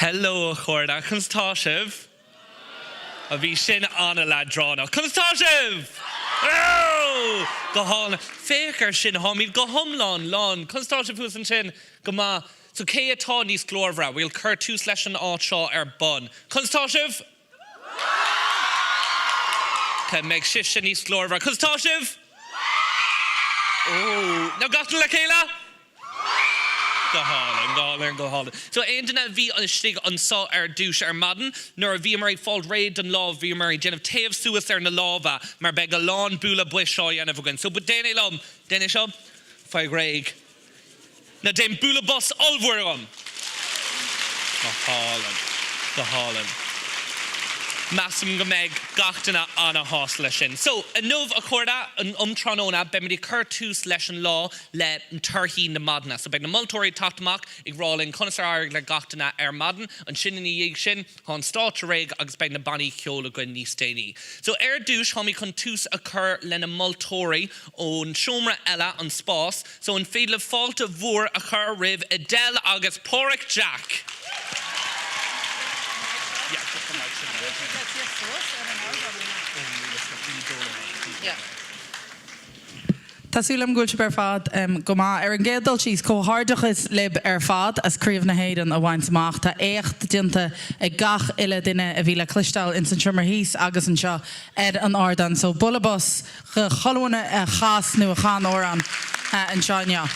Hello, chorda. Constashив. A bhí sin anna le drána. Constashив! Oh! Go hána. Féchar sin hámid go homlán lán. Constashив hús an sin go má. So cé atá níos glórhra. We'll cur tús leis an áit seo bun. Constashив! Ca meag sif sin níos glórhra. Constashив! Oh! Now gatan le céile? Go hálan. So aindana bhí an stig an sá dúis madan, nuair a bhí mar fáil réid an lá bhí mar déanamh taobh suas na lábha, mar beag a lán búla buis seo dhéanamh againn. So bud déana lom, déana seo, fáig réig. Na déan búla bus olbhar am. Go hálan. Massam go meg gachtainna anna hás leis sin. So, a nómh a chuirda an tróna be midi cur tús leis an lá le an turthaí na madna. So, beag na multóirí tatamach ag rálinn conasar airg le gachtainna madan, an sin in dhéag sin, hán stáit réig agus beag na bannaí ceola go níos déanaí. So, dúis hámi chun tús a cur le na multóirí ón siomra eile an spás, so an féad le fáilte mhór a chur ribh Adele agus Porrick Jack. Tásúlam gúilte bar fad go má an ggéadal síos cóthardachas lib fad as críomh na héireann a bhaint amach tá écht dinta ag gach ile duine a bhí le clistal in san siomar híos agus an seo an ardan. So bulabus go choilúna a chas nó a chan óran an seáine.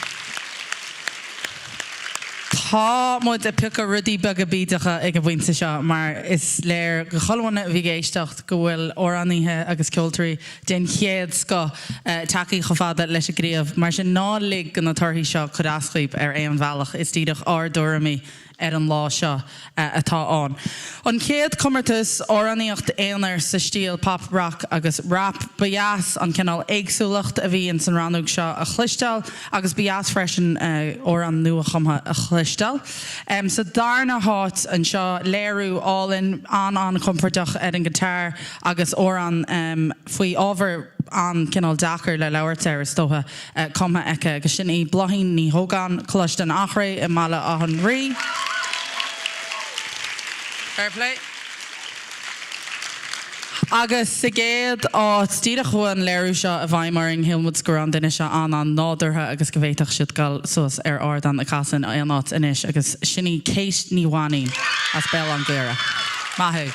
Tá muid a pica rudí bag a bídacha ag a bhainte seo, mar is léir go choilúna bhí géisteacht go bhfuil óraníthe agus ceoltarí den chéad sco takeí go fada leis a gríomh, mar sin nálig gan na torthaí seo chud ascaip an bhealach is tíadach ardúramí an lá seo atá an. An céad cumartas óraníocht éonar sa stíl pop rock agus rap bias an cinál éagsúlacht a bhí in san ranúg seo a chlistal agus bias freisin óran nua chumha a chlistal. So darna háit an seo léirú all-in an comfortach an guitar agus óran faoi ábhar an cinál dachar le leabhart ar stótha cuma eice agus sin í blahín ní hógan chluist an achra I mala a an rí. Fair play. Agus sa géad áit tíadach chuan léirú seo a bhaimar in Hilmud go an duine seo an nádartha agus go bhhéiteach siad gal sus ardan a casan a anát inis agus sinní céist ní bhhaín as bell an gléire. Maithú.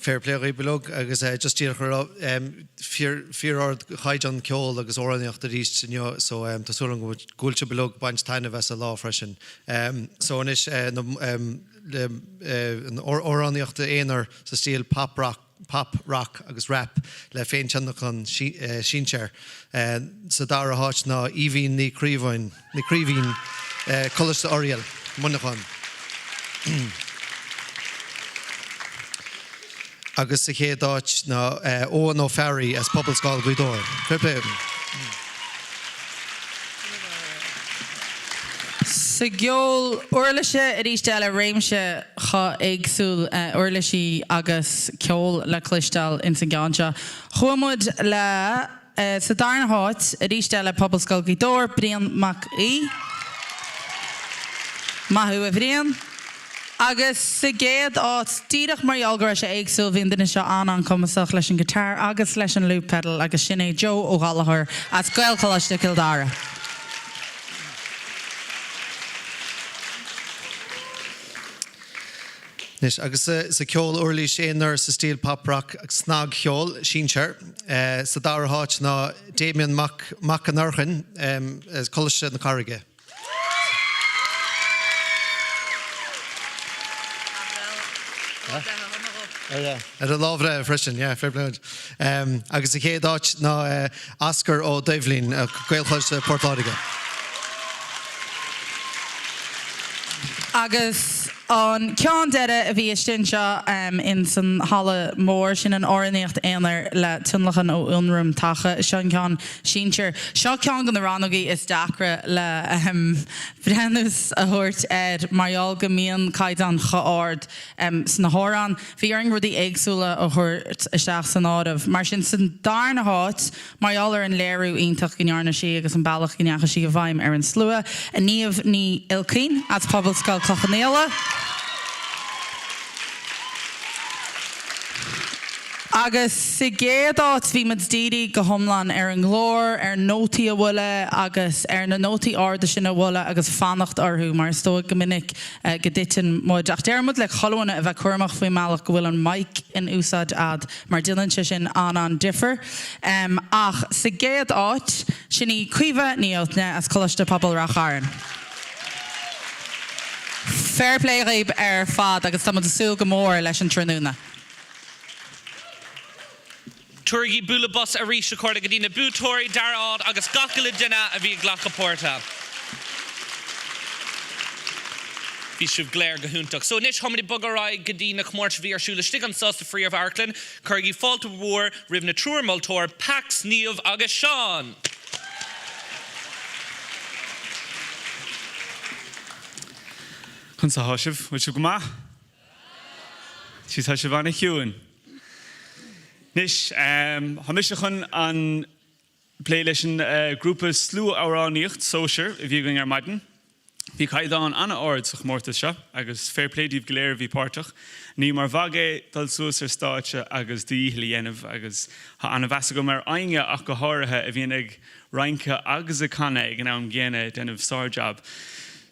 Fair play Bilog agus just tíar fear ard chaidan ceol agus óraníocht a ríist sinne so tasúlan go gúilte Bilog baint taine bheits a lá freisin. So anis an óraníocht a éonar sa stíl pop rock agus rap le féin teannach an síseir. Sa dar a háit ná Íhín ní críomhhain colas Oriel munachán. Agus sa chéad áit ná Owen O'Farry as pobl sáil Gluadóir. Fair play. Sa geol uirlaise a ríiste eile réimse cha éagsúil uirlaisí agus ceol le clistal in san gceanse. Chuamud le sa darna háit a ríiste eile pobl sáil Gluadóir Brian McE. Maithú a bhríon. Agus sa géad áit tíadach mar eolgar sé éagsúil bhíon duine seo an cumasach leis an gitar agus leis an loop pedal agus sin é Joe O'Gallagher as gailchoiste Kildare. Nis agus sa ceol uirlí séanar sa stíl pop rock agus snag ceol síseir sa dar a háit ná Damien McAnarchan as coiste na Carige. Ar a lábhre freisin, fair play. Agus a chéad áit ná Oscar ó Dublin a gailchoiste Port Láidige. Agus An cean deire a bhí istin seo in san hala mór sin an áraníocht éanaar le tunlachan ó unrum tacha sean cean síir. Seo cean gan na rannaí is dacra le brenus a thuirt marall go mííon caiid an chaáard sna hórán. Bhí aring rudí éagsúla a thuirt isteach san ádah. Mar sin san darna háit marall ar an léirú ionintach gnearna si agus an bailach gneacha si go bhaim ar an slua. A níomh ní ilcín at pobl scail Cochanéla. Agus sa géadát bhí mid díri go thomlan ar an glór, ar nótaí a bhfuile agus ar na nótaí arda sin a bhfuile agus fannacht orthú mar sto go minic go ditin muid. Ach dearmid le cholanna a bheith cuairmach faoi meallach go bhfuil an mic in úsáid ad mar dilann se sin an differ. Ach sa géadát sinní cuimhe níoltne as coiste pobl racháin. Fair play raibh ar fad agus tá súil go mór leis an trúna. Turgi bula bus a ríis acorda go dtína bútóirí darad agus gacala duine a bhí ghlacha pórta. Bhí sibh gléir go húntaach. So níos thomaí bugarráid go dtína chmórt bhí arsúla stig an sásta fríomh Airclann, chuirgí fáilta mhór ribh na trúrmaltóir Pax, Níomh agus Seán. Chun sa háisibh, bhfuil sibh go maith? Sí tá sibh anna hiúin. Nis, hamis chun an playlist grúpa slú áráníocht sóisiir a bhí going ar maidin. Bhí caiidán anna áard sa chmórta seo, agus fair play díobh go léir bhí páirteach. Ní mar bhagé dal suas ar stáitse agus díhla dhéanamh agus ha anna bheasa go mar ainge ach go háirithe a bhíon ag reince agus a canna ag an am ggéine denmh sárjab.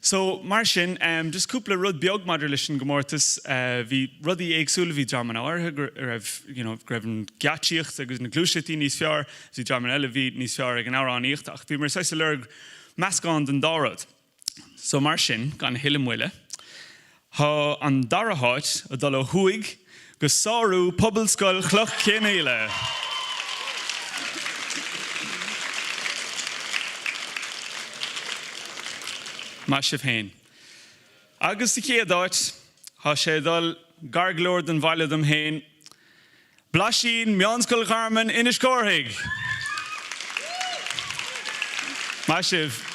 So mar sin, just cúpla rud beag maidir leis an gomórtas, bhí rudí éagsúla bhí draman áirthe raibh an gatíocht agus na glúisetíí níos fearr, bhí draman eile bhí níos fearr ag an áráníocht, ach bhí mar saosa lerg meascán den dárad. So mar sin, gan hilimhuile, ha an daraháit a dul ó thuig go sáú pobl scoil chloch céile. Más sibh féin. Agus sa chéadáit, ha sé dul garglóir den bhaile dom héin, Blasín meánscoil Carmen inis córthaig. Más sibh.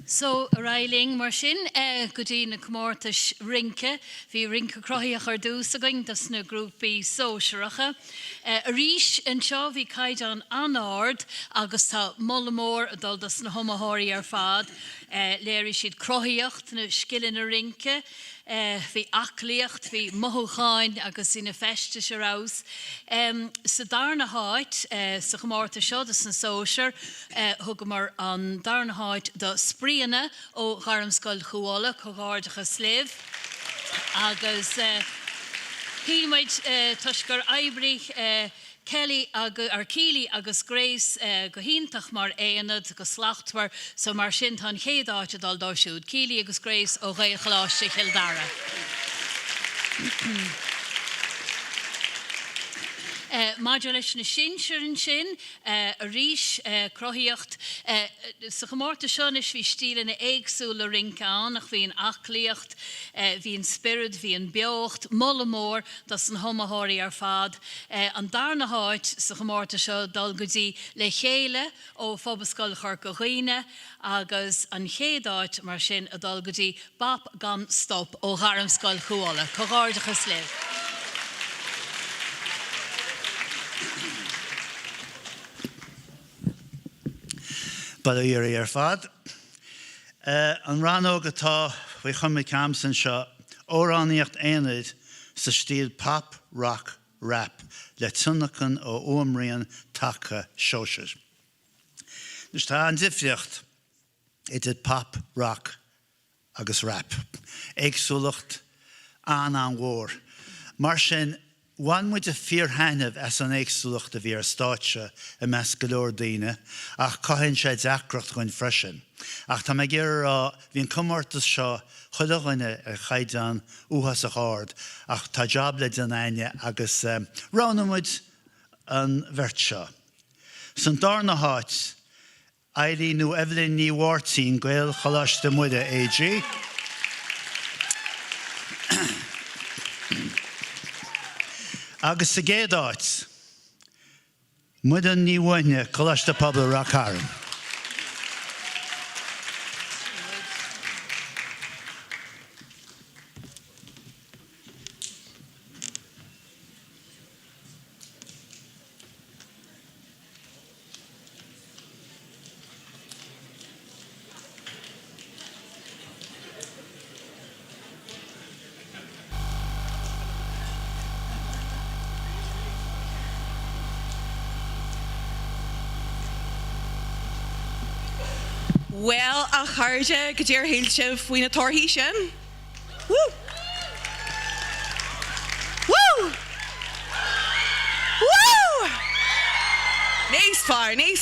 So, Reiling mar sin, go dtí na comórtas rinke, bhí rinke croíach ar dús againn das na grúpaí sóisireacha. A ríis an seo bhí caid an anáard agus tá mollamór a dul das na homathirí ar fad, léirí siad croíocht na scilin na rinke, bhí aclaíocht, bhí mothúcháin agus ina feste se rás. Sa darna háit, sa chomórta seo, das na sóisiir, thug mar an darna háit do spríana ó Gharamscoil Chuala, Coghárdacha Sléibh. Agus hílmaid tuisgur aibrich Kelly ar Keely agus Grace go híntach mar éanad go slachtmar so mar sin tan chéadáte dal dóisiúd. Keely agus Grace ó Ghaochláiste Kildara. Maidir leis na sin sin, a ríis croíocht, sa chomórta seán is bhí stíle na éagsúla rincán, ach bhí an aclaíocht, bhí an spirit, bhí an beocht, mollamór, das an homathirí ar fad. An darna háit sa chomórta seo dal go dtí le chéile ó Phobascoil Chorcaghine, agus an chéadáit mar sin a dal go dtí bap gan stop ó Gharamscoil Chuala, Coghárdacha Sléibh. Bailíoirí ar fad. An ranóg atá bhí chumma camsan seo óráníocht éanaid sa stíl pop, rock, rap le tunnachan ó uamraíonn tacha seoisiir. Nus tá an difriocht iad pop, rock agus rap. Éagsúlacht an mhór. Mar sin One muid a fíorthainmh as an éagsúlacht a bhí ar stáitse a meas go leor daoine, ach caitheann sé deacracht goin freisin. Ach tá me gur bhíon cumórtas seo chuideáine ar chaideán uthas a cháard, ach tá job le den aine agus ránamuid an bhirt seo. San darna háit, Eileen nu Evelyn ní Wartín Gael Chalaste Muide AG. Agus sa géadáit, Muide ní Waine Chalaste Pablo Rackaran. Well, a charge go dtír héilte faoin na torthaí sin. Woo! Woo! Woo! Níos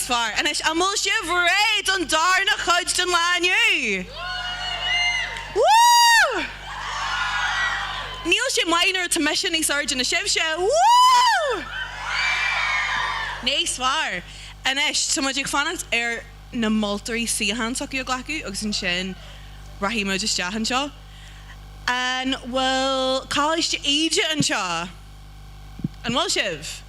fearr. And is amol sibh réid an darna chuid den lániu. Woo! Níl sé minor to mission ní sarge na sibh se. Woo! Níos fearr. And is, so much fannacht na multarí síhan soci o glacu agus an sin rahimo just jahan seo. And well, college to age an seo. And well sibh.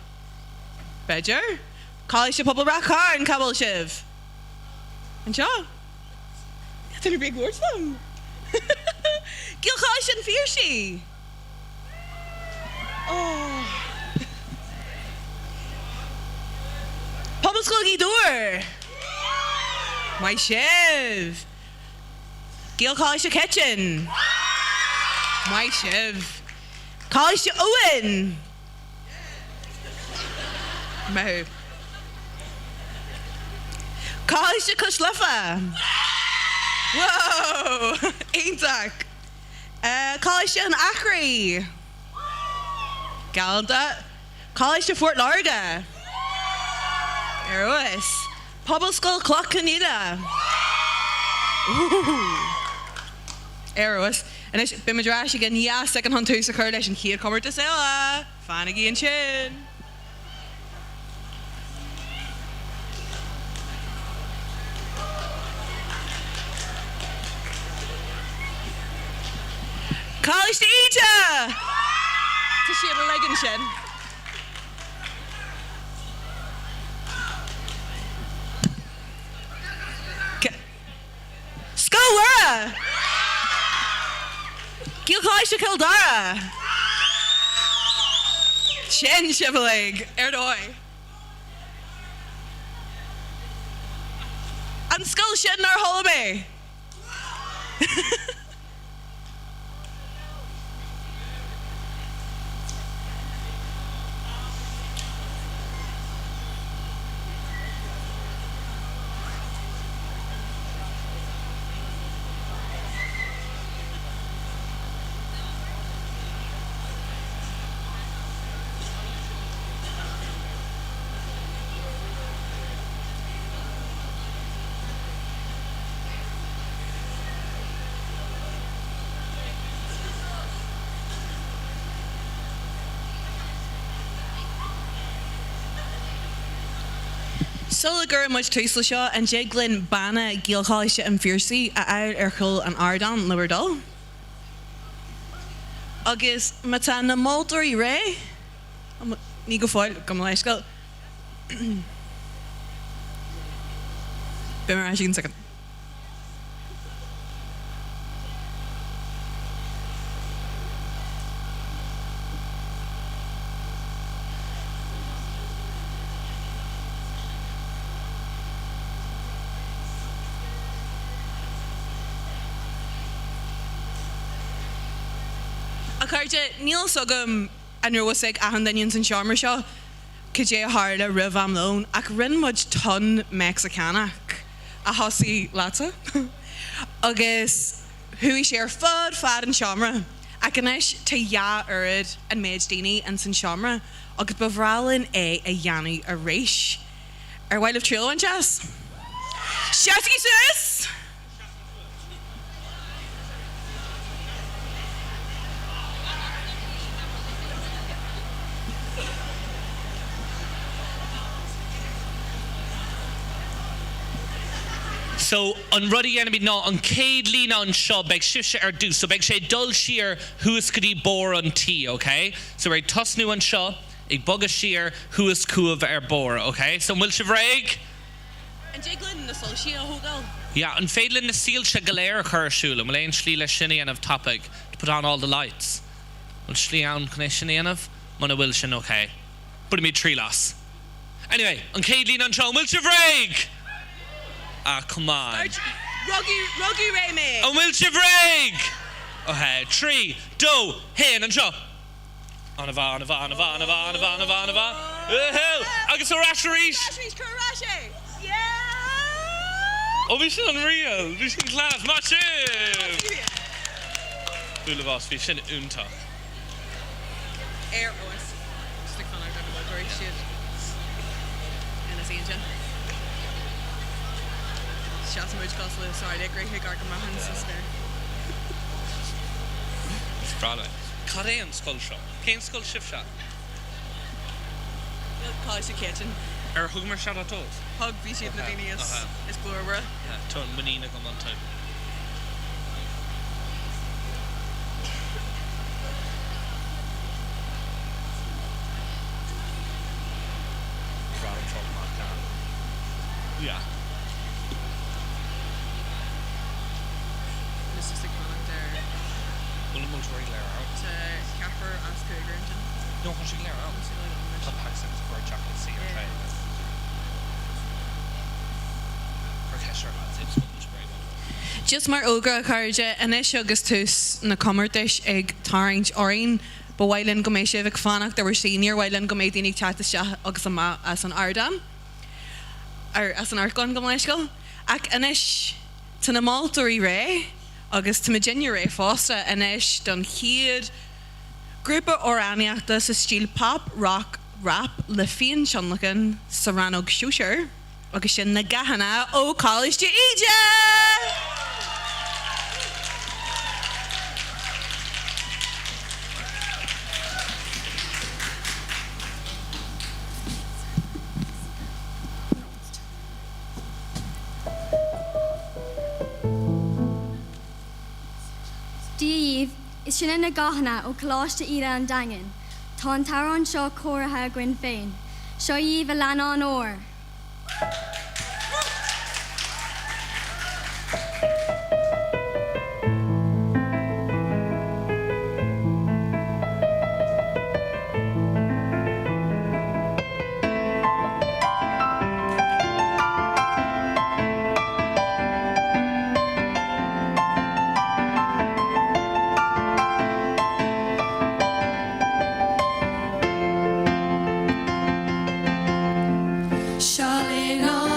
Bedger? College to Pobl Rackaran and Cabal sibh. An seo. They're big words them. Gil college an fiersi. Oh. Pobl School Gidor. My sibh. Gael College to Kitchen. My sibh. College to Owen. Mo. College to Cushlifa. Whoa. Aintak. College to Acre. Galda. College to Fort Larga. Eros. Pobl School Clough-Canida. Eros. And is bimadrash again, yeah, second hunt house occurred and here cover to sell. Fanagi and chin. College to Eata. To share the leg and shin. Scolwara! Gael College to Kildara! Shin Shivalig, Erdoi. And Skull Shin Nar Holloway. Sulligur much Tuisla Shaw and Jiglin Bana Gael College and Fiercy a Erchel and Ardan Liverdal. August Matana Muldery Ray. Nigo Foil, come on, let's go. Bimmer, second. Carja Neil Sugum and Rosig Ahandanians and Sharmer Shaw Kajay Harda Riv Amlone Ak Rin Much Ton Mexicana a Hossi Lata August Hui Share Fud Fad and Shamra Akanish to Ya Urid and Majdini and Sin Shamra August Bavralin a Yani a Reish While of Trail and Jazz Shasky Sis So an ruddy enemy ná an céad lína an seo beag sibse dús, so beag sé dul siar thuas go dtí bór an tí, okay? So beag tosnú an seo, ag bogad siar thuas cuamh bór, okay? So bhfuil si bhréig? And Jiglin na sol she a hogal. Yeah, an féadlinn na síl se galéir chuirsúla, má léon slí le sinna anamh topic to put on all the lights. Bhfuil slí ann chuna sinna anamh, mana bhfuil sin okay. Bud mí trí las. Anyway, an céad lína an seo, bhfuil si bhréig? Ah, come on. Ruggy Ray me. An bhfuil si bhréig? Okay, 3, 2, hen an seo. Anna bha. Agus a rasharís. Yeah. Oh, bhí sin unreal. Bhí sin class. Match him. Bula bhás, bhí sin únta. Air OS. Stick on our double great shit. And a Saint John. Shots Ridge Castle, sorry, they great hick my hands sister. It's brala. Cad é an scoil seo? Cén scoil sibh seo? College the kitchen. Thug mar sead atóid? Hug bhí siad na daine is blúra. Tún muína go an taim. Yeah. This is the contact there Bhfuil mú tuairí leir out. to Capper as Cougar engine. No, chun si leir out. Tá paxach for chocolate sea or try. For Kesher lads, it's much great one. Just mar ógra chuide inis agus tús na commartais ag tarint orin ba bhhailinn go mééis sibh fanach de bhar senior bhhailinn go méid daoine chat agus as an ardam as an arcán go leiscail ach inis tá na máiltarí ré agus tá Virginia ré fásta inis don chiad grúpa óráneachta sa stíl pop, rock, rap le fion seanlachan sa ranóg siúseir agus sin na gahanna ó College de Egypt! Díomh is sin na gahanna ó Coláiste ire an dagan, Tá an tarán seo cóirithe gcuin féin, seo díomh a lean an óir. Charlotte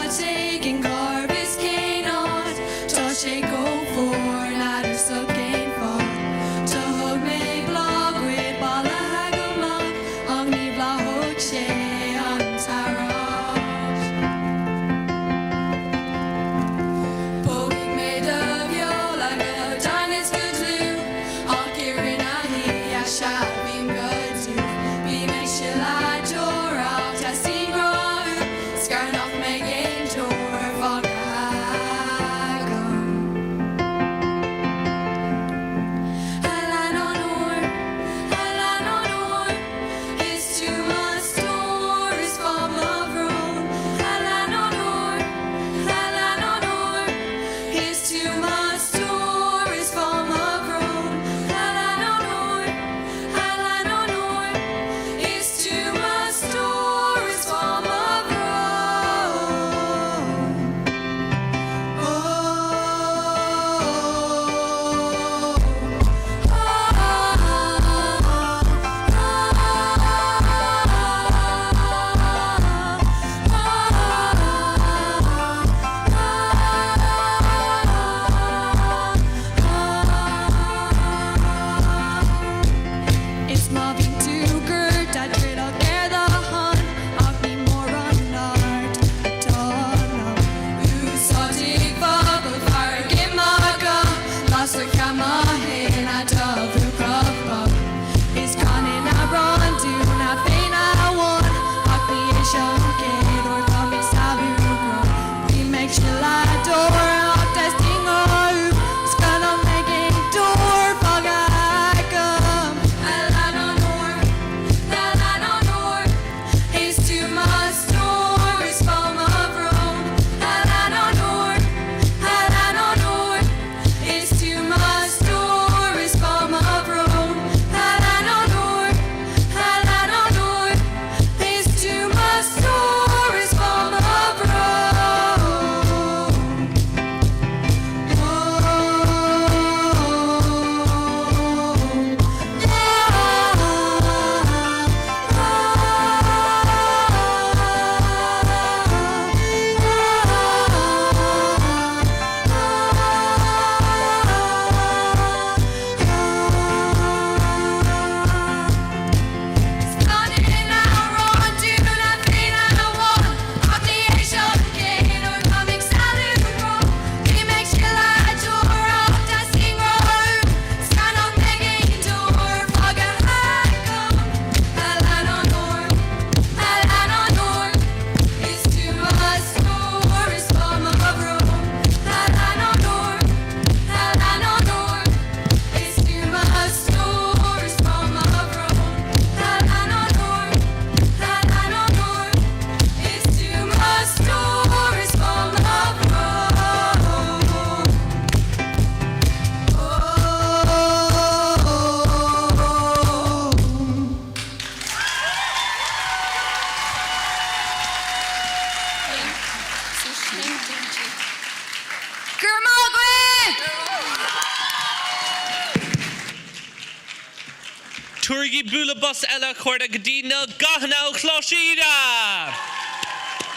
bula bus ella corda gadina gahna closhida.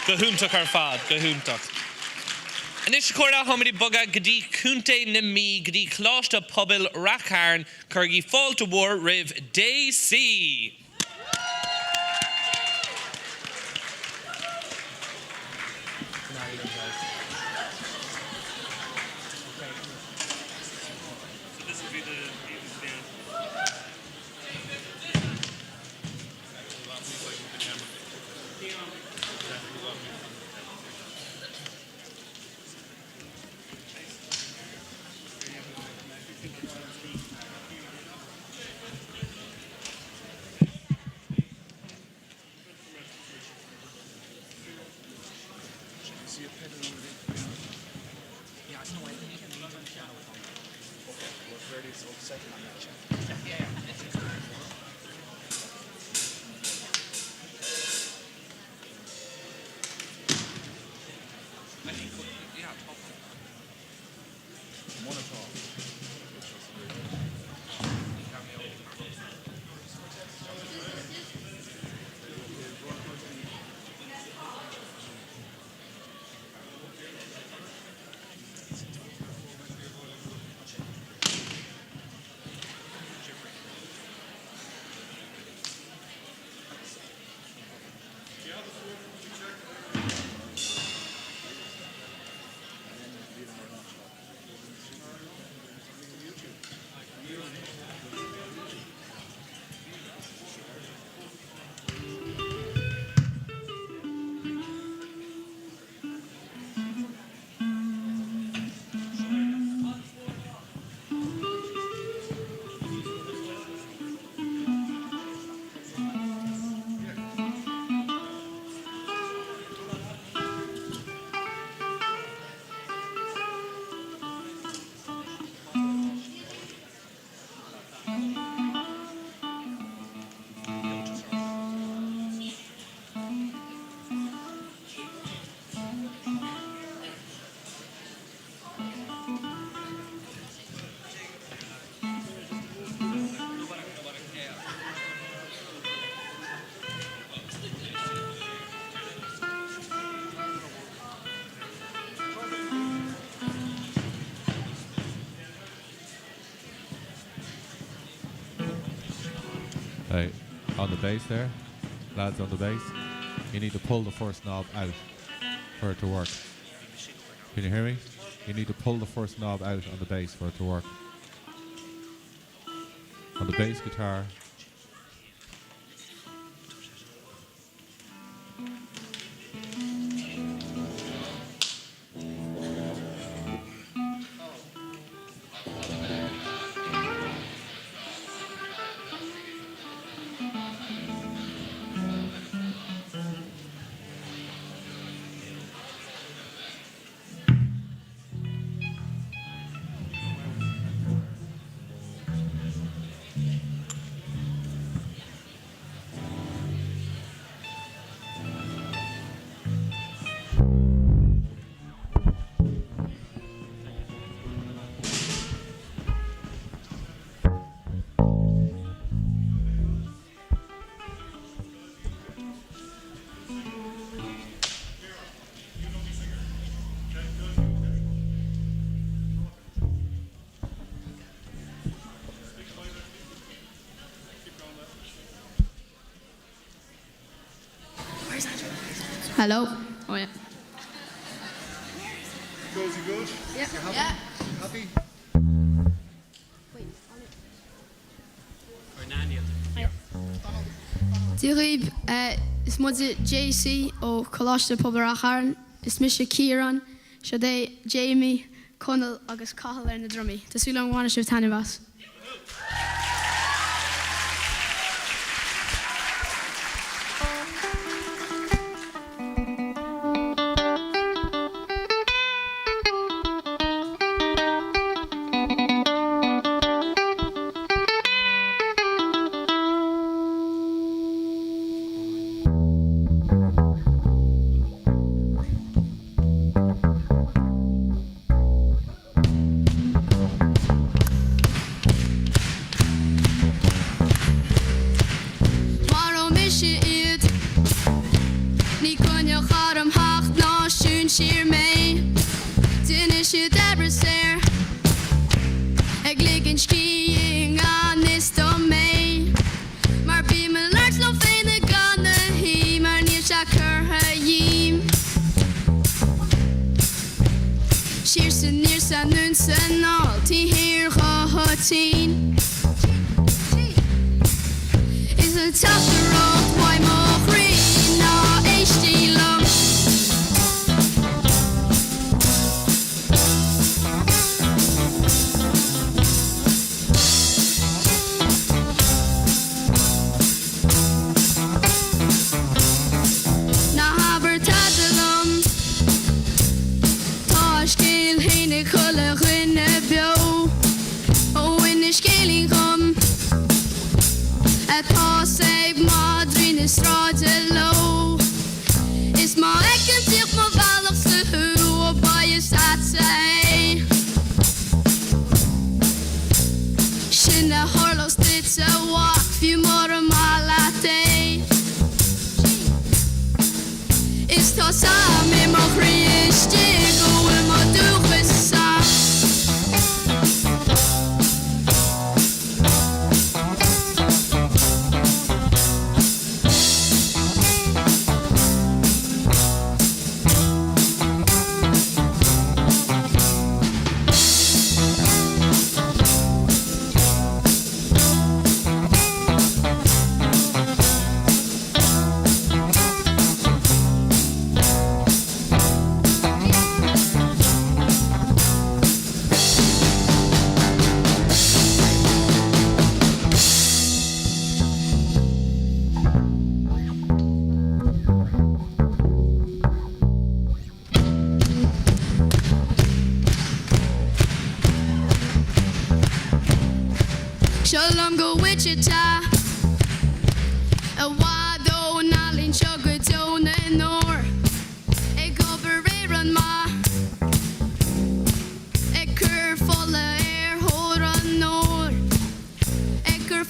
Gahuntak ar fad, gahuntak. Anish corda homini buga gadi kunte nimi gadi closhta pubil rakarn kurgi fall to war riv day sea. Hey, on the bass there, lads on the bass, you need to pull the first knob out for it to work. Can you hear me? You need to pull the first knob out on the bass for it to work. On the bass guitar, Hello. Oh yeah. Goes you good? Yeah. You happy? Yeah. Happy? Dirib is mudde JC ó Colasta Pobaracharn, is Misha Kieran, Shade Jamie, Connell agus Cahal na drummy. Tasú lang bhána sibh tanibas. sier mee. Din is je debra ser. Ik lig in skiing aan is dan mee. Maar bij me langs nog vele gannen heen. Maar niet zakker heim. Siersen neersen nunsen altijd hier gehad zien. Is het achterop, why mag rin na echt die lang. Na haber tadelam, taskeel heen ik gullig in de bio. Oh in de skeling ram. Het pas ik maar drie de straten low. Is maar ik en zich maar veiligste huw op bij je staat zij. Shinne horlos dit zo walk, few more malate. Is dat samen in mijn christie, go in mijn doegwissa. Shalom go Wichita. A wado nalin sugar tone nor. Ik go bereren ma. Ik keur volle air horen nor. Ik keur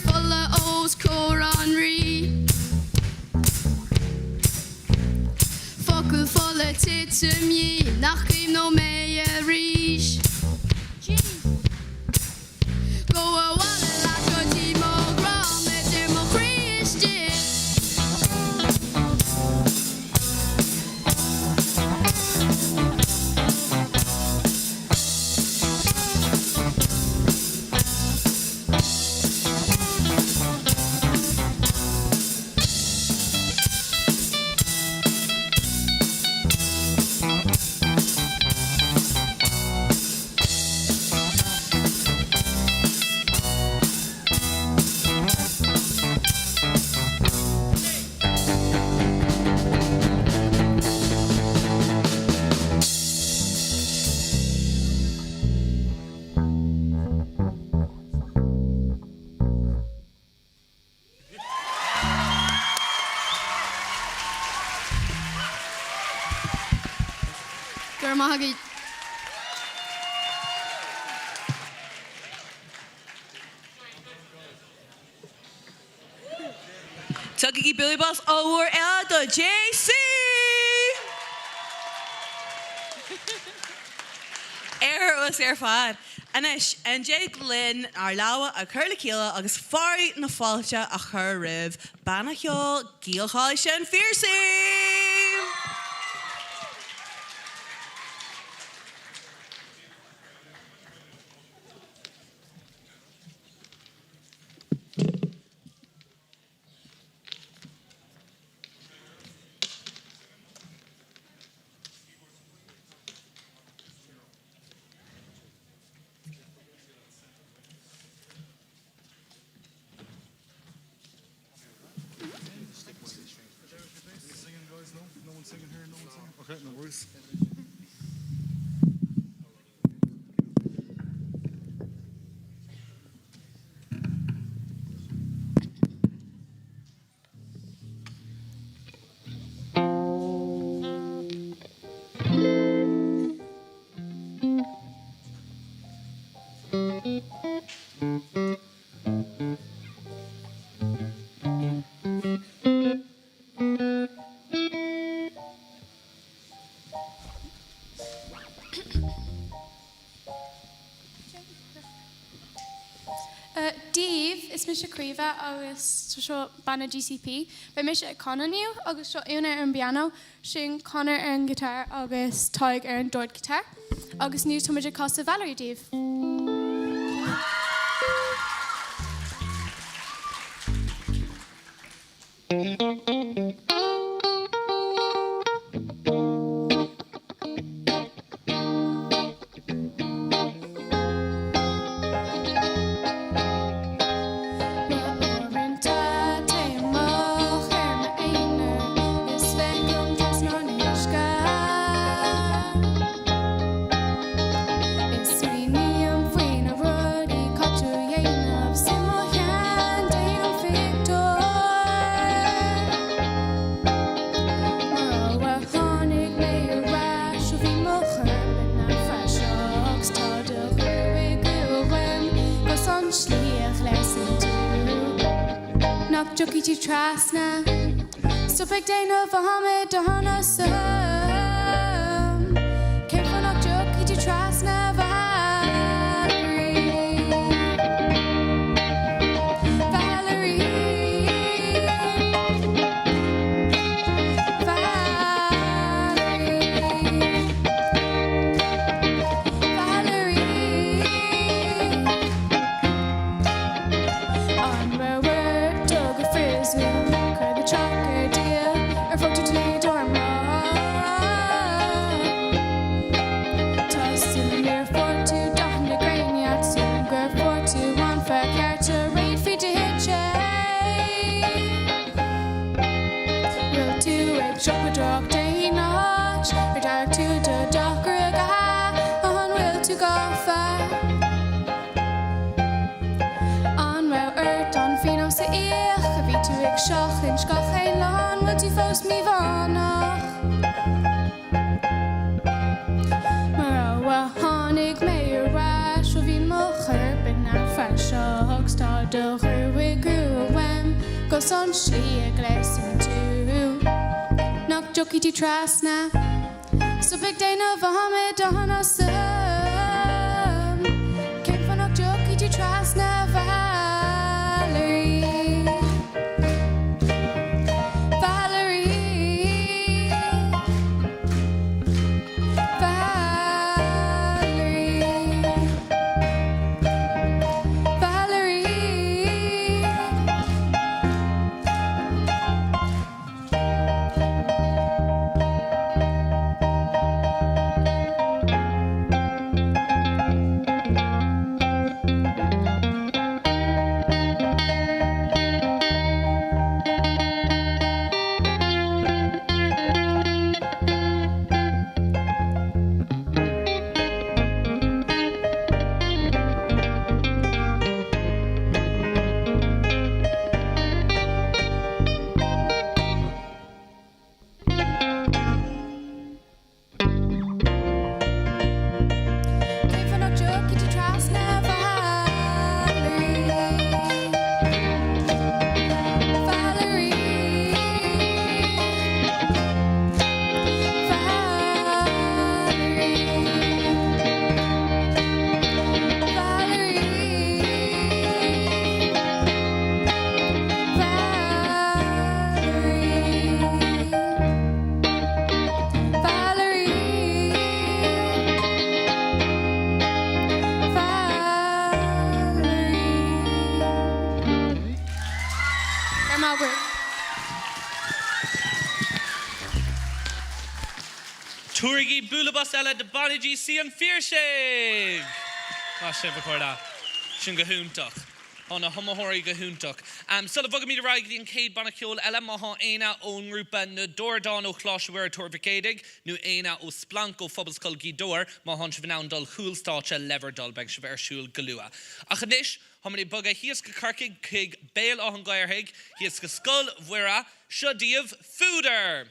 volle oos koran ri. Fokkel volle titsum je. Nacht kim no mee rish. Go a walla like a Timo Grom, it's in my Christian. Mahagi. Tuggy Billy Boss over at the JC. Was fad. And Jake Lynn ar lawa a curlicula agus fari na falcha a chur riv banachol gilchai shen fierce. Okay, no worries. Misha Kriva agus seo banna GCP, ba Misha Conaniu agus seo una an piano, sin Connor an guitar agus Taig an dort guitar, agus new tumaja Costa Valerie Dave. Jockey to Trasna, stuff like Dana Vahamid, Dahana Sam, came for not jockey to Trasna, Valerie, Valerie, Shach in Schach ein Lan, wat die faust mi vanach. Maar wa hanig me rash, of wie mocher ben na fashach, sta de ruwe guwem, gos on schlie gles in tu. Knock jockey to Trasna, so big day no Vahamid Dahana Sam, came for knock jockey to Trasna, Valerie. Túrigi Bulabas ela de Bonnie C an Fearshaig. Má sé bhcorda sin go húntaach. Anna Humahori go húntaach. Sulla bhagam míad raigh an céad banna ceol eile maitha éina ón grúpa na Dordán ó chláisiúir tuairvicéidig, nó éina ó Splanco Phoboscol Gidor, má han sibhnán dul chúlstáte leverdal beg se bhar siúl galua. A chanis, hamani buga hias go carcaig cig béal á an gairhaig, hias go skull bhuira, siodíomh fúder.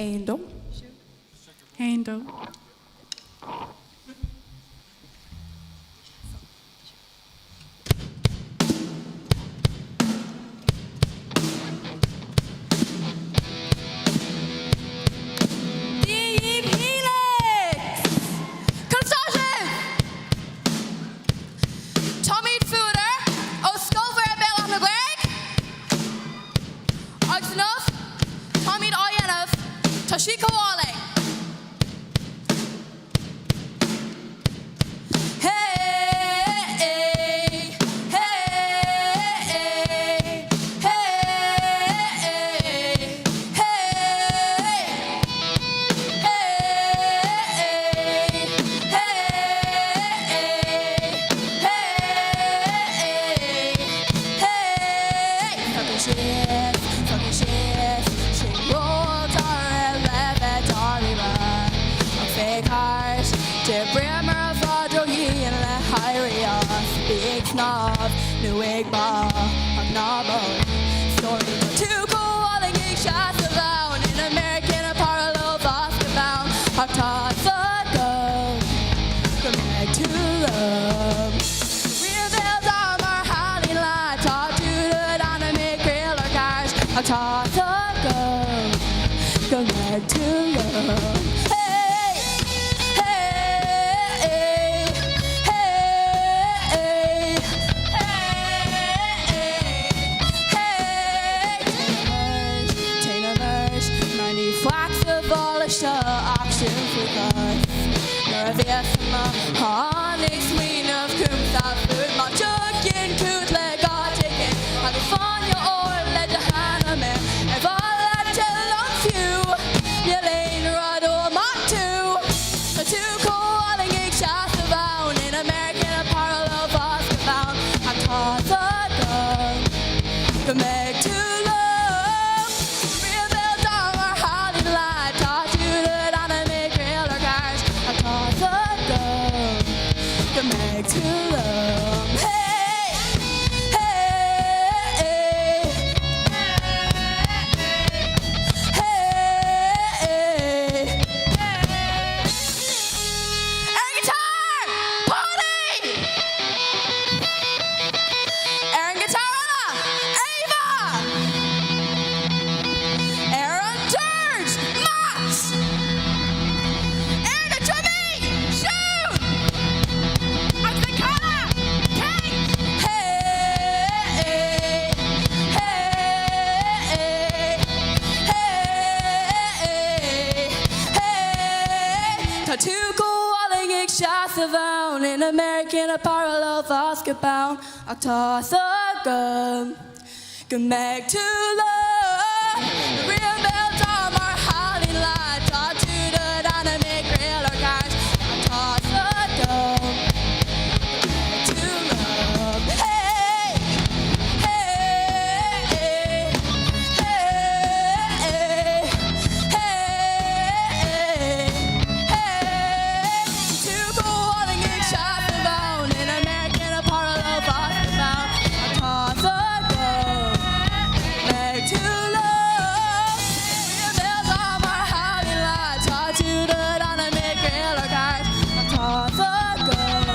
Eindom. Eindom. Deep Helix! Consortium! Tommy Fooder, O Scover Bell on the break. Oxenov, Tommy Oyanov, Toshiko Wale. New egg bar of novel story to calling a shot around in American parallel basketball. Our thoughts are gone. Come back to love. Rebuild armor, howling light, talk to the dynamic railroad cars. Our thoughts are gone. Come back to love. Auction for us. Nervous my honest queen of Kumsa food. My chicken could let God take it. California oil let the Hannah man. If all I tell on you, you lane right or my two. The two calling each shots around in American parallel basketball. I'm taught the gun. Come back to to love. Hey, hey, hey, hey. Air guitar, party. Air guitar, Ava. Aaron George, Max. Air drummy, shoot. To go all in shots around in American parallel basketball. I toss a gun, come back to love. The real bells on our howling lights. Talk to the dynamic railroad cars. I toss a gun, come back to love. Hey, hey, hey, hey, hey, hey. To go all in shots around in American parallel basketball. I toss a gun, back to love. Real bells on my howling lights. Talk to the dynamic railroad cars. I toss a gun,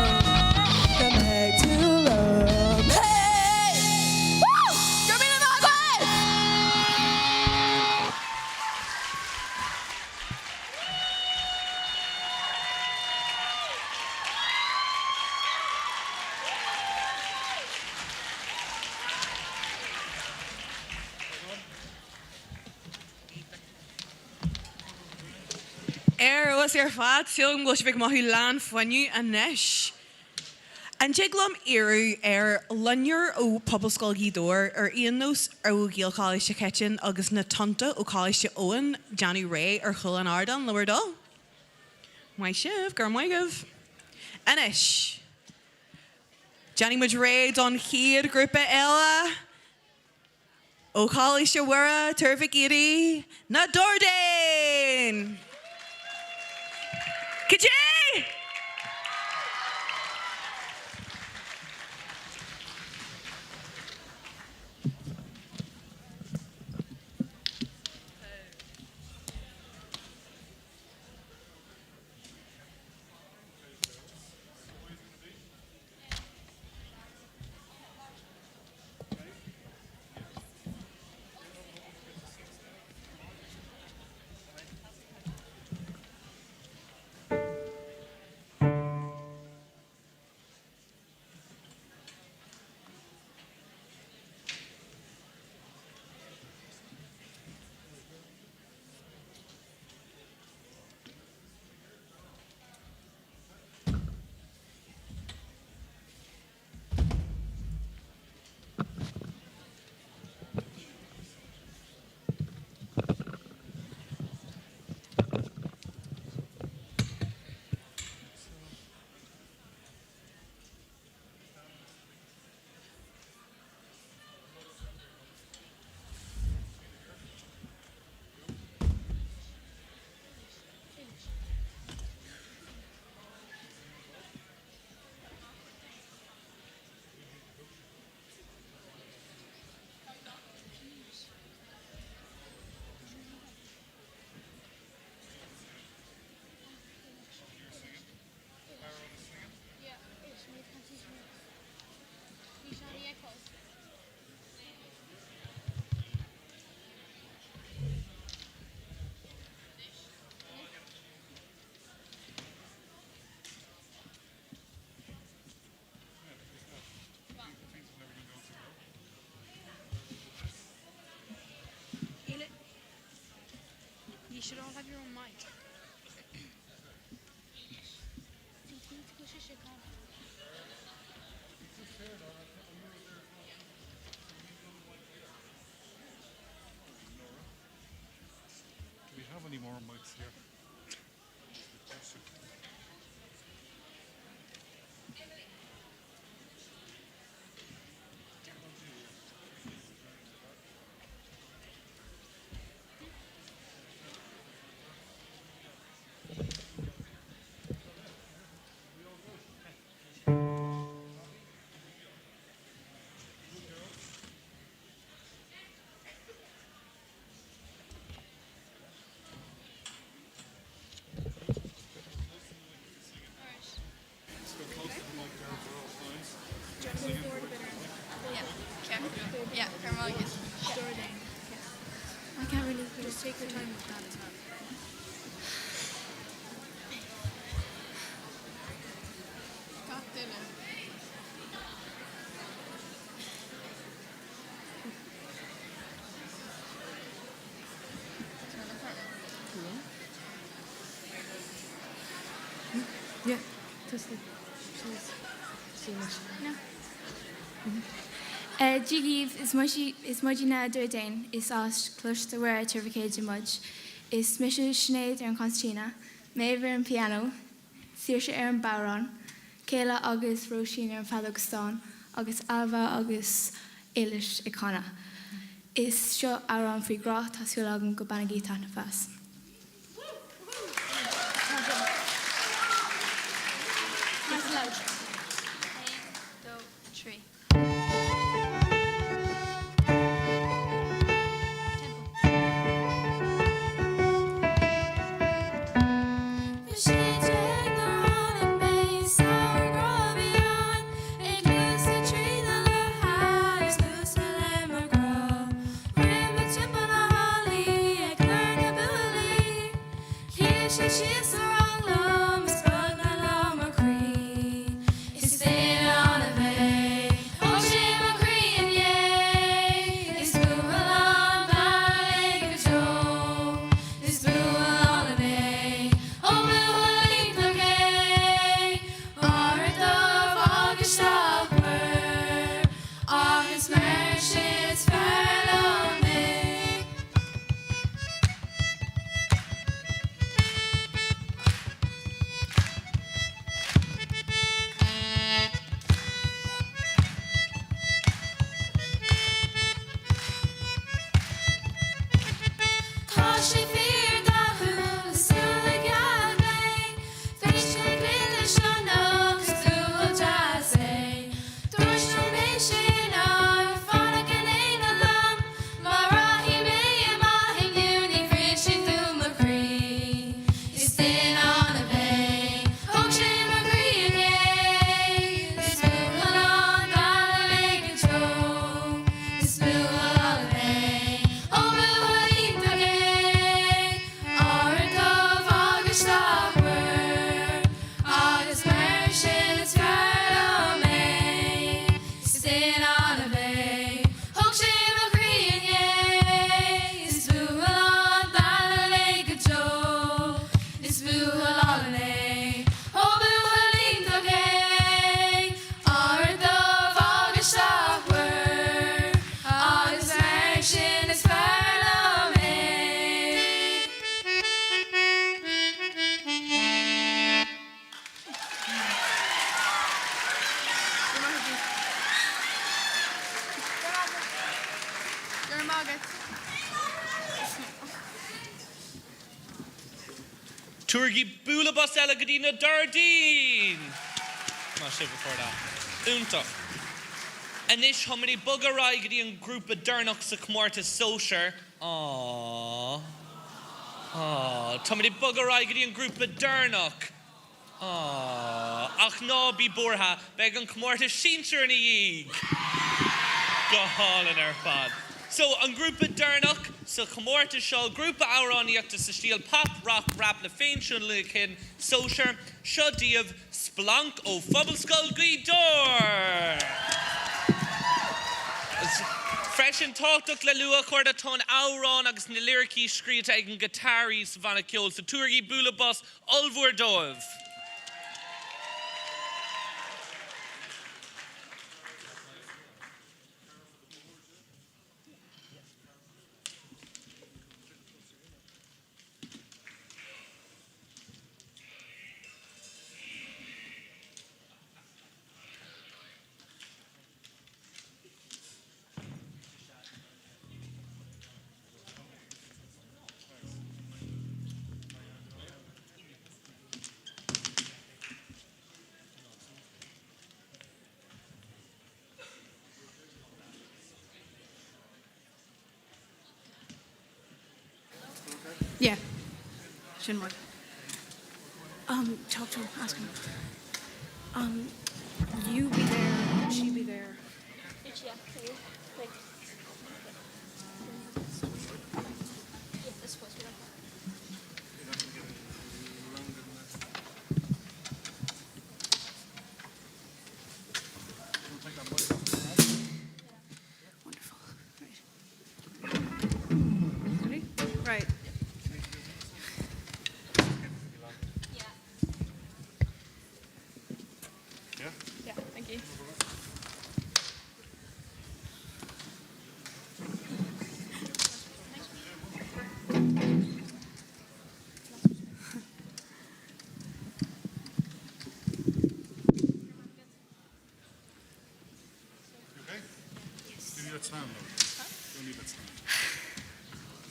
come back to love. Hey, woo! Give me the Mogwai! Was fad film go big mahu lan fannu a nesh. An jiglum iru lunner ó Poblascol Gídor Ianos ó Gael College Kitchen agus na Tonta ó College Owen Johnny Ray Chuil an Ardan Lowerdal. My shiv Garmoigov. Anish. Johnny Madre Don Head Grupa Ella. Ó College Wera Turvigiri na Dordain. Kajay! should all have your own mic. Do we have any more mics here? Yeah, Carmel gets I can't really just take your time with that as well. Got dinner. Yeah, just like so much. No. Dígíh is muidina dúirdain is as cluiste bhar turfacéide muid, is misisiú snéad ar an concertina, méhar an piano, saoirse ar an bárán, céile agus Róisín ar an Fadhagstán, agus Alva agus Éilis i Cana. Is seo árán faoi grá tásúil agam go bannaí tána fas. Nice loud. 1, 2, 3. She's wrong, lum, sprung along a creek. It's staying on a bay. Oh, Jim McCree and yay. It's blue along by Lake of Joe. It's blue along the bay. Oh, blue leaf the gay. Art of August stopper. August merchants follow me. She feared that who still the gathering, fish and glitter shall know, still jazz say. Thrush no nation of Phonic and Ainalum, Marahi May and Mahing Uni, fishing through McCree. It's staying on the bay, Ocean McCree and yay. It's blue along by the Lake of Joe. It's blue along the bay. Oh, blue leaf the gay. Art of August stopper. August merchants follow me. Staying on the bay. Ocean McCree and yay. It's blue along by the Lake of Joe. It's blue along the lake. Oh, blue leaf the gay. Art of August stopper. August merchants follow me. Turgi Bula Bostella Gadina Dardeen. Má sé before that. Úntaach. Anish homini bugarai gadi an grúpa durnach sa cmórta sóisiir. Aww. Tomini bugarai gadi an grúpa durnach. Ach ná bí bortha beg an cmórta sínsir na dhíg. Go hálan ar fad. So an grúpa durnach sa cmórta seo grúpa áráníochta sa stíl pop, rock, rap le féin siún le cin sóisiir seo díobh Splank ó Phobal Skull Gaoi Dór. Freisin táchtach le lua chuirda tón árán agus na lyricí scríte ag an gitárí sa bhanna ceol sa túirgí búla bus olbhúr dóibh. Yeah. Shouldn't work. Talk to him, ask him. You be there, she be there. Wonderful. Right. Ready? Right. Yeah, thank you. You okay? Yes. You need that stand though. You don't need that stand.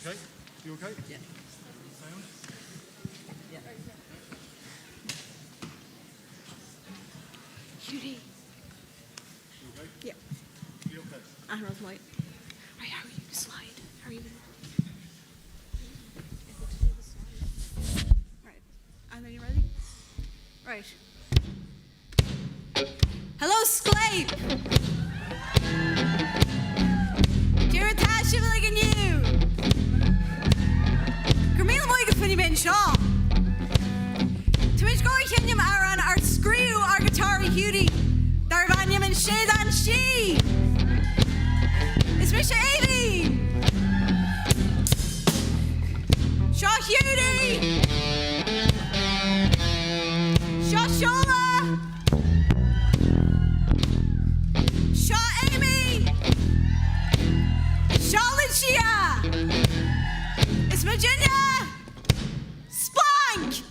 Okay? You okay? Yeah. Sound? Cutie. You okay? Yeah. You okay? I don't know. Right, how are you? Slide. How are you? Right. And then you ready? Right. Hello, Sclape! Dear Tasha, like a new. Gramila Moiga Funny Ben Shaw. Twitch Gory Kenyam Aran, our screw, our guitar, Hudi. Darvanyam and Shedan She. It's Misha Aileen. Shaw Hudi. Shaw Shola. Shaw Amy. Shaw Lucia. It's Virginia. Splank.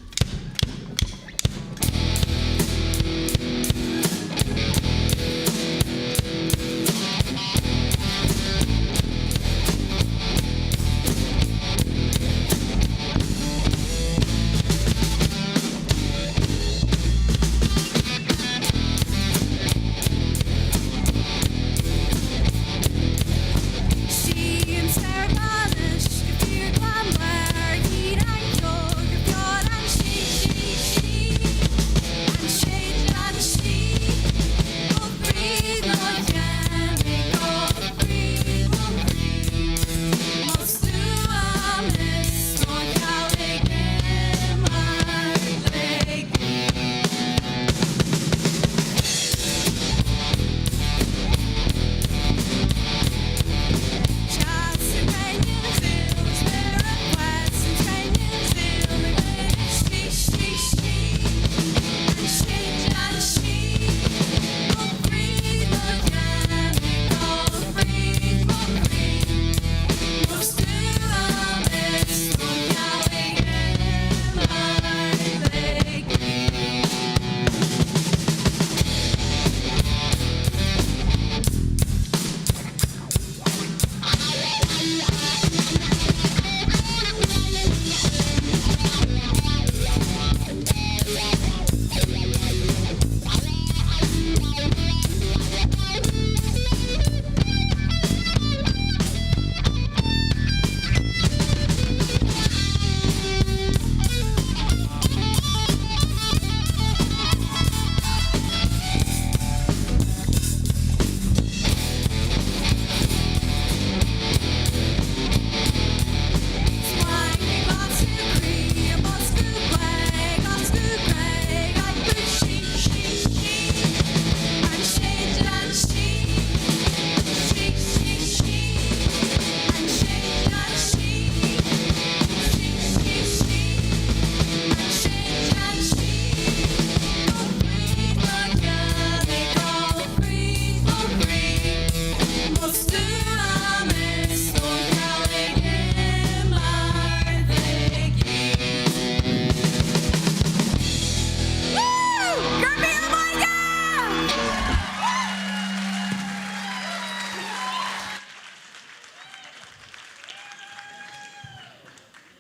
She and Sarah Vanish, if you're gone where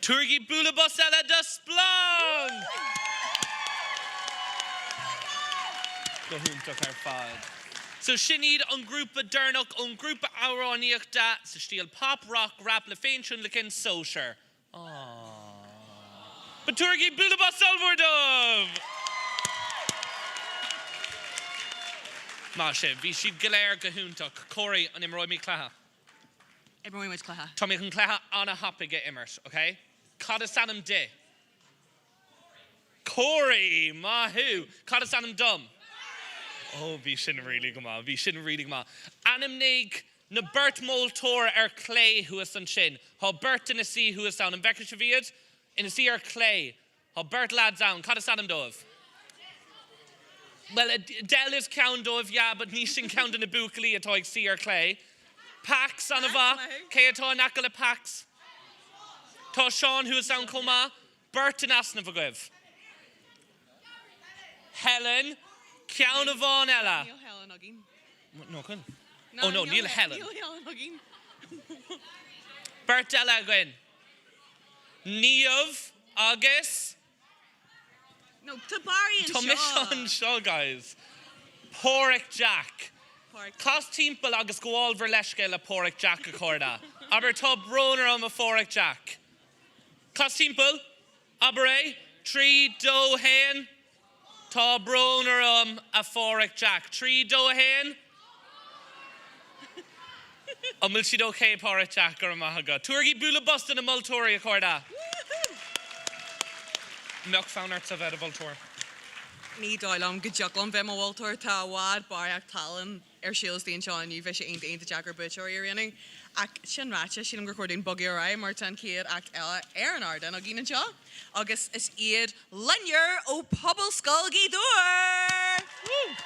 Turgi Bulabus ela da Splung! Gohúntaach ar fad. So sinad an grúpa durnach an grúpa áráníochta sa stíl pop, rock, rap le féin sin le cin sóisiir. But Turgi Bulabus Olvordov! Má sé, bhí siad go léir gohúntaach. Cóirí an imróid mí clatha. Everyone was claha. Tá mí chun clatha anna hapaige immert, okay? Cada sanam de. Cóirí, mahu. Cada sanam dum. Oh, bhí sin really go má. Bhí sin really go má. Anam nig na Bert Moltor Clay huas an sin. Tá Bert in a si huas down. An becker se viad in a si Clay. Tá Bert lad down. Cada sanam dove. Well, Del is count dove, yeah, but ní sin count in a bucali atá ag si Clay. Pax an a bha. Cé atá nacala Pax. Tá Sean huas down coma. Bert in asna vagwev. Helen. Cian a bháin eile. Neil Helen again. No, cún. Oh, no, Neil Helen. Neil Helen again. Bert eile again. Níomh agus. No, Tabari and Tá mis an seo, guys. Porrick Jack. Cos timppel agus gháilbhar leisce le Porrick Jack a chuirda. Aber tá brónar am a Porrick Jack. Cos timppel. Aber é. 3, 2, hen. Tá brónar a Porrick Jack. 3, 2, hen. An bhfuil siad okay Porrick Jack ar maithaga. Turgi Bulabus in a Multóirí a chuirda. Meach fánart sa bheith a Multóir. Ní dáilm go joglam bheith má bhiltóir tá bhád barach talan síos daon seán ní bheith sé aonta Jackar Butcher ar rinning. Ach sin ráte sin an recording bugí ará mar tan céad ach eile ar an ardan a gína seo. Agus is iad linnear ó Pobal Scoilgaí Dúr!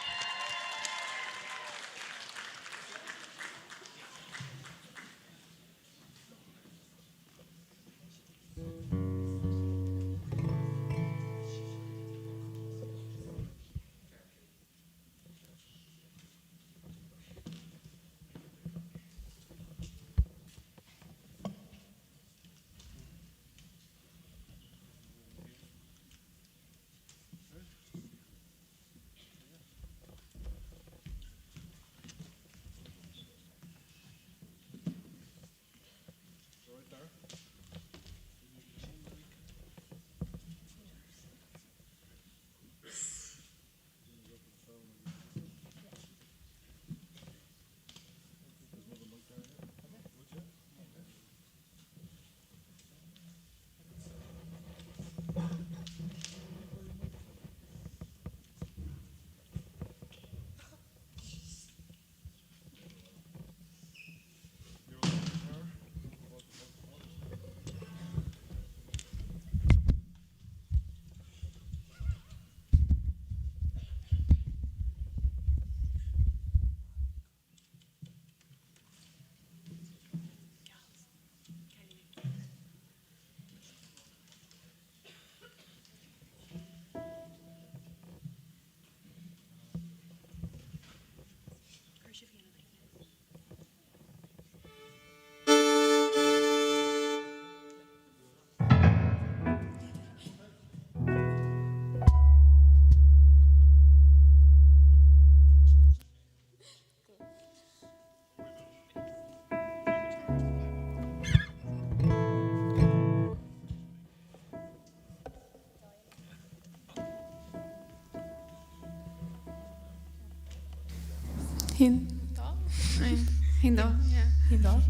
Hinda. Hinda. Hinda.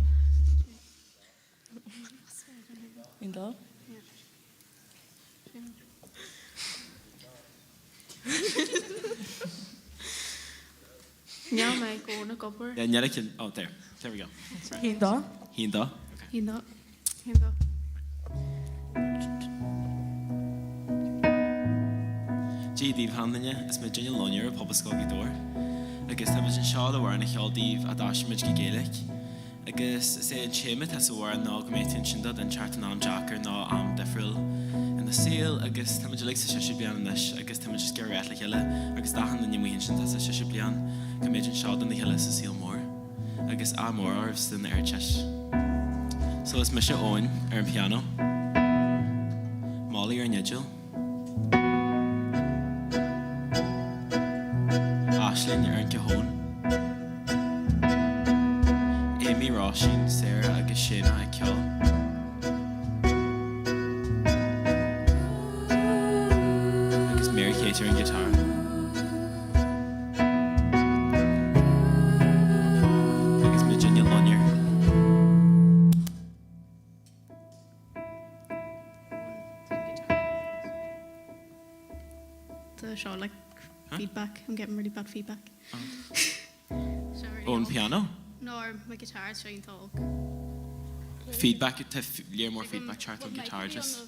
Hinda. Yeah, my go on a copper. Yeah, oh, there. There we go. Hinda. Hinda. Hinda. Hinda. Díomh handanne is mé Junior Lonier Pobal Scoilgaí Dúr. Agus tá an seáil a bhhair na cheáldíomh a dáisiimiid go Gaelic. Agus sé an téimiid has bhhair ná go méid tinsinda den chartan am Jackar ná am defriil in the seal agus tá le sa se blian inis agus tá just gur réit le heile agus dahan na nimhíonn sin sa se blian go méid an seáil an na heile sa síl mór agus á mór árbs den air teis. So is me se óin ar an piano. Molly or Nigel. Ashlyn, you're in Cajon. Amy, Roshin, Sarah, agus Shayna, I kill. Agus Mary Kate, you're in guitar. Agus Virginia Lonier. The show, like, feedback. I'm getting really bad feedback. On piano? No, my guitar is trying to talk. Feedback, you more feedback chart on guitar just.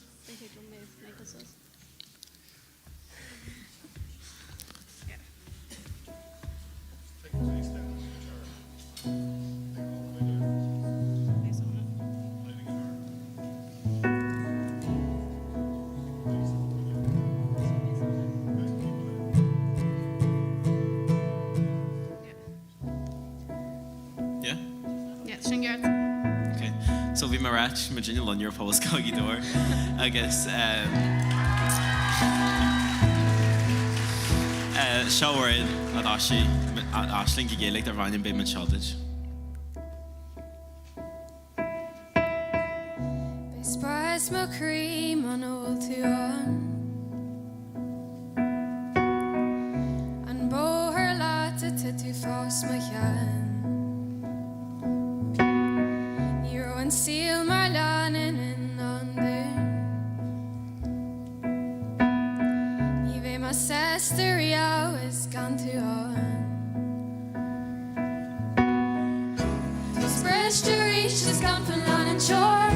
Yeah? Yeah, Shingard. Okay. So bhí mar ráit Virginia Lonier Poblascági dór agus seohhaid a Aisling go géalaigh ar bhain bé man seáid. Spreads my cream on old to on and bow her latte to frost my hand. You're one seal my lanen in London. Even my sister is gone to on. Spread to reach this gone from London shore.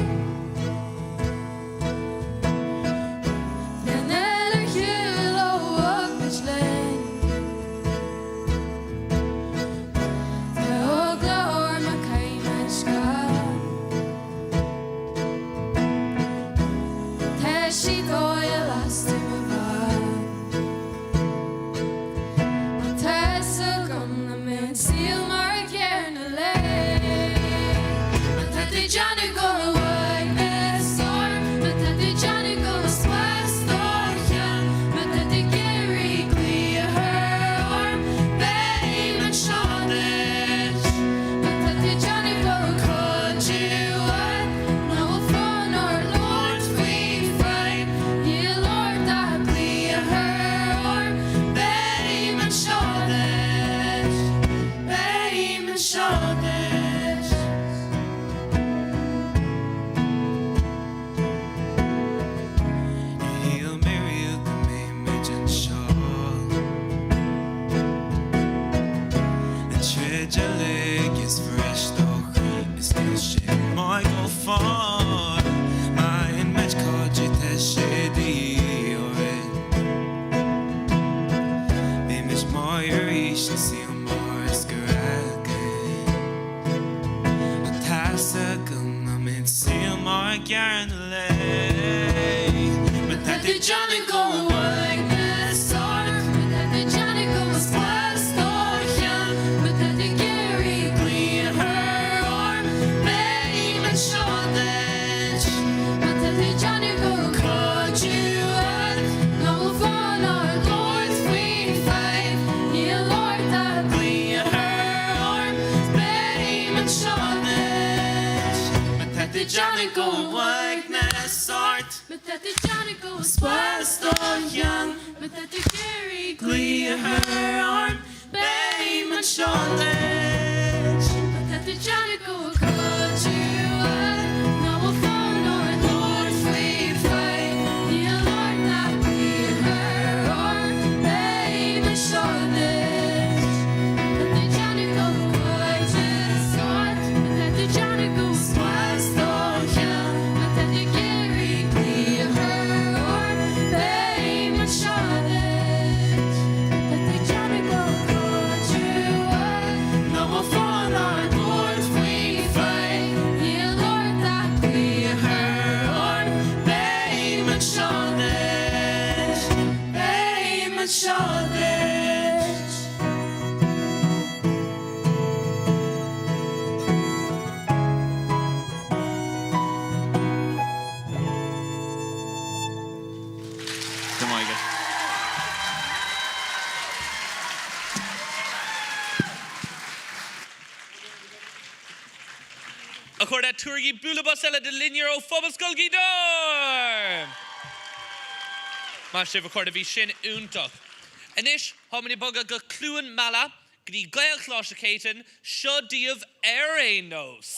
Fight. A chuir túirgí búlabas eile de linear ó Phoboscail Gídor. Má sibh a chuir a bhí sin úntach. Inis, hámaní boga go clúan mala, grí gael chlásicéitin, seo díobh nos.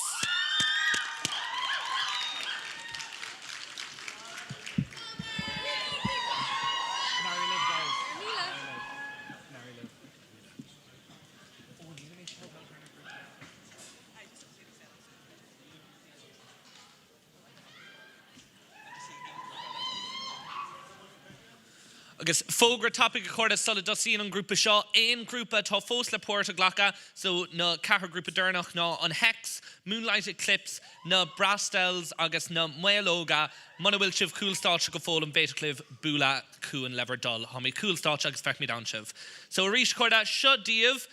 Agus fógra topic a chuir sulla dosíon an grúpa seo, ein grúpa tá fós le Pórta Ghlacha, so na cahar grúpa durnach ná an Hex, Moonlight Eclipse, na Brastels agus na Muelóga, mana bhfuil sibh cúlstáilte go fóil an Béitacliv búla cúan lever dul, ha mí cúlstáilte agus feic mí down sibh. So a rís chuirda seo díobh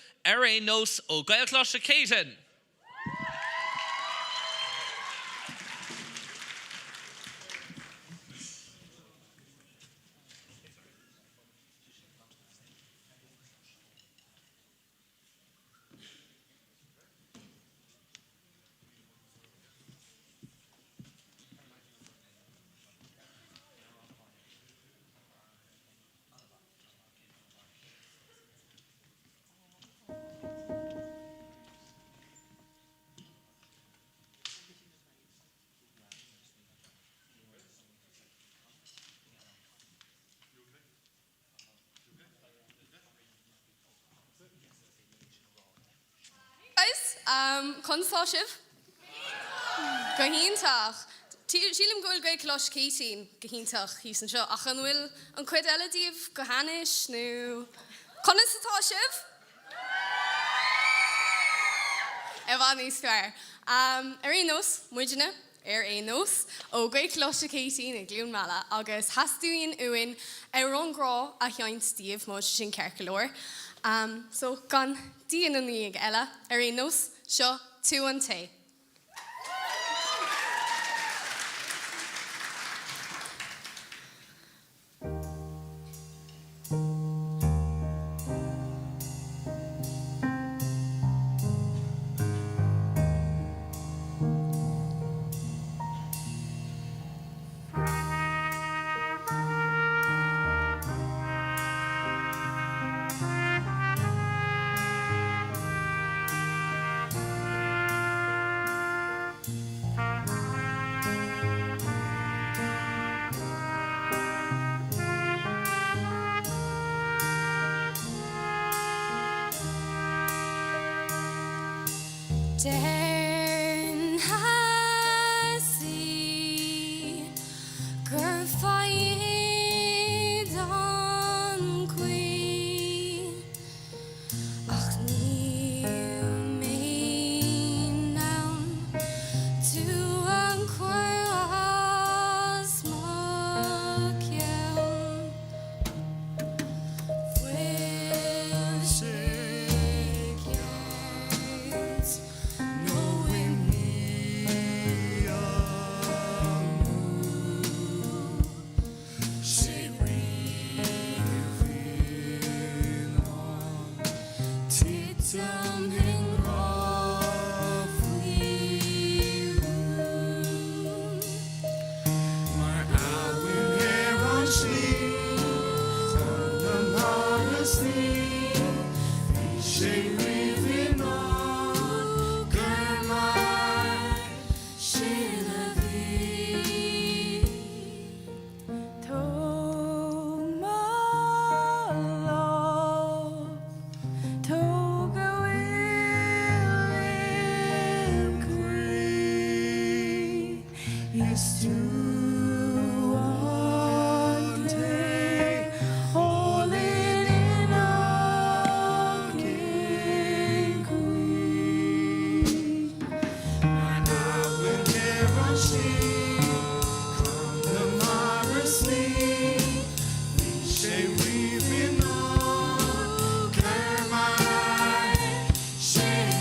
nos ó Gael Chlásicéitin. Consoshiv? Gahintach. Sílim goil gael closh ceitin, gahintach, hys yn sio. Ach yn wyl yn cwyd eladif, gahanish, nhw. Conas y toshiv? Evan is square. Nos, mwydjana, nos, o gael closh ceitin yn gliwn mala, agos hasdwyn ywyn ron gro a hyain Steve mod sy'n cercalor. So, gan dian yn nig ela, nos, sio, 2 and 2. Den hasi gyrfaid an queen ach ni mein nawn tu an quas mag iawn Fwyl sig iawn Yes, to one day, all in a king queen. And I will never see from the marvelous sleep. We say we've been on Kermai, Shane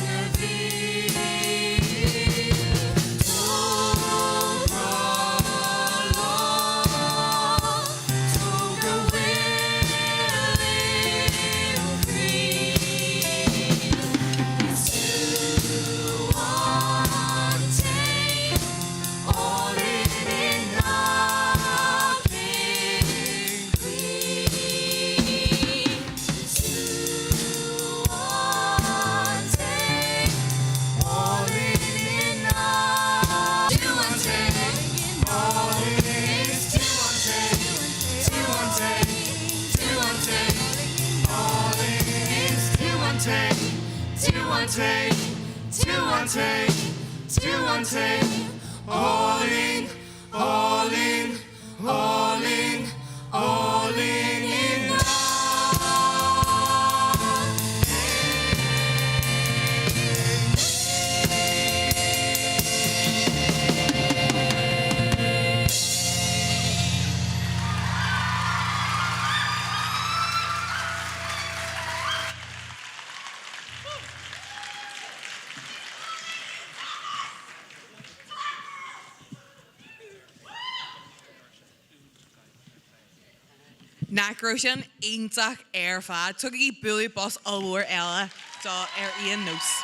take, two one take, two one take. All in, all in, all in, all in now. Nacrosin Intach fad. Took a bully boss allwar Ella. Da Ian Nos.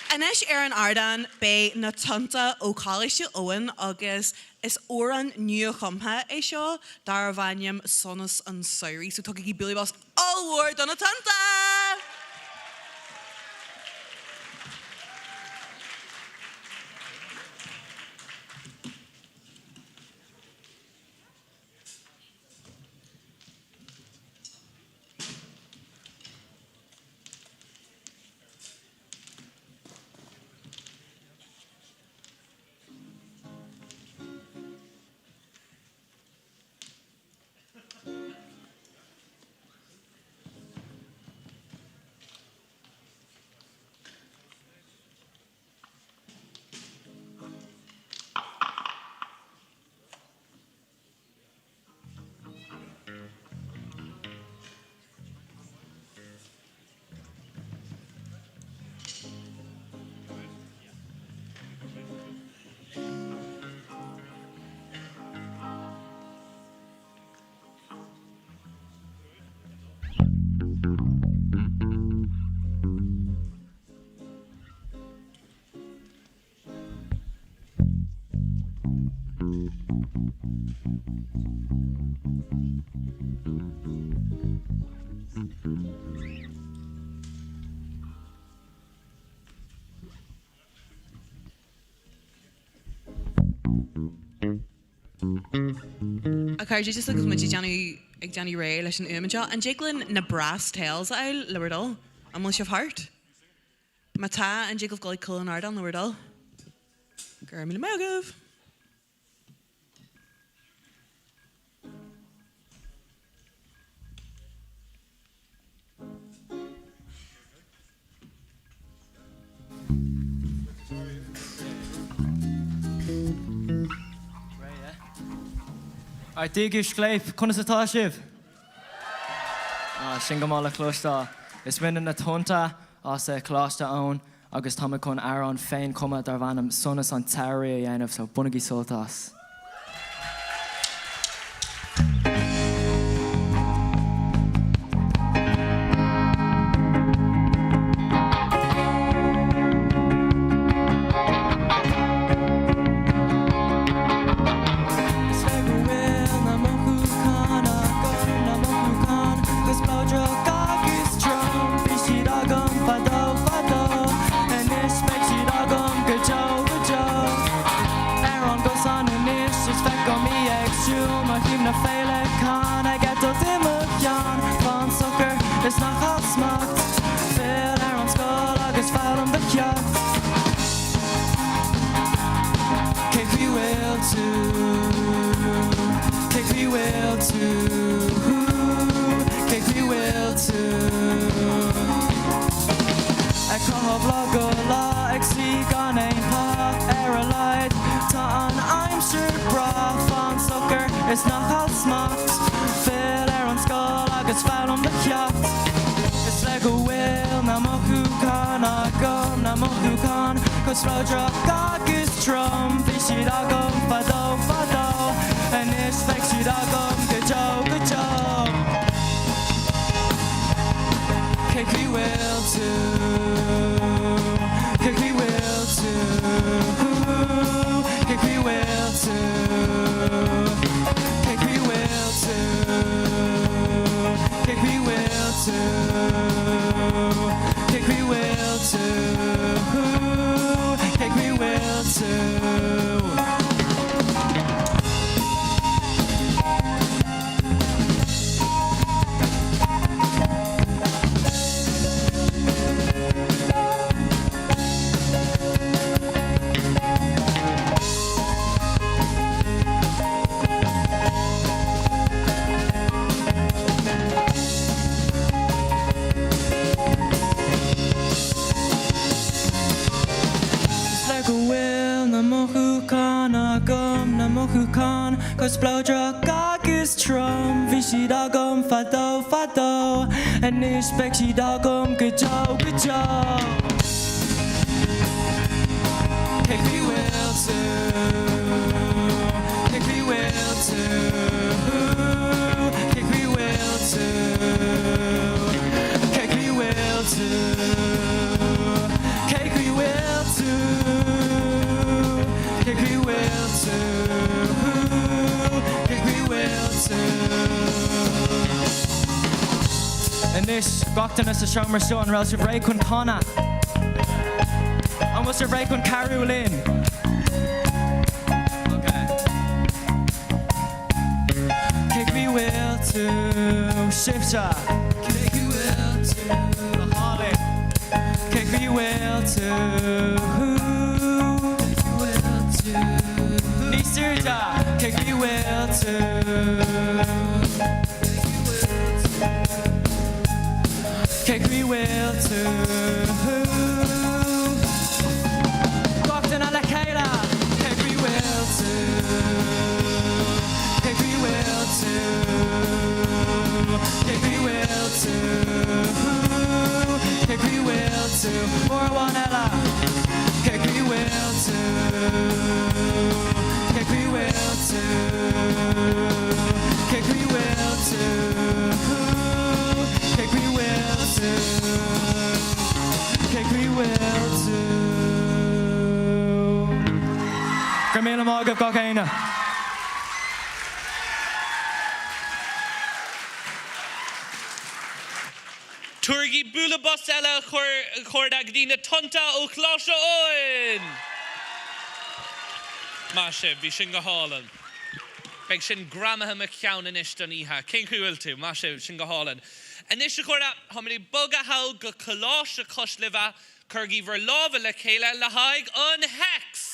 Anish Aaron Ardan be na tanta o College Owen August is Oran New Compa e Shaw Daravanium Sonus and Sairi. So took a bully boss allwar Donna Tanta. Okay, just like as much as Johnny Ray, listen to Umaja, and Jacqueline na brass tails, I Lewardall, and Mulch of Heart. Mata and Jacob Golly Cullen Ardan Lewardall. Gurmil Mogov. Ar dígus gléip chuna satá sibh. Sin go mála chlóistá. Is rinne na tónta as chláiste ón agus tá chun Aaron féin cuma dar bhanam sonas an tairí a dhéanamh so bunagí soltas. It's not how smart, fill air on skull, I get found on the yacht. It's like a whale, Namoku Khan, I go, Namoku Khan, cause Roger Gagis drum, fishy dogum, fado, fado, and it's like she dogum, good job, good job. Kick we will too, kick we will too, kick we will too. Kick we will too. Kick we will too. Kick we will too. go bhfuil na mothúcán agam na mothúcán cos blódra agus trom bhí siad agam fadó a níos beag siad agam go Joe Pick me will too Pick me will too Pick me will too Pick me will too Cake we will too Cake we will too Cake we will too And this gachtanas a shomer son Rels of Ray kun Conna And what's your Ray kun Carolyn Okay Cake we will too Shifter Cake we will too Holly Cake we will too Nisurja Cake we will too Cake we will too Gachtan a la Kayla Cake we will too Cake we will too Cake we will too Cake we will too More one Ella Cake we will too Cake we will too Cake we will too Cake we will too Cake we will too Gramila Morgan Cocaine Turgi bula bosella chorda gdina tonta o closha oin. Mashe, vi shinga hallen. Beg shin gramaha McCown in ishtaniha. King Kuiltu, Mashe, shinga hallen. And this chorda, how many boga how go kalosha koshliva, kurgi verlova la kela lahaig on hex.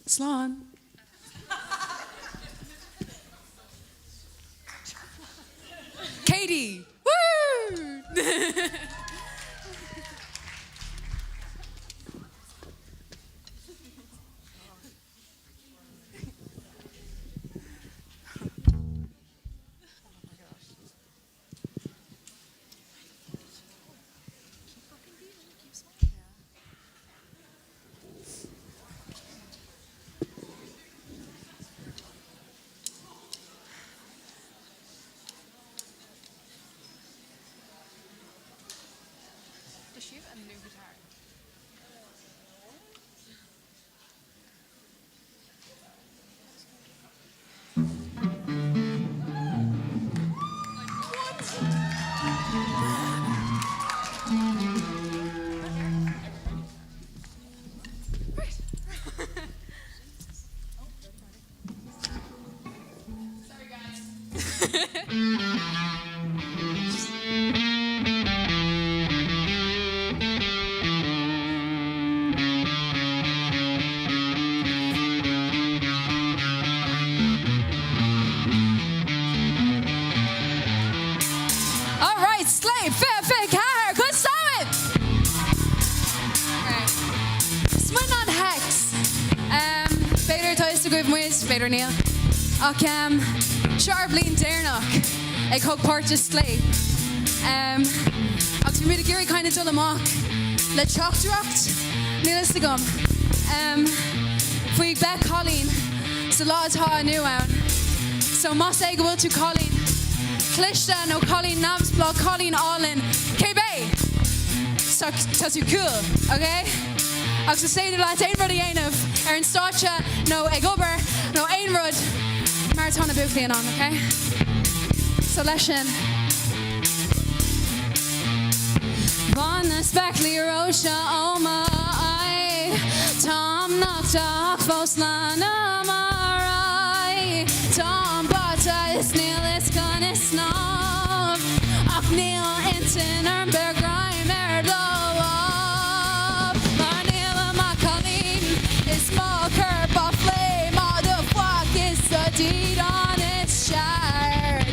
Slán. Katie. Woo! Does she have a new guitar? Sorry, guys. All right, Slave, Fair, Car, good summit. Right. Swin on Hex. Beidir tois to give muis, Beidir Neil. Ak Sharblin Dernach. Ag hog Portis Slave. Ak fi mid a giri kind of dull amok. Le chocht drocht. Neil is the gum. Fui back Colleen. So lot ha new out. So mas ag will to Colleen. Clishta no Colleen Nabs blog Colleen Allin KB so you cool, okay? Ag sa say the lads ein rud of Erin Stacha no Egober no ein rud Maratona Buclean on, okay? So lesson Bonus Beckley Rocha Oma I Tom knocked off Foslana Marai Tom Bata is Neil is gonna snob Ach Neil Intin Ernberg Reimer Low Marnila Macaline is Mocker Buffley Motherfuck is the deed on its shard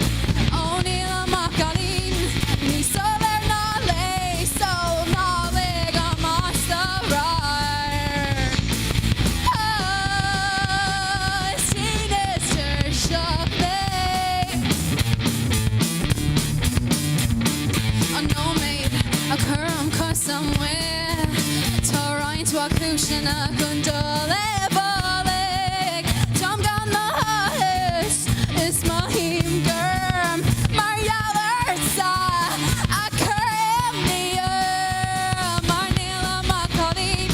O'Neill Macaline Ni solar nale so nalig a master rar Sinister shopping a curm cause somewhere Torrent to a cushion a gondola balik Tom down the house is Mahim Germ Maria Versa a curm near Marnila Macaulay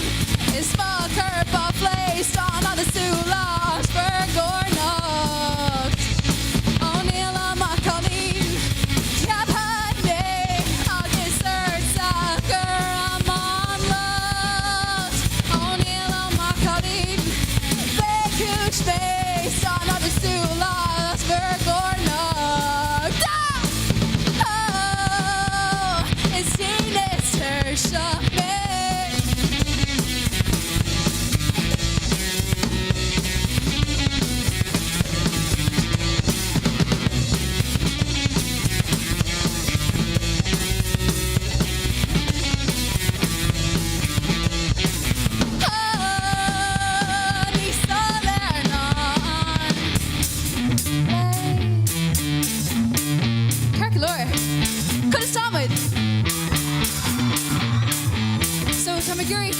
is Falker Buffley on the Sula Asperg or Nox O'Neill Macaulay Space on other Sula Asperg or Nox Oh, it's sinister shopping Tamaguri,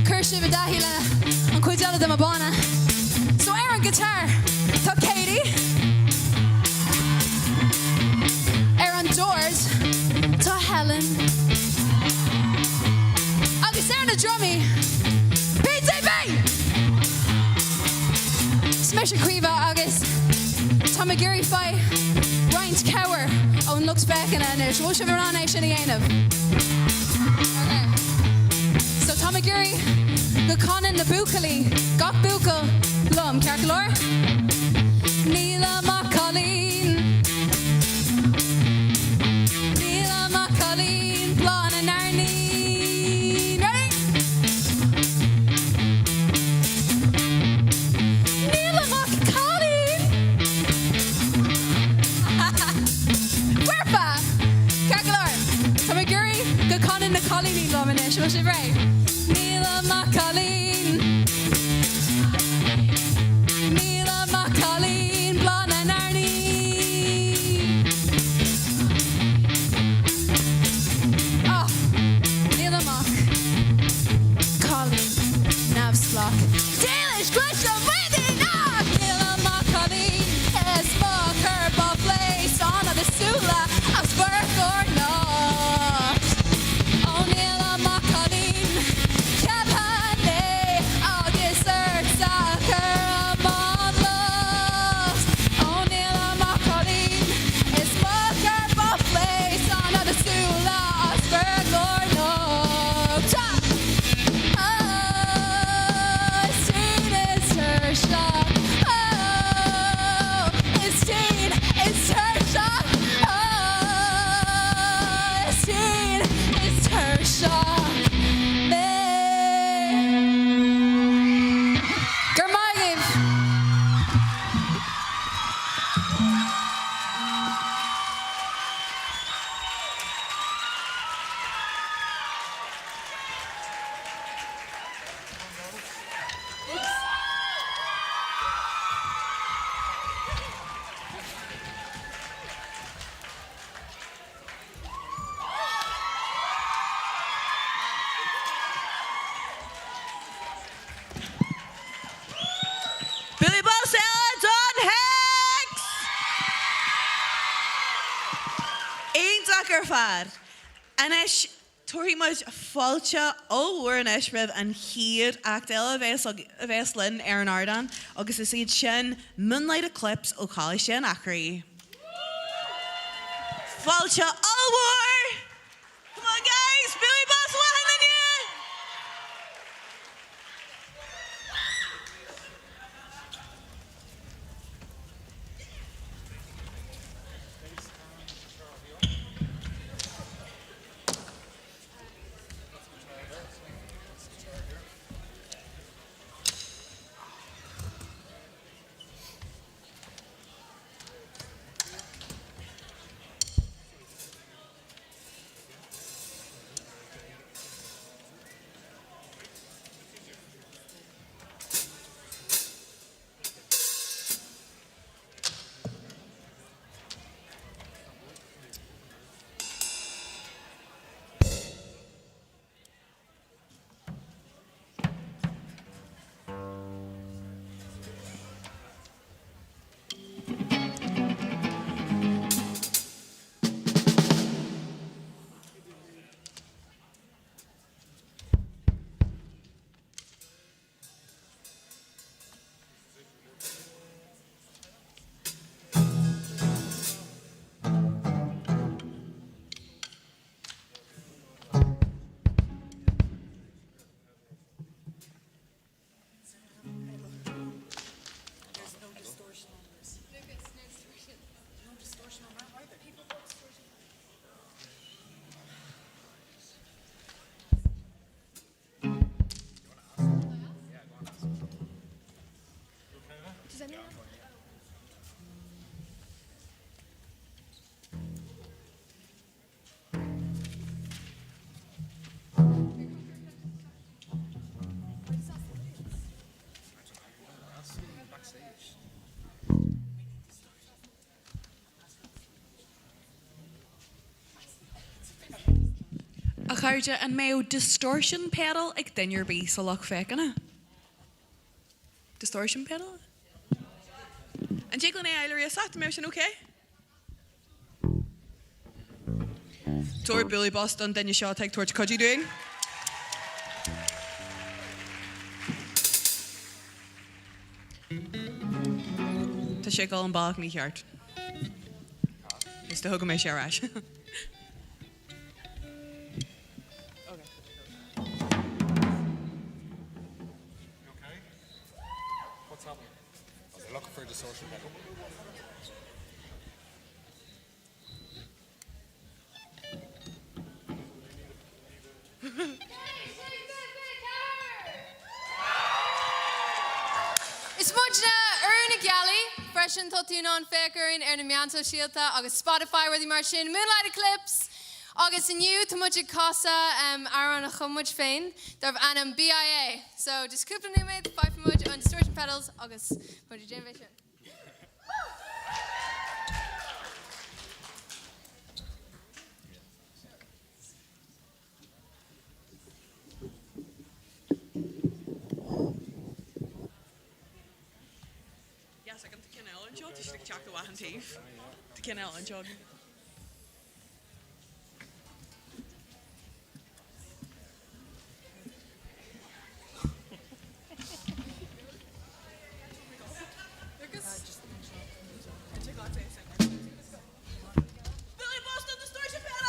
Kirsha Vidahila, and Quidella de Mabana. So Aaron guitar, to Katie. Aaron doors, to Helen. Agus Aaron the drummy, PTV. Smash Kriva Agus, Tamaguri fight, Ryan Cower, Owen looks back and then there's Wilshire Verona Okay. So Tamaguri, the Conan the Bukali, Gok Bukal, Lom, Carcolor. Neela Macaulay. Neela Macaulay. Blonde and Arnie. Ready? Neela Macaulay. Werpa. Carcolor. Tamaguri. Good Conan the Collie Neela Manish. What's it right? Neela Macaulay. Neela Macaulay, Blonde and Arnie. Oh, Neela Macaulay, Navslock. Dalish, Gresham, Wendy, Knock. Neela Macaulay, Smoker, Buffley, Son of the Sula, Augsburg or not. Oh, Neela Macaulay, Capane, August Earth, Soccer, Amon Love. Oh, Neela Macaulay, Smoker, Buffley, Son of the Sula, Augsburg or not. Oh, Steen is her shot. Oh, Steen is her shot. Oh, Steen is her shot. Germagiv. Billy Bossell, Don Hicks! Ein Zucker fad. Anish Torrimud Falcha ó Warnish Riv and Heed Actel Veslin Aaron Ardan, August is Seed Shin, Moonlight Eclipse, O'Cally Shin Acri. Falcha all war! Come on, guys! Billy Boss, what happened you? A chuirde an mé distortion pedal ag duinear bí sa lech fécanna. Distortion pedal? An jiggle na eilerí a sat mé sin okay? Tor Billy Boston then you shall take torch Cudgy doing. Tá sé gáil an bach ní cheart. Is de thugam mé sé ráis. What's happening? for a distortion pedal. Is muidna Erna Galley, freisin totiúnán fécarin ar na meanta síalta agus Spotify ruí mar sin Moonlight Eclipse agus inniu tá muid casa ar an chumuid féin darb anam BIA. So just cúpla numéid 5 muid on distortion pedals agus muid generation. Yes, I can take an Ellen job. Just check the wahan teeth. Take an Ellen job. Billy Boston distortion pedal!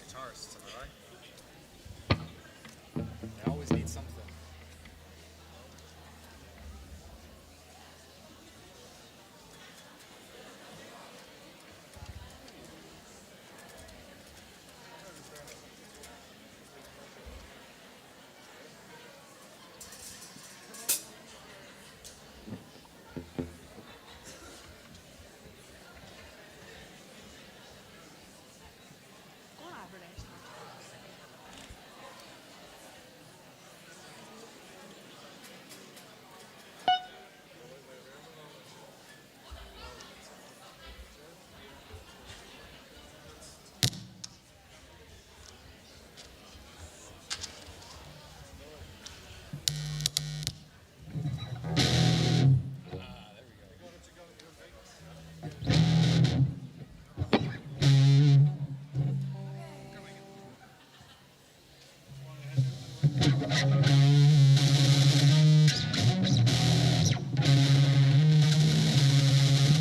Guitarists, am I right? They always need something.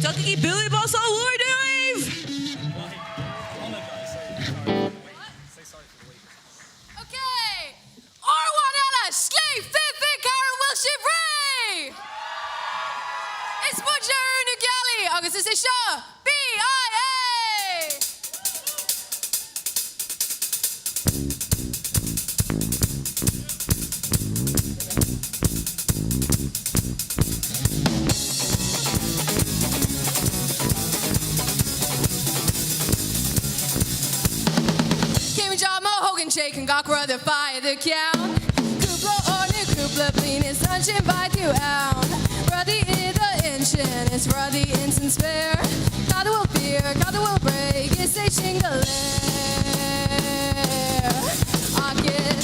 Ducky Billy Boss all Lord Dave! Okay! Orwanella, Slave, Fifi, Karen Wilshire Ray! It's muidna Erna Galley agus is seo BIA! Shake and gawk rudder fire the count. Kupla ornu kupla blin is sunshine by you out. Ruddy in the engine, it's ruddy instant spare. God will fear, God will break, it's a shingle. I get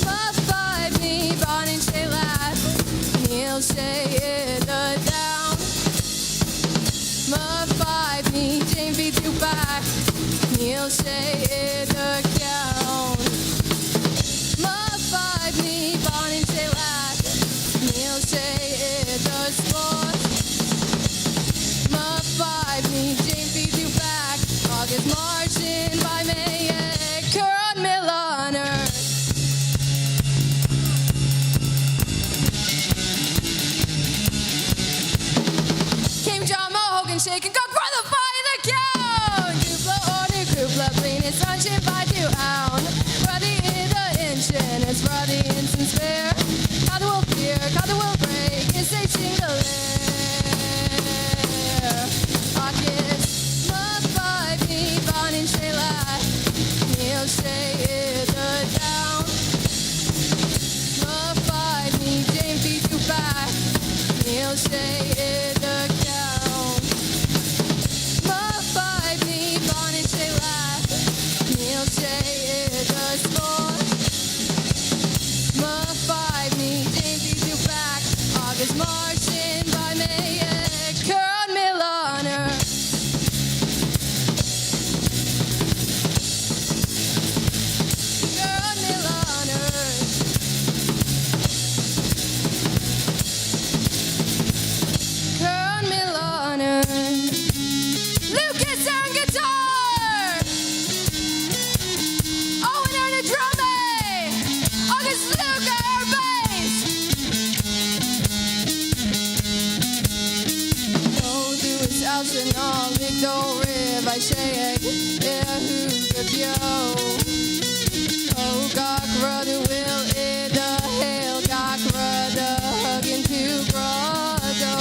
muffed by me, Bonnie Shay laugh. Neil Shay in the down. Muffed by me, Jane beat you back. Neil Shay in the count. Muffed by me, Bonnie say it does sport. My 5 need Jane feed you back. August marching by May, Curran Mill on earth. Came John Mohogan shaking, got brother by the count. Dupla order, Krupla, clean it's sunshine by 2 ounce. Ruddy in the engine, it's ruddy in some spare. How the will fear, how the will break, is a single air. August, my 5 knee, Bonnie and Shayla. Neil Shay is a down. My 5 knee, Jane feed you back. Neil Shay is a count. My 5 knee, Bonnie and Shayla. Neil Shay is a sport. My 5 knee, Jane feed you back. August marching by May, Curran Mill on earth. Curran Mill on earth. Curran Mill on earth. Lucas on guitar. Owen on the drumming. August Luca air bass. Oh, du is elsen all ik door riv I shake. Yeah, who's the bio? Oh, gak rudder will in the hail. Gak rudder hugging to grotto.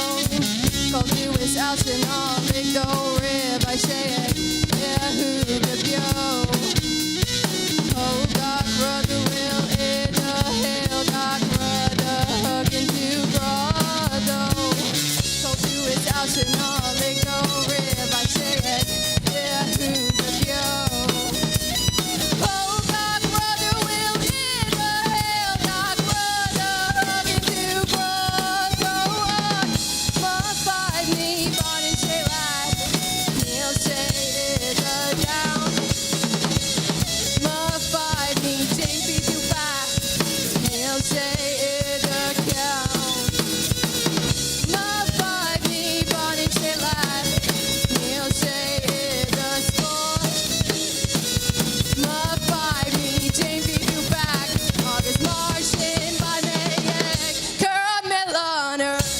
Oh, du is elsen all ik door riv I shake. Yeah, who's the bio? Oh, gak rudder will in the hail. Gak rudder hugging to grotto. Oh, du is elsen all ik door riv I shake. Yeah, who's the bio? Oh, gak rudder will in the hail. Gak rudder hugging to grotto. My 5 knee, Bonnie and Shayla. Neil Shay is a down. My 5 knee, Jane feed you back. Neil Shay is a count. My 5 knee, Bonnie and Shayla. Neil Shay is a sport. My 5 knee, Jane feed you back. August marching by May, Curran Mill on earth.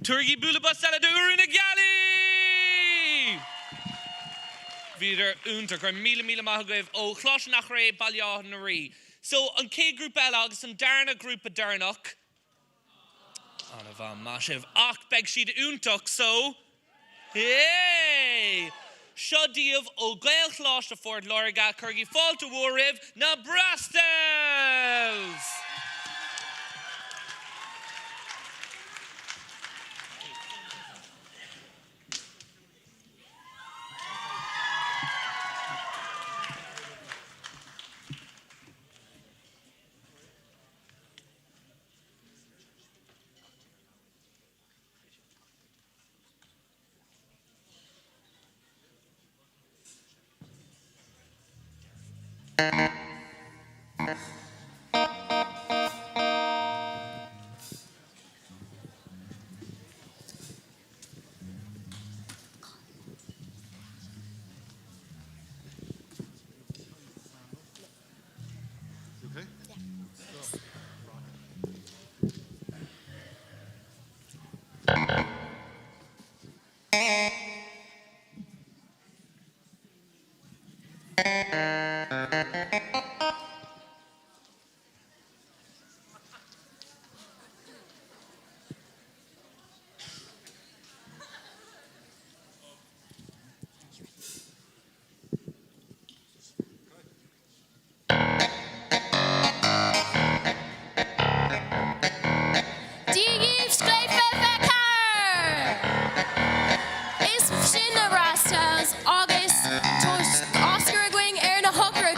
Turgi Bulabas Saladur in a galley! Wieder unter gur mille mahagrev o chlosh nach re balya nari. So on K group Elags and Darna group a Darnok. Anavan Mashiv Ach beg she'd untuk so. Hey! Shadiv o Gael chlosh to Ford Loriga Kurgi fall to Wariv na Brastels! Is Shin the Rastas, August, Oscar Gwing, Erna Hooker.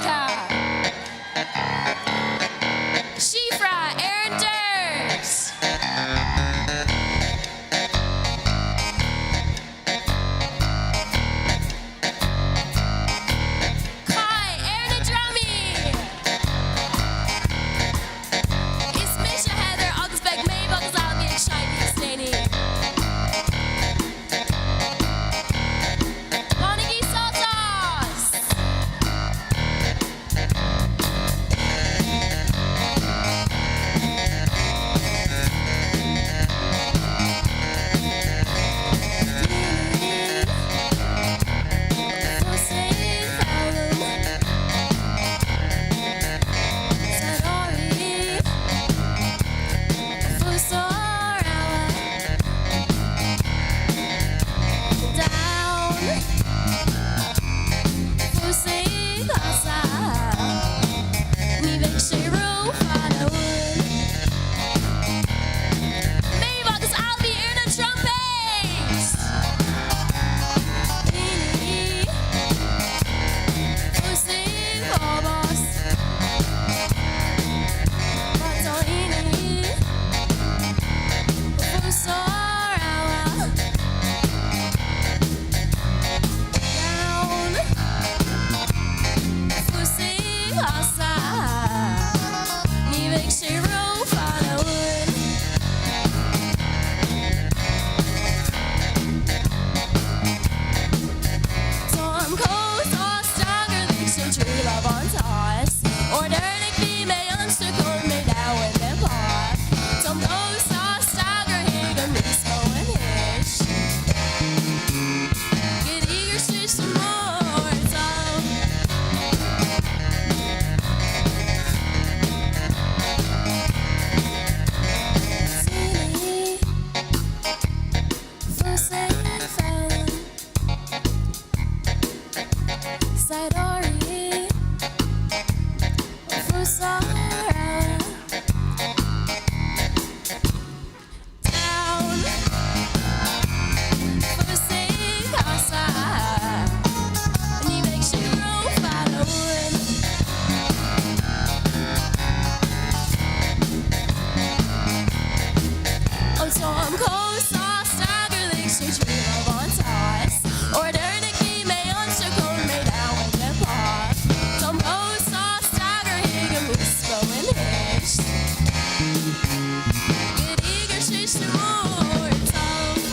An som kosa stagger lik she tree love on toss. Or der the key may on she go me down with the paw. Som kosa stagger hig a musco in hish. Get eager shish the more tongue.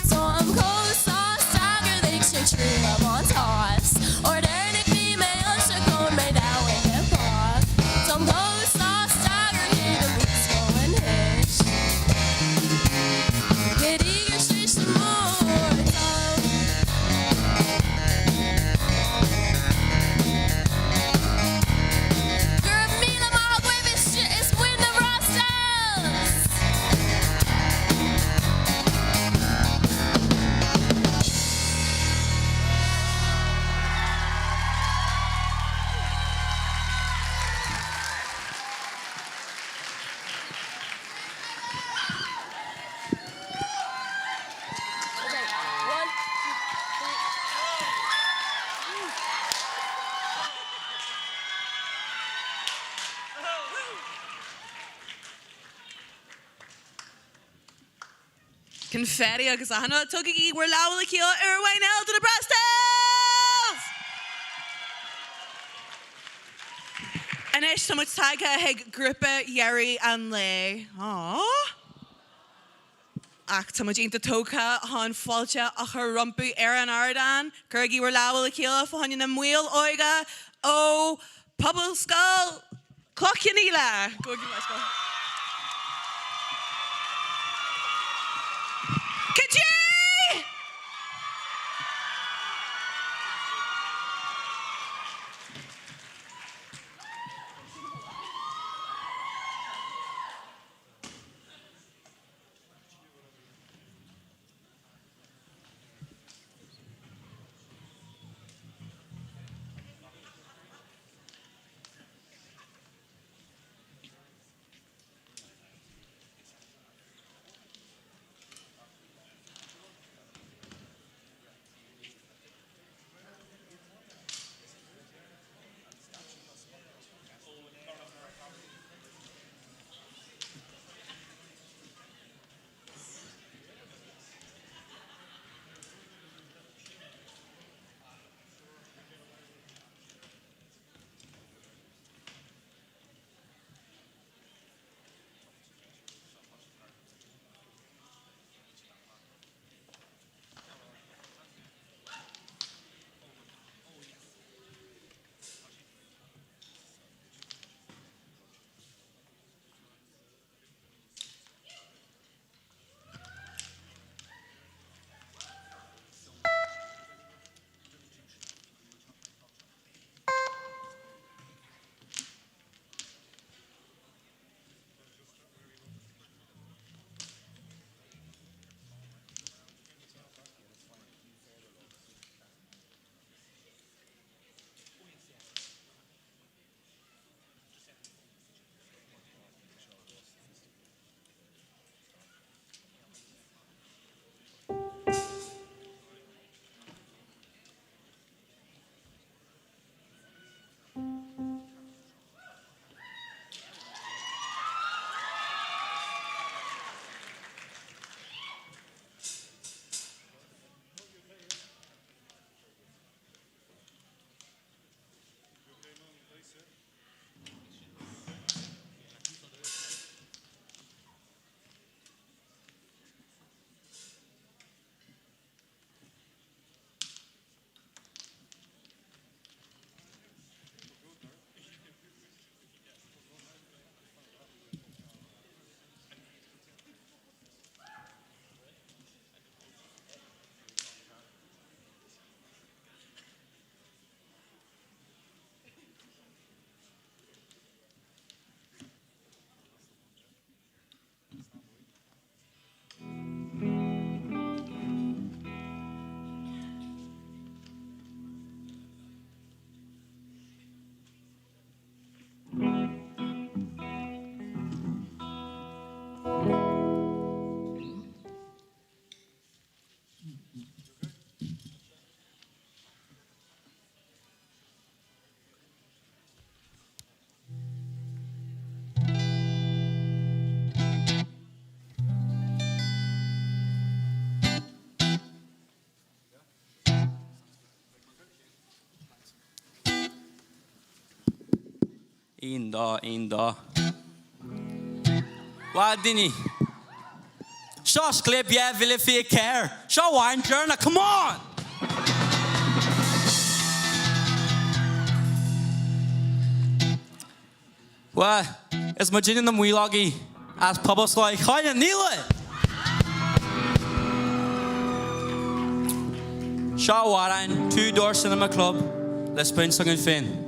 So I'm cold sauce, tiger, they should tree love on toss. Or there the female should come right down with the paw. So I'm cold sauce, tiger, hear the beats going hish. Get eager, shish the more tongue. Girl, me la my baby shit is when the rosters. Confetti agus a hanna tugaí we're lála kill Irwine L to the Brestels! Anish tamut taiga hig grúpa Jerry an le. Aww. Ach tamut inta tóca han fáilte a chu rumpu an ardan. Curgi we're lála kill fáin na muil oiga ó Pobble Skull Clockinila. Go give my skull. Kajay! Ein da. What dini? Shosh clip yeah, will if you care. Show wine journal, come on. What? It's my gin in the Wheeloggy as Pubbles like, hi, Neela. Shaw Warren, 2 Door Cinema Club. Let's play song and fin.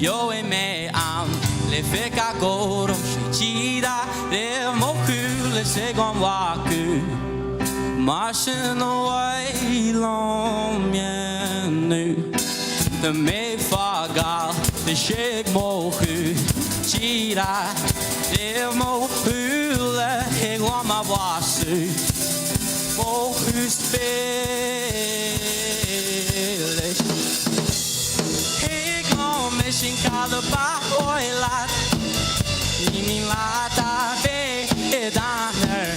Yo e me am le feka goro shichida le moku le segon waku Marching away long nu the me fagal the shake moku chira le moku le hegwa ma wasu moku spele Mission Calaba oilat Nimi lata be edaner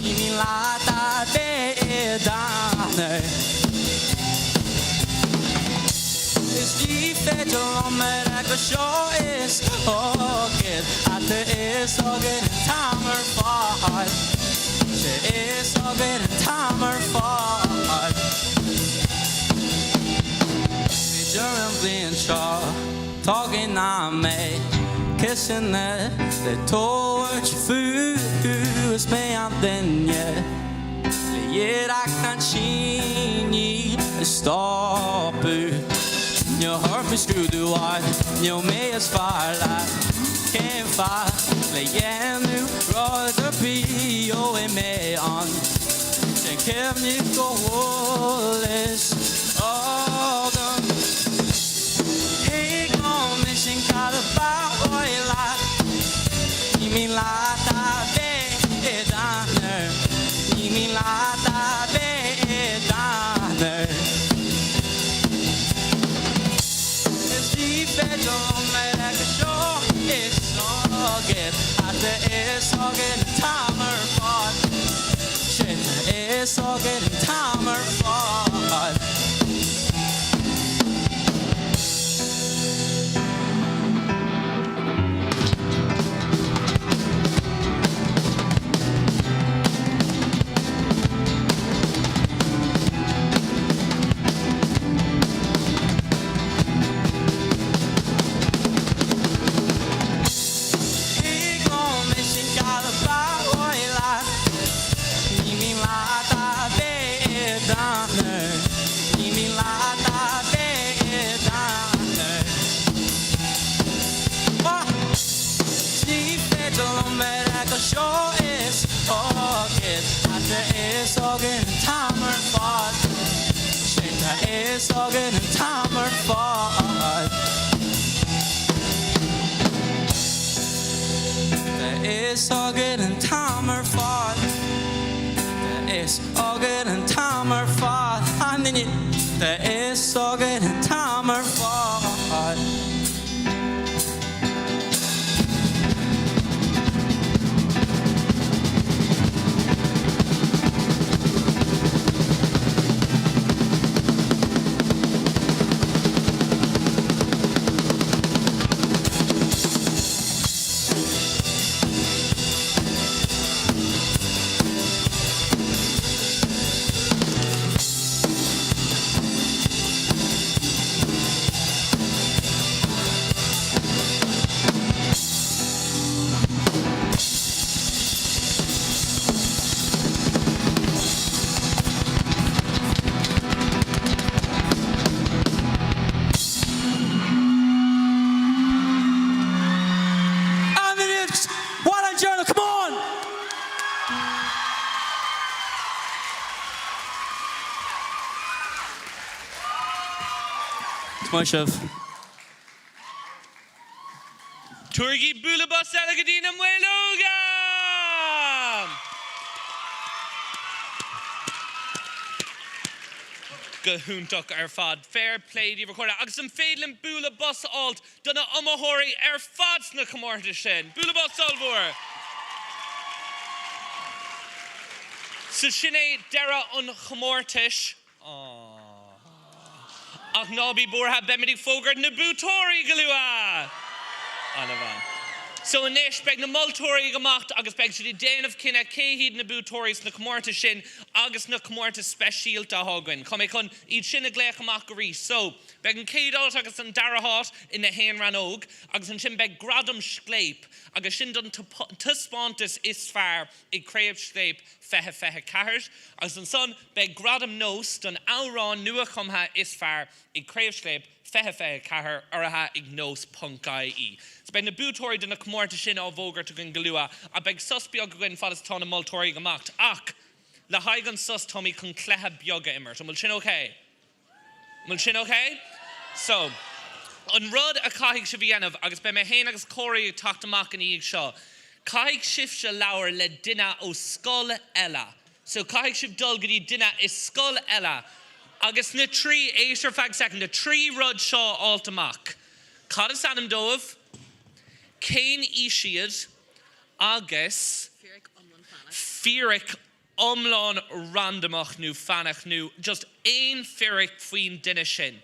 Nimi lata be edaner Is die fedel om ek show is okay at the is okay timer far She is okay timer far During being shaw talking on me kissing the torch food is me on then yet I can't see you stop your heart is screwed to wide your may is fire can't fire the new road the be me on and keep me go all the Mission Calaba oilat Nimi lata be edaner Nimi lata be edaner It's the bedroom made like a show It's all good At the it's all good timer fought Shit it's all good timer fought Show is okay at the is okay timer fought Shit is okay timer fought There is okay timer fought There is okay timer fought and then there is okay timer fought Moishev. Turgi Bulabus Alagadina Mweloga! Gahuntuk fad. Fair play di recorda. Agus an fédlin Bulabus alt. Donna Omahori fads na Comorta sin. Bulabus Alvor. So sinne dera on Comortish. Ach nabi borha bemidi fogard na Butori galua. Anavan. So in ish beg na multori gemacht agus beg si den of kinna cehid na butoris na Comorta sin agus na Comorta special ta hogwin. Come con eid sin a glech amach gori. So beg an cedalt agus an darahot in the hen ran og agus an sin beg gradum schleip agus sin dun tuspontus isfar I creib schleip fehe kahers agus an son beg gradum nos dun auron nua comha isfar I creib schleip fehe kahar araha ignos punkai I. So beg na butori dun a Comorta sin o vogar to gun galua a beg suspi og gwen fadas ton a multori gemacht. Ach, la haigan sus Tommy kun kleha bioga immer. So mul sin okay? Mul sin okay? So, on rud a caig sivianov agus be me hen agus cori tachtamach an iag seo. Caig shifsha lawer le dina o skull ella. So caig shiv dulgadi dina is skull ella. Agus na tri eisher fag second, the tri rud seo altamach. Cadas anam dove, Cain Ishiad, agus Firik Omlon randomach nu fanach nu, just ein Firik fuin dinna sin.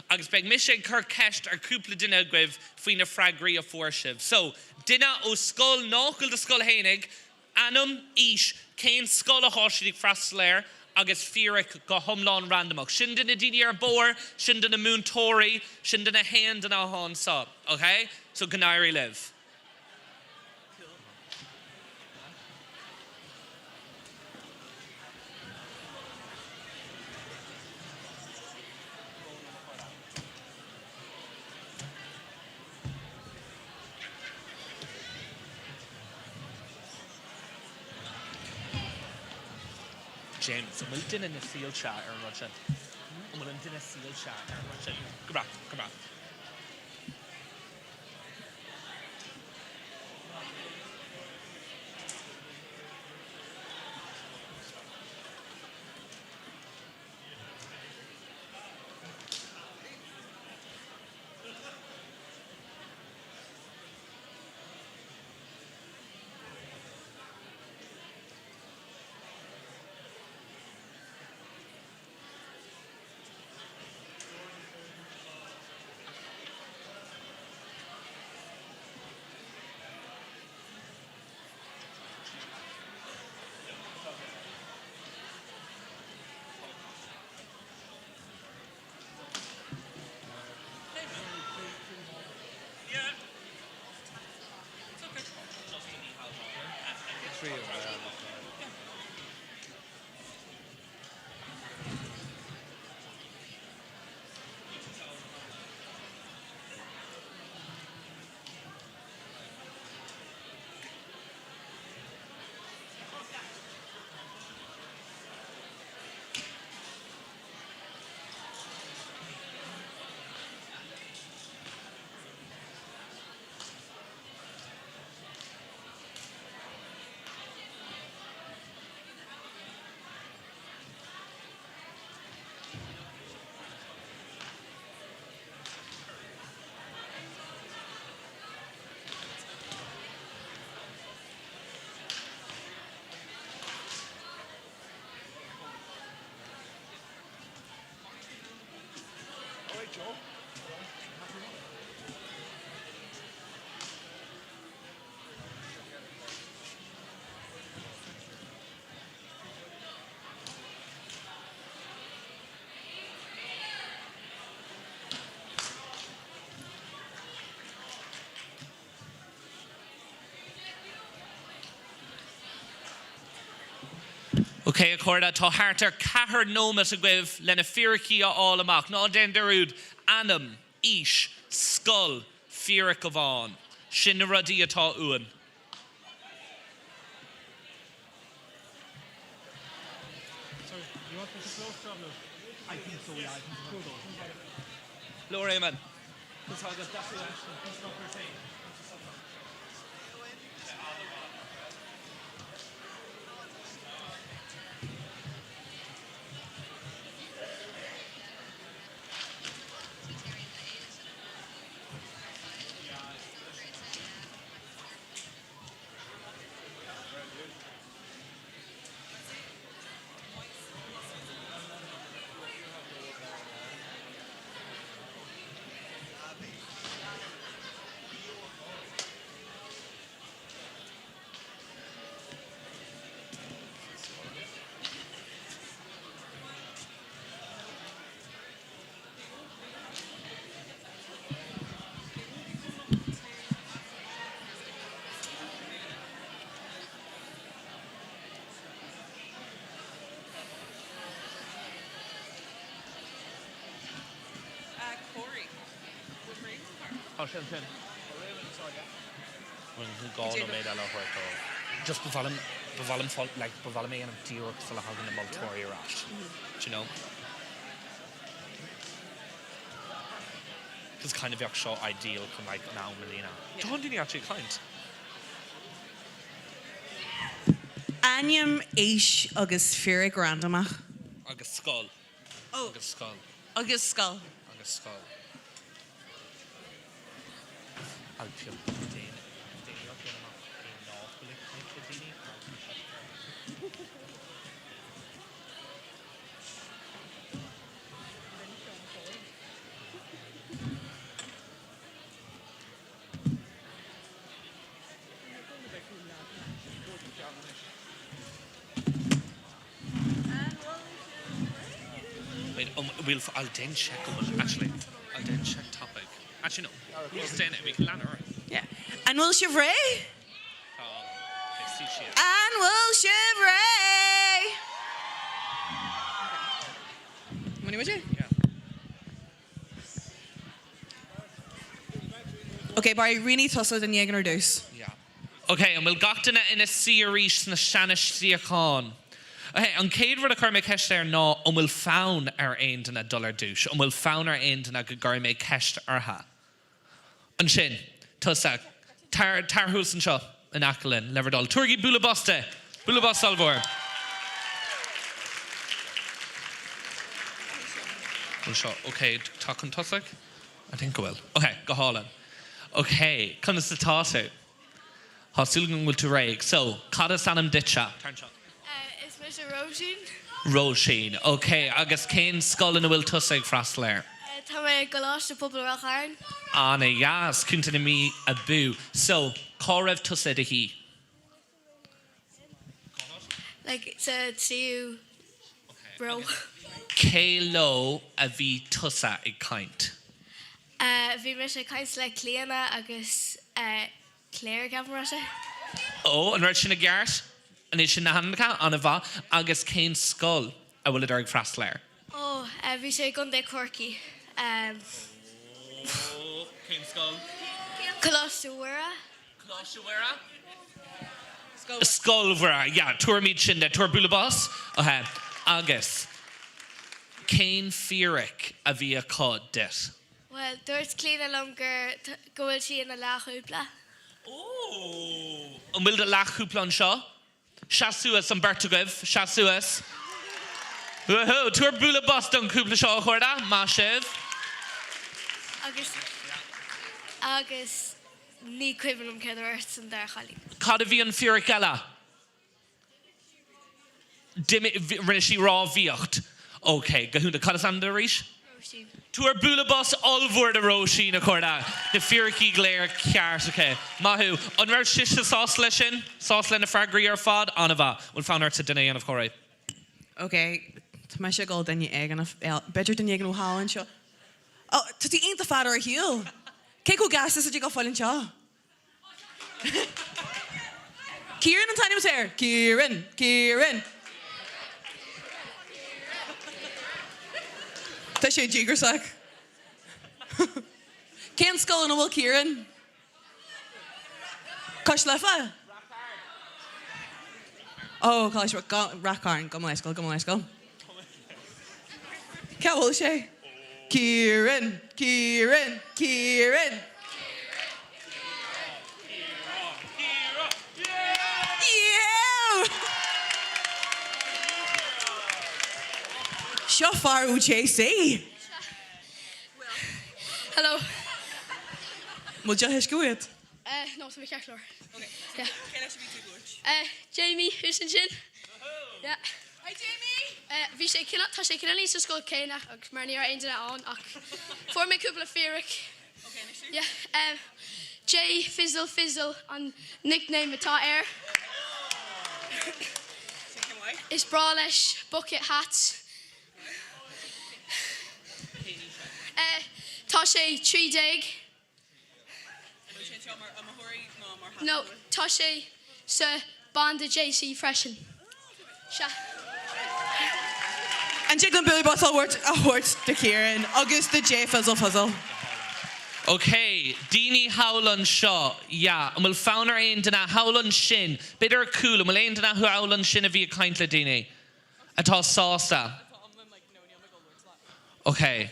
Agus beg mishe Kirkest ar cúpla dinna gwyf fuin a fragri a forshiv. So, dinna o skull nochel de skull heinig, anum ish, Cain skull a hoshidig frasler, agus Firik go Omlon randomach. Shin dinna dini ar bor, shin dinna moon tori, shin dinna hand dinna hon sub. Okay? So, Ganairi live. James, I'm in a seal chat or Russian. I'm in a seal chat or Russian. Come on. Joe. Okay, accorda to harter cahar nomas a gwyf lena firiki all amach. No den derud anam, ish, skull, firik of on. Shinaradi ata uan. Sorry, you want me to close, Traveller? I think so, yeah. I think so. Laura man. Corey. Oh, sin. Gáil méid eile chuirtó. Just bhhalam mé an tíocht fel a hagan na Maltóí ras. Do you know? It's kind of bheag seo ideal chun like ná Melina. Don't you actually kind? Aniam éis agus fear grandamach. Agus skull. Oh. Agus skull. Agus skull. Agus skull. Alpion. I'll then check actually. I'll then check topic. Actually, no. We'll stay in it. We can land her. Yeah. And will Chivray? Okay, see she is. And will Chivray? Money with you? Yeah. Okay, Barry, really tussle than Yegan or Deuce. Yeah. Okay, and we'll got in a series na Shanish Siachan. Okay, an céad rud a chuir mé ceist ar ná an bhfuil fán ar aon den a dullar dúis, an bhfuil fán ar aon den a go gur mé ceist artha. An sin, tusa, tarthús an seo in acalinn, leverdal. Tuairgí Bulaboste, Bulabos Alvor. Well, sure. Okay, talk on Tussac? I think I will. Okay, go Holland. Okay, comes the toss out. Hosilgan will to rag. So, Kada Sanam Ditcha. Turn shot. Is Mr. Roisin? Roisin. Okay, agus Cain Skull in a will Tussac Frastler. Tá mé goláiste pobl racharn. Anna, yes, kunta me a boo. So, Korev Tussa de he. Like, it's a two bro. Kalo a vi Tussa a kind. Bhí me sé caiins le cléana agus Claire gamara sé. Oh, an sin a gart, an is sin na hanca an a bha, agus Cain Skull a will a darg Frastler. Oh, bhí sé gon de corky. Cain Skull. Colossuera. Colossuera? Skullvera, yeah, tuair míid sin de tuair Bulabos. Okay, agus Cain Fieric a bhí a cod dit. Well, dúirt cléana longer gohfuil sí in a láthúpla. Oh. An bhfuil de lachúpla an seo? Seasuas an Bertugah, seasuas. Tuair Bulabos don cúpla seo a chuirda, má sibh. Agus ní cuibanm céad airt an dar chalí. Cad a bhí an Fieric eile? Rinne sí rá bhíocht. Okay, gahúnta cad a an de ríis? Roisin. Tuair Bulabos olmhór de Roisin a chuirda. De Fiericí gléir ceart, okay. Mahu, an raibh siiste sás lei sin? Sás le na freagraí ar fad? Anna bha. Bhfuil fán airt a duine anmh choirí. Okay, tá me sé gáil daine ag an beidir daine ag an óháin seo. Oh, tá tí aonanta fad ar a hiúil. Cé go gas is a go fáilinn seo? Kieran an taine matéir. Kieran. Tá sé ddígursach. Cén scoil an bhfuil Kieran? Cos lefa? Oh, cos racharn, go mai scoil. Ce bhfuil sé? Kieran. Yeah! Seo farú JC. Hello. Mo jo heis goid. No, so we can't floor. Okay. Yeah. Jamie, who's in chin? Yeah. Hi, Jamie. Vi sé cinna tá sé cinna lísa scoil céine agus mar ní ar aon an ach for me cúpla fíric. Yeah. Jay Fizzle an nickname atá air. Is bra leis bucket hat. Tá sé 30. No, tá sé sa banda JC freshen. Sha. And Jigglin Billy Bus a hort de Kieran, August the J Fizzle. Okay, Dini Howland Shaw. Yeah, and we'll found her in dana Howland Shin. Bitter cool, and we'll aim dana who Howland Shin of you kindly Dini. Atá sauce. Okay.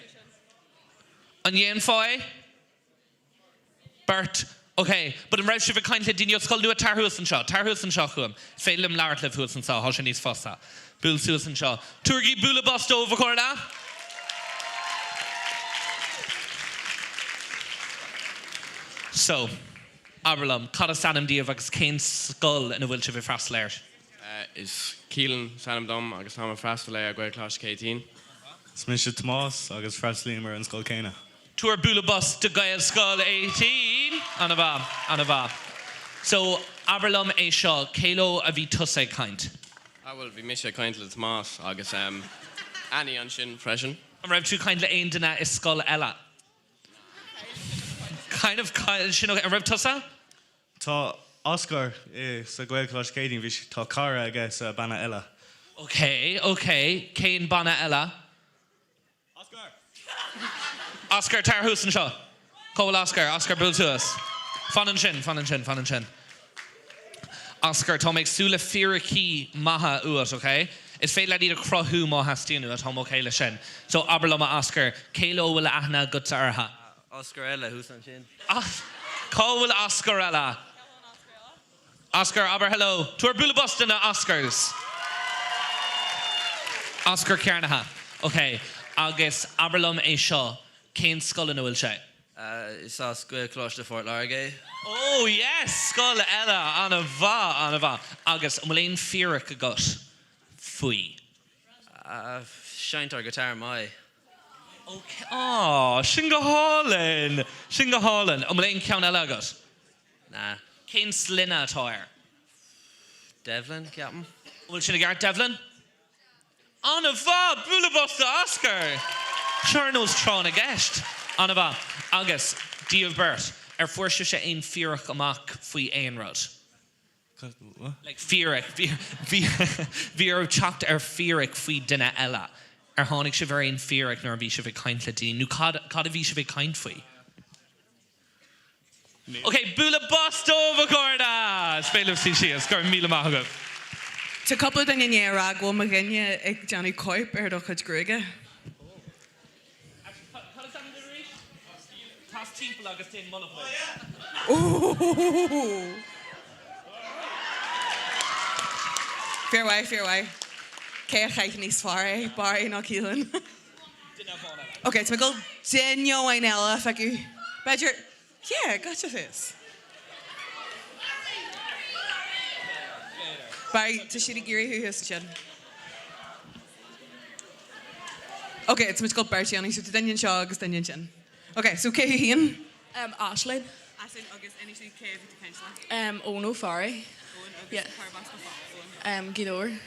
And yen foy? Bert. Okay, but in Rev Shiva kindly Dini you'll do a Tarhusen Shaw. Tarhusen Shaw whom. Phelim Lartlev Husen Shaw, Hoshanis Fossa. Bull Susan Shaw. Turgi Bula Bust over Corda. So, Aberlum, cad sanam díobh agus cén scoil in a bhfuil si bh freastal air? Is Keelan sanam dom agus tá freastal air a gcuir clás 18. Smisha Tomás agus freastal mar an scoil céine. Tuair bula bus de gael scoil 18. Anna bha. So, Aberlum é seo, célo a bhí tusa caint. Well, bhí mis caint le Tomás agus Annie an sin freisin. An raibh tú caint le aon duine is scoil eile. Kind of sin a raibh tusa? Tá Oscar sa gcuil clás céine bhí tá cara agus banna eile. Okay. Céin banna eile. Oscar Tarhusen seo. Cóil Oscar build to us. Fan sin. Oscar, tá méid súla fíraí maithe uat, okay? Is féad le iad a crothú maithe stíanú a tá mó chéile sin. So, Aberlum a Oscar, célo bhfuil aithne go artha. Oscar Ella, who's on chin? Cóil Oscar Ella. Oscar, aber hello. Tuair bula bust na Oscars. Oscar Cearnaha. Okay, agus Aberlum é seo, cén scoil na bhfuil sé? Is scuil clás de Fort Largay. Oh yes, scoil eile, anna bha. Agus bhfuil éon fíric agat faoi. Shine our guitar mai. Okay. Oh, sin go hálainn. An bhfuil éon ceann eile agat? Nah. Cén slina atá air? Devlin, Captain. Bhfuil sin a gceart Devlin? Anna bha, bula bust Oscar. Sure knows trán a gceist. Anna bha, agus, díobh Bert, fuairse sé aon fíric amach faoi aon rud. Like fíric, bhí ar teacht fíric faoi duine eile. Tháinig se bhar aon fíric nar bhí se bh caint le daoine. Nú cad a bhí se bh caint faoi? Okay, bula bust over Corda! Spéileh sí sias, gur míle maith agah. Tá coppla den inéara go ma gnne ag Johnny Coip ar do chud gruige. Tás timppla agus té mulla Fairway. Cé a chaith níos far bar é ná cílan. Okay, so we go denio ein ela fecu. Badger, yeah, gotcha this. Bye, to shitty geary who has chin. Okay, it's what's called Bartiani, so to Danian Shaw, August Danian Chin. Okay, so Kay Hian. Ashlyn. Ashlyn, August, any she Kay potentially. Ono Fari. Yeah. Gidor.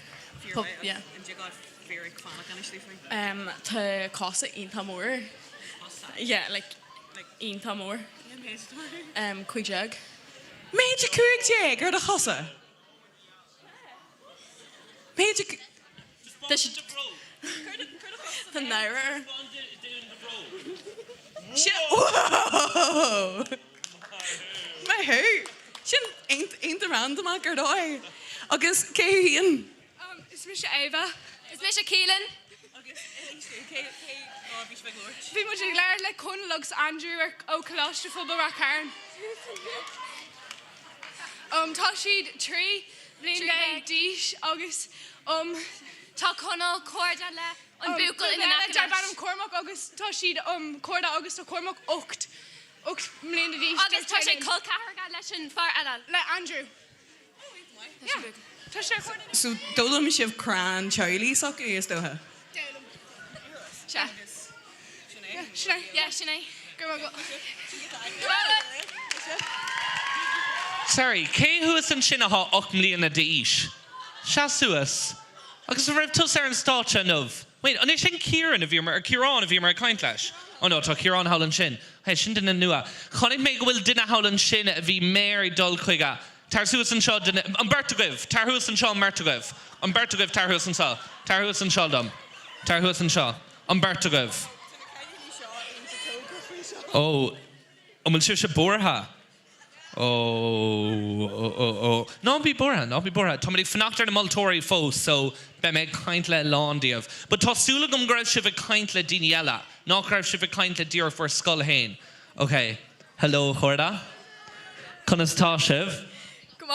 Yeah. And you got very chronic initially. To Casa Intamor. Yeah, like Intamor. Quijag. Major Quijag or the Hossa? Major. The Naira. Whoa! My who? Shin ain't the random actor doi. August Kay Hian. It's Misha Ava. It's Misha Keelan. Bhí mu léir le chunlagus Andrew ó choláiste fóbal ra cairn. Tá siad trí blion le díis agus Tá chunal cóirde le an búcail ina dar banam cormac agus tá siad cóirda agus tá cormac 8 mbliana díis. Agus tá sé colcahar leis an far eile. Le Andrew. Tá sé So dóla mi sibh crán Charlie soc is dótha. Sinné. Sorry, cé thuas an sin ath 8 mbliana d'aois? Se suas. Agus a raibh tus ar an státe nómh. Wait, an é sin Ciarán a bhí mar Ciarán a bhí mar caint leis? Oh no, tá Ciarán howlan sin. Hey, sin duna nua. Chonig mé go bhfuil duine howlan sin a bhí méir dul chuige. Tar suas an seo duine... An Bertagibh. Tar thuas an seo an Bertagibh. An Bertagibh tar thuas an seo. Tar thuas an seo dom. Tar thuas an seo. An Bertagibh. Oh, an bhfuil siú se bortha. Oh. Ná bí bortha. Tá mé fannachtar na multóirí fós, so be méid caint le lándiamh. But tá súla gom go raibh sibh caint le daoine eile. Ná raibh sibh caint le díor for scoil hain. Okay. Hello, Chorda. Conas tá sibh. Come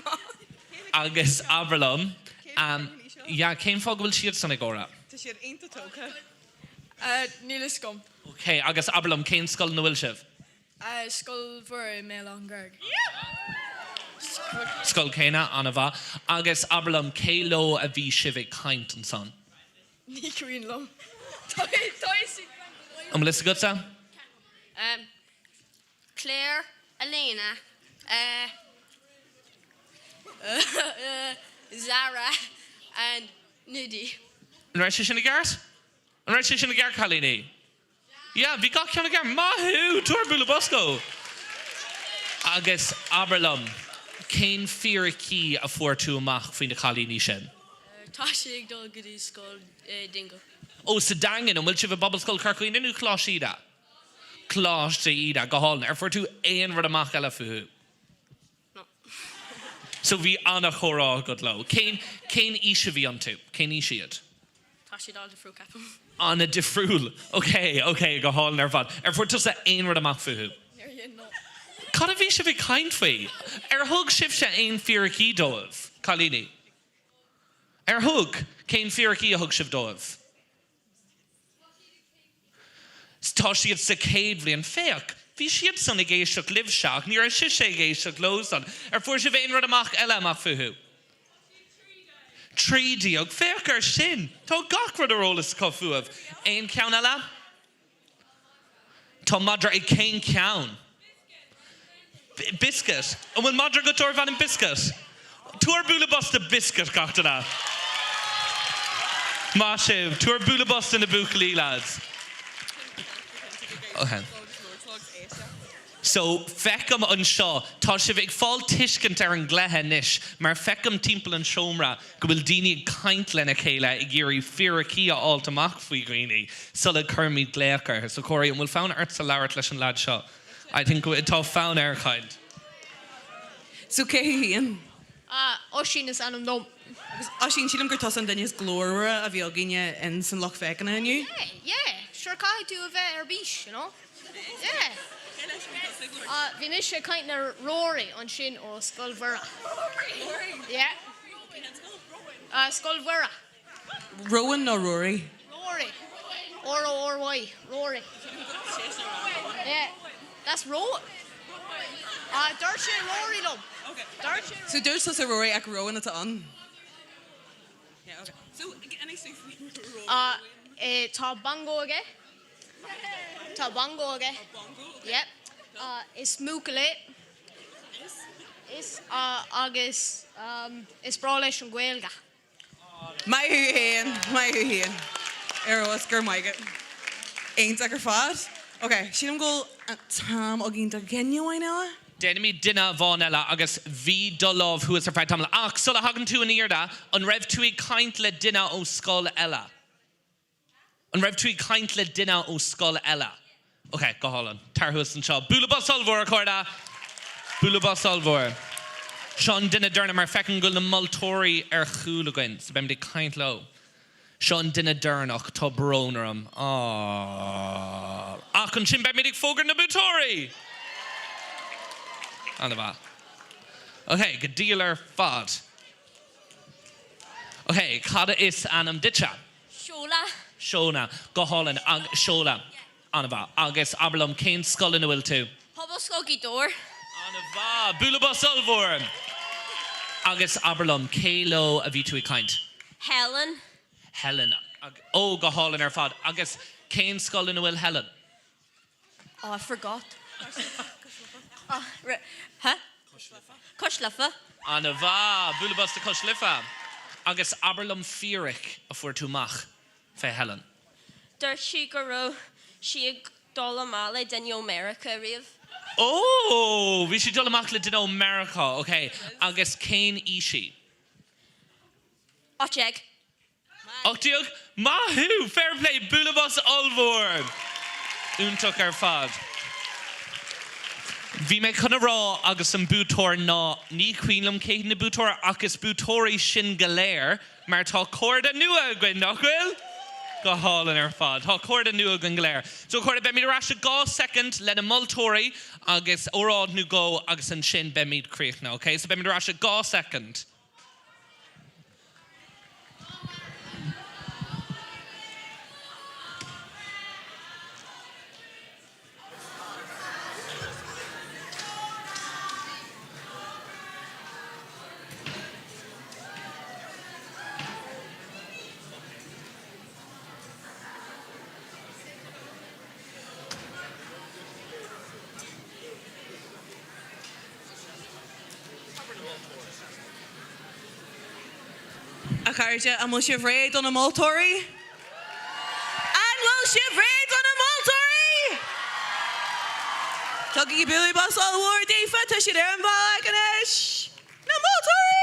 on. Agus Aberlum. Ja, céim fág bhfuil siad sanna góra. Tá siad einta tócha. Níl scum. Okay, agus Aberlum, céim scoil na bhfuil sibh? Skull for mé angarg. Scoil céine anna bha. Agus Aberlum, cé lo a bhí sibh caint an son? Ní cuion lom. Melissa Gutsa? Claire, Elena, Zara, and Nudie. An raibh sé sin na gceart? An raibh sé sin na gceart chalíní? Yeah, bhí gach ceanna gceart. Maithú, tuair bula bosco. Agus Aberlum, cén fíorchaí a fuair tú amach faoin na chalíní sin? Tá sé ag dul godaí scoil dingo. Ó, sa dagan, an bhfuil sibh bobbal scoil carcaín inú chlás ida? Chlás de ida, go hálan. Ar fuair tú éon rud amach eile fuú? So bhí anna chórá go lo. Cén ise bhí an tú? Cén isiad? Tá sé dal de frú capam. Anna de friúil. Okay, go hálan ar fad. Ar fuair tú sa éon rud amach fuú? Cad a bhí sibh ag caint faoi? Ar thug sibh sé éon fíorchaí dóibh, chalíní? Ar thug, cén fíorchaí a thug sibh dóibh? Tá siad sa céad bhliain féach. Bhí siad san ag éisteach libhseach, ní ar si sé éisteach lósan. Ar fuair sibh éon rud amach eile amach fuú? Trídíog, féach ar sin. Tá gach rud arólas cofuamh. Éon ceann eile? Tá madra ag cén ceann. Biscuit. An bhfuil madra go tóir bhain an biscuit? Tuair bula bosta biscuit gachtainna. Má sibh, tuair bula bosta na buchalí, lads. Okay. So, fecham an seo, tá sibh ag fáil tuiscint ar an glethe níos, mar fecham timpeall an seomra go bhfuil daoine ag caint lena chéile i ggéirí fíorchaí a áltamach faoi ghaoine, sulla curmí gléachar. So, Corey, an bhfuil fáin airt sa labhart leis an lad seo. I think tá fáin ar chaint. So cé híon? Oisín is an dom. Oisín sílam gur tas an daine glóra a bhí agine in san loch fecana aniu? Yeah, sure cai tú a bheith ar bís, you know? Yeah. Bhí mis sé caint na Rory an sin ó Scoilmhura. Yeah. Scoilmhura. Rowan nó Rory? Rory. R-O-R-Y. Rory. Yeah. That's Rowan. Dúir sé Rory lom. So dúir sa sa Rory ag Rowan atá an? Yeah, okay. So, any say Tá bango aige. Tá bango aige. Yep. Is múcala. Is agus is brá leis an Gaeilge. Mai híon. Ar was gur maige. Aint ag ar fad? Okay, sílam go tam a gínta genneáin eile? Déanamí duine bháin eile agus bhí dolámh thuas ar feid tamla. Ach, sulla hagann tú an iarda, an raibh tú ag caint le duine ó scoil eile. An raibh tú ag caint le duine ó scoil eile. Okay, go hálan. Tarthúas an seo. Bula bus olmhór a chuirda. Bula bus olmhór. Sean duine dearna mar fecinn go na multóirí ar chúla goin, sa bim de caint lo. Sean Dinna Durnach, tá brónaram. Ach an sin be midig fógar na bútóirí. Anna bha. Okay, go díal fad. Okay, cada is anam ditcha. Shola. Shona, go hálan, Shola. Anna bha, agus aberlum cén scoil na bhfuil tú. Poboscogi door. Anna bha, búlabas olmhór. Agus aberlum, célo a bhí tú I caint. Helen. Helen. Go hálan fad. Agus cén scoil na bhfuil Helen. Oh, I forgot. Huh? Kushlafa. Anna bha, búlabas de Coslifa. Agus aberlum fíric a fuair tú mach fe Helen. Der shigaro shig dolamale den America riv. Oh, bhí si dul amach le den America. Okay, agus cén ishi. Ocheg. Ochtiog, mahu, fair play, búlabas olmhór. Úntoch fad. Bhí me chuna rá agus an bútóir ná ní cuilam cé na bútóir agus bútóirí sin go léir, mar tá corda nua gwen nachhfuil? Go hálan fad. Tá corda nua gwen go léir. So corda be míad rás gá second le na multóirí agus órád nu go agus an sin be míad críochna, okay? So be míad rás gá second. A carja, and will she have raid on a multory? And will she have raid on a multory? Tucky Billy Bus all war defa to she there and Balaganesh. No multory!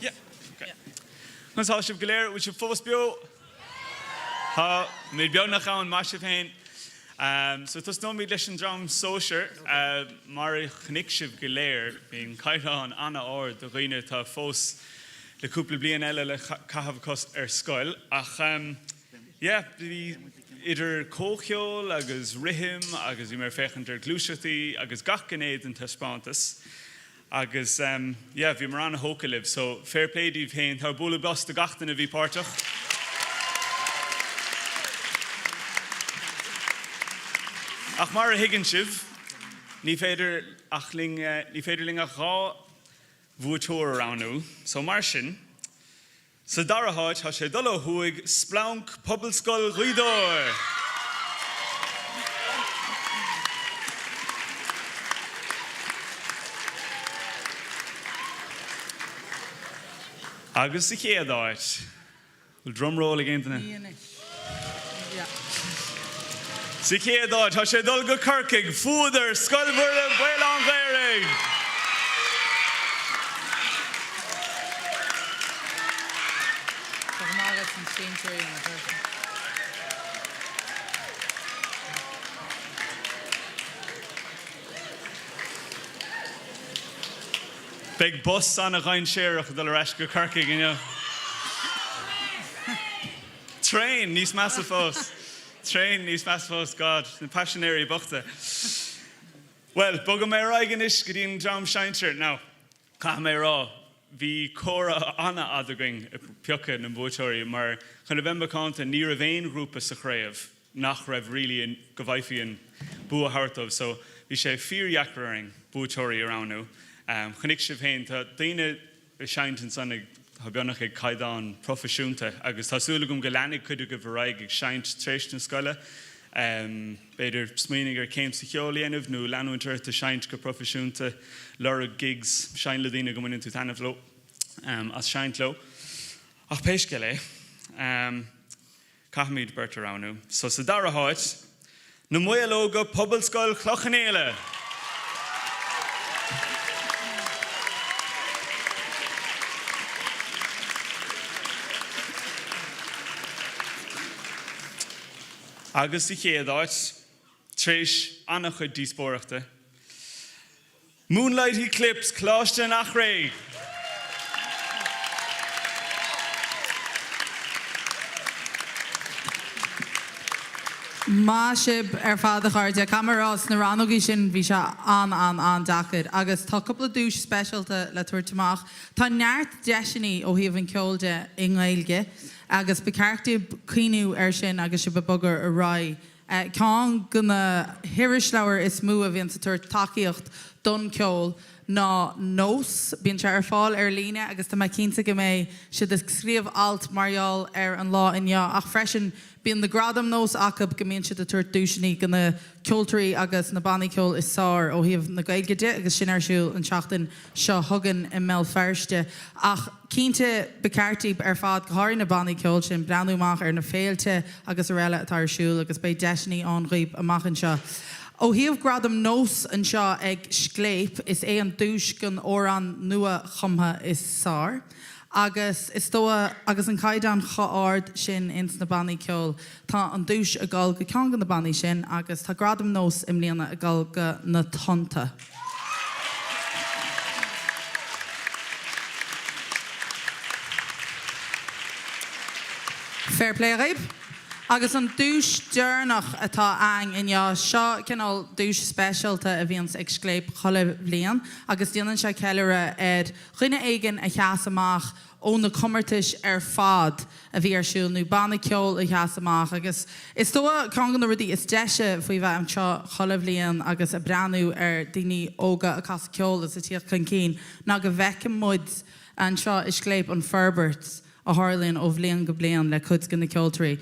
Yeah. Okay. Ons als je geleerd, wat je volgens bio. Ha, met bio naar gaan, maasje heen. So it was no me leis an drum social mar chnic sibh go léir bíon caiithán anna áir do roiine tá fós le cúpla bliain eile le caitheamh cos scoil ach bhí idir cócheol agus rithim agus bhí mar fechantar glúiseachtaí agus gach gnéad an taspántas agus bhí mar anna hóca libh so fair play díobh féin tá bula bos do gachtainna bhí páirteach. Ach mar a higgin sibh, ní féidir ling a gá bhuatóir aránú, so mar sin, sa daraháid tá sé dul ó thuaig splaunk Pobalscoil Ghaodáir. Agus I chéadáid, bhfuil drumroll a géantainna. Si chéadáid, tá sé dul go Corcaigh, Fuadar, Scoilmhór a Bhail an Ghaoirigh. Big bus an a ghain séireach dul ar eis go Corcaigh, inniu. Train, níos measa fós. Train níos measa fós, God, na passionéirí bochta. Well, bogam mé raigan is go dtíon dram seintir. Now, cha mé rá, bhí córa anna adagaing peocha na bútóirí, mar chun a bhemba cánta ní a bhéin grúpa sa chréamh nach raibh rilí go bhaithfíon bua hartamh, so bhí sé fíorheachraing bútóirí aránú. Chunic sibh féin, tá daoine seintin sanna beannach ag caighdeán profisiúnta agus tásúla gom go leannig chuidir go bhraig ag seint tréis na scoile. Beidir smaoinnig ar céim sa cheolaíanamh nó leanúintear a seint go profisiúnta lera gigs sein le daoine go muinn tú tanmh lo as seint lo. Ach péisce le, caithmíad beirt aránú. So sa daraháid, na muilóga Pobalscoil Clochanéile. Agus I chéadáid, tréis annach chud díospóireachta. Moonlight Eclipse, Cláiste nach Ré. Má sib fád a chuirde camerarás na ranóí sin bhí se an dachar agus tá coppla dúis specialta le tuairteach. Tá neart deisinaí ó híomh an ceolde i Gaeilge agus becartú cuiinú sin agus si bebugar a rá. Cá gona hiirislauer is mú a bhíon sa tuair takeíocht don ceol ná nós bíon se fáil líne agus tá cinnta go mé si scríomh alt marall an lá inne ach freisin bíon na gradam nós acab gomíonn si a tuair dúisinaí go na ceoltarí agus na bannaí ceol is sár ó híomh na Gaeilgeide agus sin arsúil an seachtain seo thugan i mé fearste ach cínte becartí fád go háir na bannaí ceol sin breanúach na féilte agus a réile atá arsúil agus bé deisinaí an riomh amachchan seo. Ó híomh gradam nós an seo ag scléip is an dúis gon órán nua chumtha is sár. Agus is tóa agus an caidan chaáard sin ins na bannaí ceol tá an dúis a gáil go ceangan na bannaí sin agus tá gradam nós im líana a gáil go na tonta. Fair play raib. Agus an dúis dearnach atá ang in seo cinál dúis specialta a bhíons ag scléip chola bblion agus déanann se ceilere chuine éigen a cheas amach ó na cumartais fad a bhí arsúil nó banna ceol a cheas amach agus is tóa cágan na rudí is deise faoi bheith an seo chola bblion agus a breanú daoine óga a cas ceol is a tíoch chun cín ná go bhhecin muid an seo is scléip an Ferberts a Harlíonn ó bblion go blion le chud gan na ceoltarí.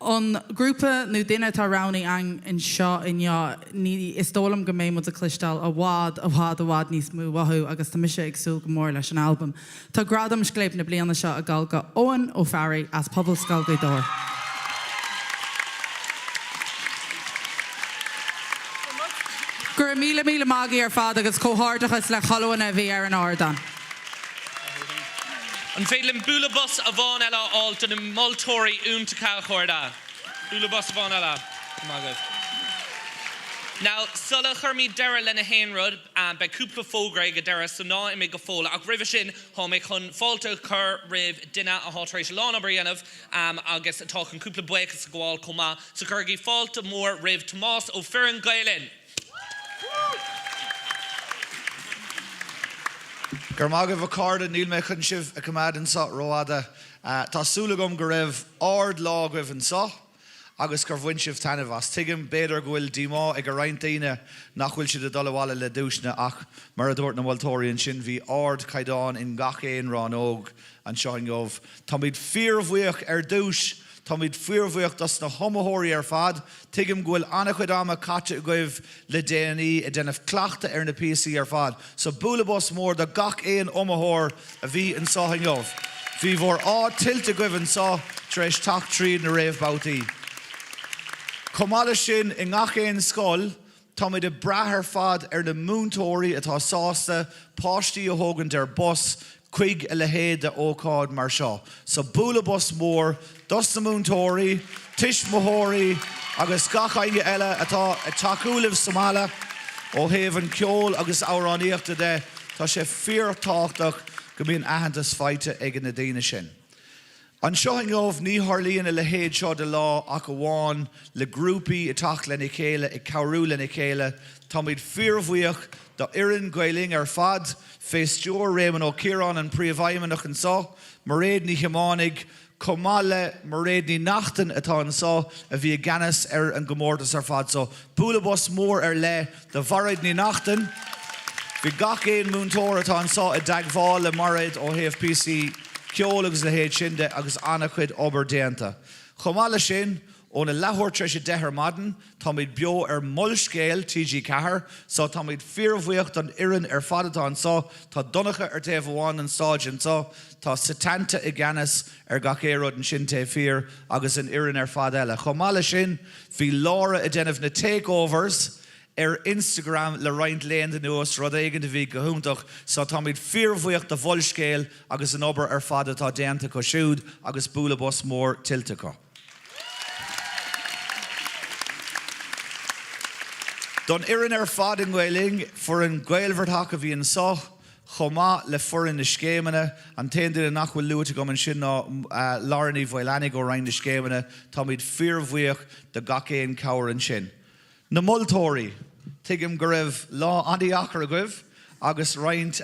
An grúpa nó duine tá ranaí ang in seo ní is dólam go méid a clistal a bhád níos mú wathú agus tá mise agsúil go mór leis an albumm. Tá gradam scléip na bliana seo a gáilga Owen O'Farry as pobl Scoilgaidóir. Gur míle mágaí fad agus cóthardachas le chohanna bhí an ádan. An féilin bula bus a bháin eile áilta na moltóirí únta cáilchóirda. Bula bus a bháin eile. Mágad. Now, sulla churmí deire lena héanrod be cúpla fógraig a deire so ná imi go fóla ach ribh sin há mé chun fáilta chur ribh duine a hátaréis lána bríanamh agus atá chun cúpla buchas a gháil comá so churgaí fáilta mór ribh Tomás ó Firin Gaelin. Gur mágah bhcarda níl mé chun sibh a cumad an sa roiada tásúla gom go raibh ard lá goibh an sa agus gur bhain sibh tanmhas. Tuigim beidir go bhfuil dímá ag go rointaine nach bhfuil siad a dul bháile le dúisne ach mar a dúirt na bhiltóiríonn sin bhí ard caighdeán in gach éon rán óg an seo an gomh. Tá míad fíormhuíoch dúis Tá míad fuormhuíochtas na homathóirí fad, tuigim go bhfuil annach chuid ama caite goibh le déanaí a déanamh cleachta na PC fad. So bula bus mór de gach éon omathóir a bhí an sa an gomh. Bhí bhór tiltte goibh an sa treis tacht tríd na réamhbátaí. Comála sin i ngach éon scoil, tá míad a brathar fad na múntóirí atá sásta, páistí a thógan der bus, chuig a le héad a ócáid mar seo. So bula bus mór, dos na múntóirí, tiis mothirí agus gachainge eile atá takeúlah Somála ó thaobh an ceol agus áráníochta de tá sé fíortáchtach go bíon aitheantas feite ag na daine sin. An seo an gomh ní tharlaíonn le héad seo de lá ach go bháin le grúpaí atach le na chéile ag cabhrú le na chéile tá míad fíormhuíoch do Iarrainn Gaeling fad féisteoir Raymond Ó Ciarán an príomhhaimimeach an sa mar réad ní chiamánig Comale mar réad ní nachtain atá an sa a bhí ganas an gomórtas fad so bula bus mór le de bharraid ní nachtain bhí gach éon múntóir atá an sa a dagháil le marraid ó HFPC ceol agus le héad sinnde agus anna chuid obair déanta. Comala sin ó na lethúir treis a dethar madan, tá míad beo mullscéal TG4, so tá míad fíormhuíocht an Iarrainn fad atá an sa, tá donacha taobh amháin an stáid an sa, tá satanta i gceannas gach éród an sin taobh fíor agus an Iarrainn fad eile. Comala sin, bhí lára a déanamh na takeovers Instagram le roiint léon den nuas rud éigean de bhí go húntaach, so tá míad fíormhuíocht de bhullscéal agus an obair fad atá déanta go siúd agus bula bus mór tiltte go. Don irin fad in gweling for an gweilvert hak of yn so, choma le forin na scéimene an taon duine nachhfuil luúte go an sin ná láraní bhfuileannig ó rain na scéimene tá míad fíormhuíoch de gacéon cabhar an sin. Na moltóirí, tuigim go raibh lá andaíachar a goibh, agus roint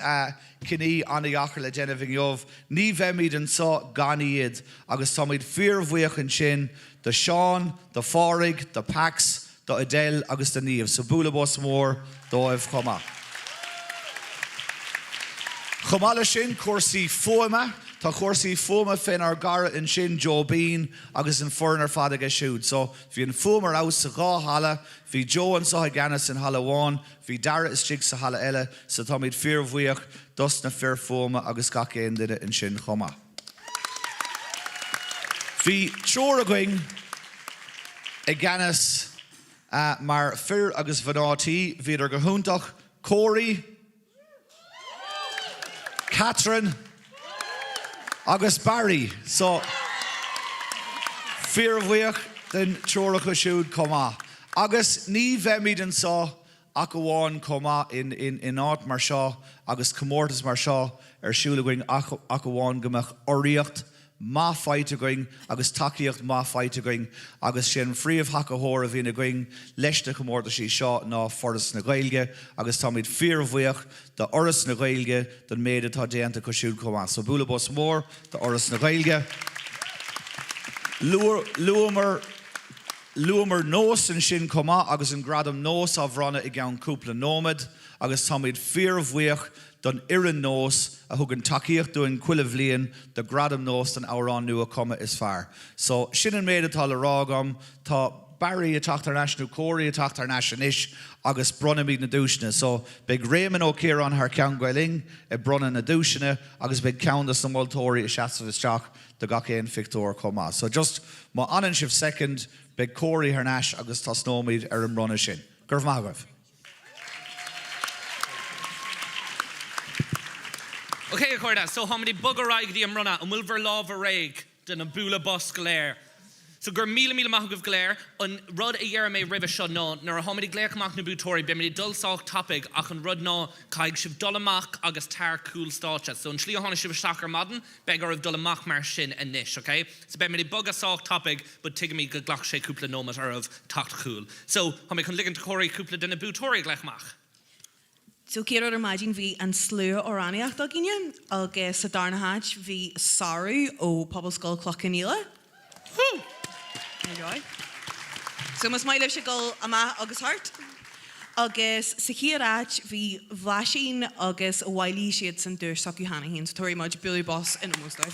cinní andaíachar le déanamh inniuh, ní bheith míad an sá gan iad, agus tá míad fíormhuíoch an sin de Seán, de Fáraigh, de Pax, de Adele agus de Níomh. So búla bós mór dóibh chuma. Chumala sin cuasaí fuama, tá cuasaí fuama fin ar gara in sin Joe Bean agus in foreigner fada ge siúd. So bhí an fuama ar aus sa gá hala, bhí Joe an saha ganas in hala bháin, bhí Dara is stig sa hala eile, so tá míad fíormhuíoch dus na fíor fuama agus gacéon duine in sin chuma. Bhí treoir a going I ganas mar fir agus bhanátí, bhí ar go húntaach Corey, Catherine agus Barry. So fíormhuíoch den treoirach a siúd comá. Agus ní bheith míad an sá ach go bháin comá in áit mar seo agus comórtas mar seo ar siúla going ach go bháin gomach oríocht má fáite going agus takeíocht má fáite going agus sin fríomh hacathóir a bhína going leis de comórta sí seo ná forras na Gaeilge agus tá míad fíormhuíoch de oras na Gaeilge den méad atá déanta go siúd comá. So búla bós mór de oras na Gaeilge. Luamar nós an sin comá agus an gradam nós a bhranna I gceann cúpla nómad agus tá míad fíormhuíoch don irin nós a thug an takeíocht doin cuilimh líon de gradam nós den árán nua cuma is fearr. So sin an méad atá le rágam tá Barry a tacht ar naisnú, Corey a tacht ar naisnis agus bronna míad na dúisina. So beag Raymond ó Ciarán thar ceann Gailing I bronna na dúisina agus beag ceannas na moltóirí I seasamh isteach de gacéon fictor comá. So just má anan sibh second beag Corey thar nais agus tá snómíad ar an bronna sin. Gurb maith. Okay, Corda, so how many bugger raig di am runna and wilver love a rag den a bula bus glare. So gur mila mach of glare on rud a year me river shot no nor how many glare kamach na butori be many dull sock topic ach an rud no kaig shiv dollamach agus tar cool starcha. So an shli honna shiv shocker modern beggar of dollamach mar shin and nish, okay? So be many bugger sock topic but tig me good glock she couple nomat or of tacht cool. So how many can ligin to Corey couple den a butori glechmach. So céir ar maidin bhí an slú óráníocht do gine, agus sa darna háit bhí Saru ó Pobl Scoil Clochaníla. So mas mai leis se go ama agus hart. Agus sa chéaráit bhí bhlaisín agus bhailí siad san dúr socu hana hín, so tóirí maid Billy Boss in Móstáid.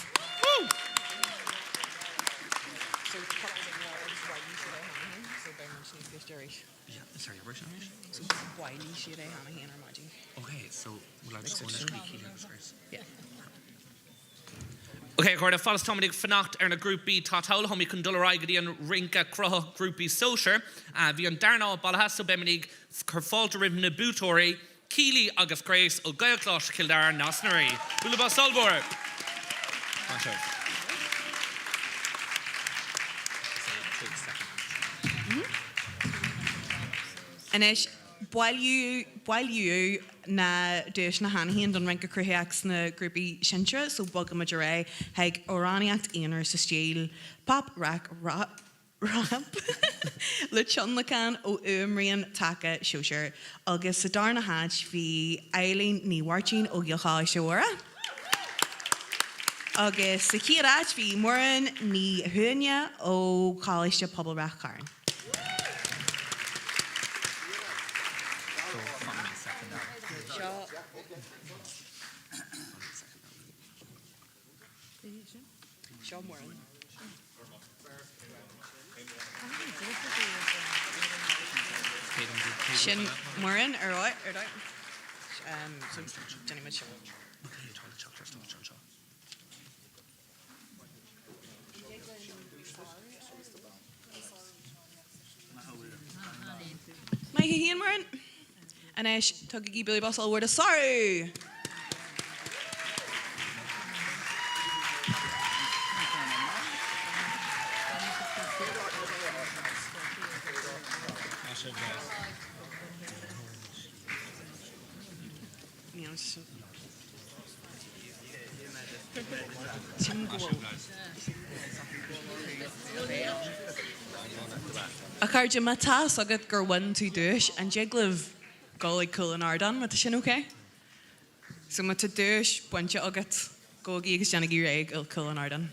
Sorry, your version of it? So Wiley siad é hana hín ar maidin. Okay, so we'll have to go on first. Yeah. Okay, Corda, falls Tommy Fanacht ar na Group B tátáil homí chun dul aigadi an rinca crutha Group B Socher, bhí an darná balhaso beminig chur fáilte ribh na bútóirí, Keely agus Grace ó Gaelclás Kildare Nasnarí. Bula ba Solbor. Anis, bhailú na dúis na hanahíon don rinca crutheachs na grúpaí sintre, so bugam a ré heag óráníocht aonar sa stíl pop rap le tionlacán ó umríon take siúir agus sa darna háit bhí Eileen ní Wartín ó Gilchá Seora. Agus sa chéaráit bhí Moran ní Húne ó Cáiliste Pobl Rathcairn. Sin Moran ar Jenny Mitchell. Mae hi hyn Moran. Anesh, tog I Billy Boss all word of sorry. A card you matas agad gur one to douche and jiggliv golly cool and ardan with the shin okay? So ma to douche bunch of agat go gigs janagi reg il cool and ardan.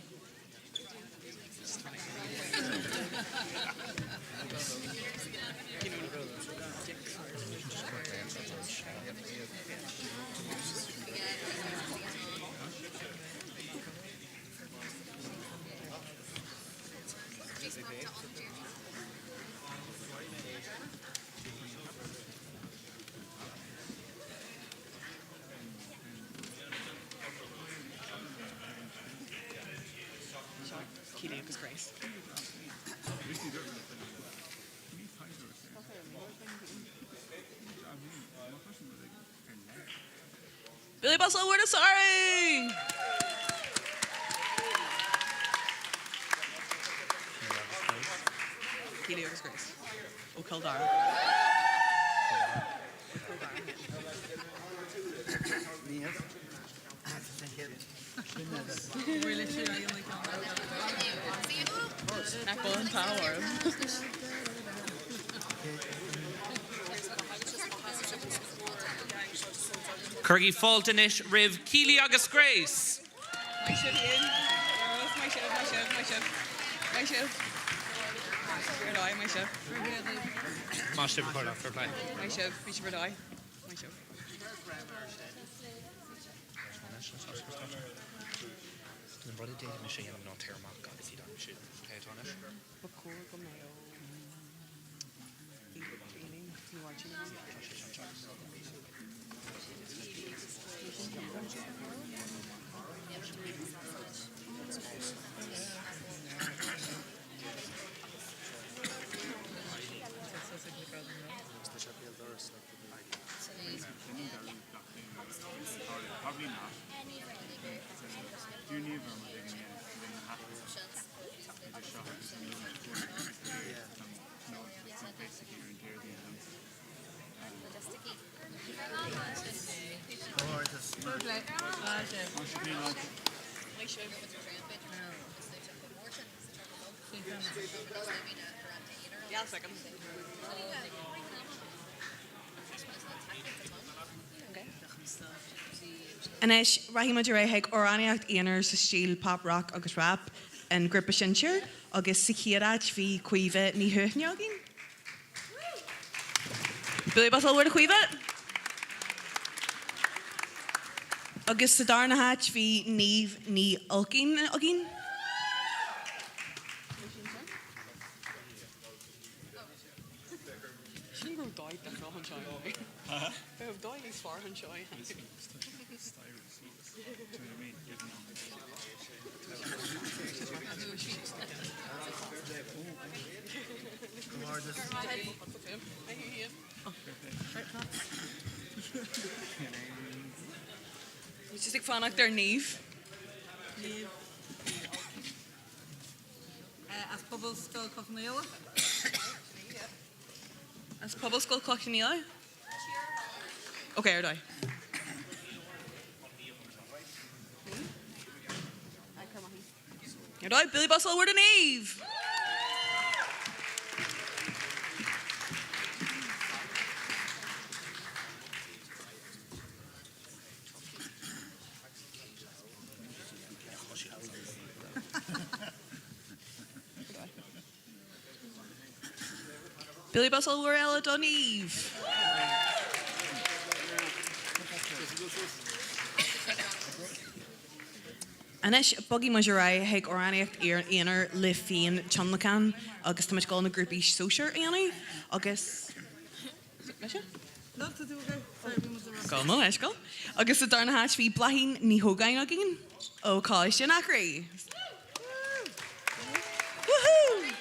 Lucas Grace. Billy Bustle, we're sorry! Keely Lucas Grace. O Kildare. Curgy Fultonish Riv Keely August Grace. My shiv in. My shiv. Fair die, my shiv. Mash shiv Corda, fair play. My shiv, we should die. My shiv. The brother dated machine I'm not terrible. God, if you don't shoot, play it on it. Probably not. Do you need them? Yeah, second. Anish, Rahima Dureig oraniacht Eaner sa stíl pop rock agus rap an grúpa sinseir agus sicíráid hí cuive ní thuithneagin. Billy Bustle word cuive. Agus sa darna hat hí níomh ní ulcin agin. Sin go dáid de frohan seo. Beh dáid is farhan seo. It's just like fun like their Neve. As pobl scoil Cochnaíola. As pobl scoil Cochnaíola? Okay, or die. You're right, Billy Bustle, word an Eve. Billy Bustle, word Ella Dun Eve. Anish buggy majurai heag oraniacht ear le féin chunlacan agus tá gáil na grúpi sóisiir Annie agus Gáil mo eiscail agus a darna háit hí blahín ní hógain agin ó cáis sin achraí. Woohoo!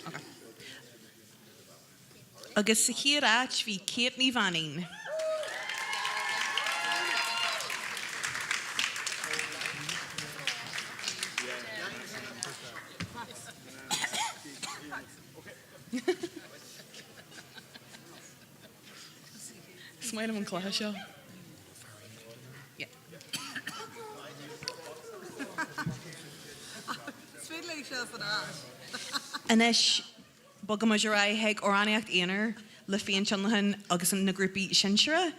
Okay. Agus sa chiaráit hí Kate ní Vanning. smile am an chlutha seo. Inis bogam a ra heag oranaíocht éanaar le féon tionlahan agus na grúpi sinsere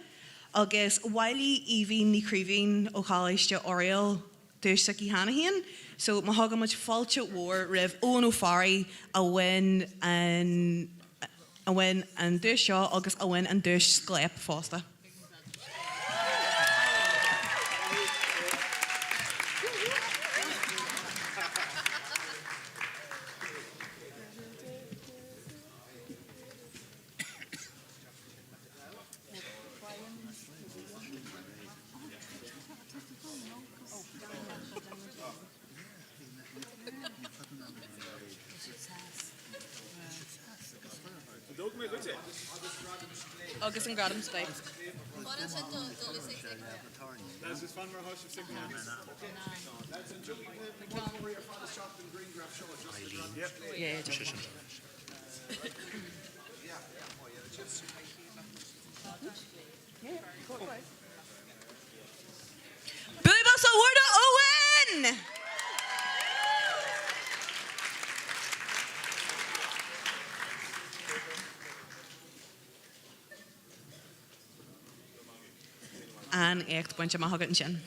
agus Wiley Evie ní críbhín ó cháiste Oriel dúis sa hanahéan, so má hagam muid fáilte mhór rih ón ó farí a bhain an dúis seo agus a bhain an dúis scléip fásta. Agus an gradam state. Billy Bussell, word of Owen! An echt buintse má hagad an sin.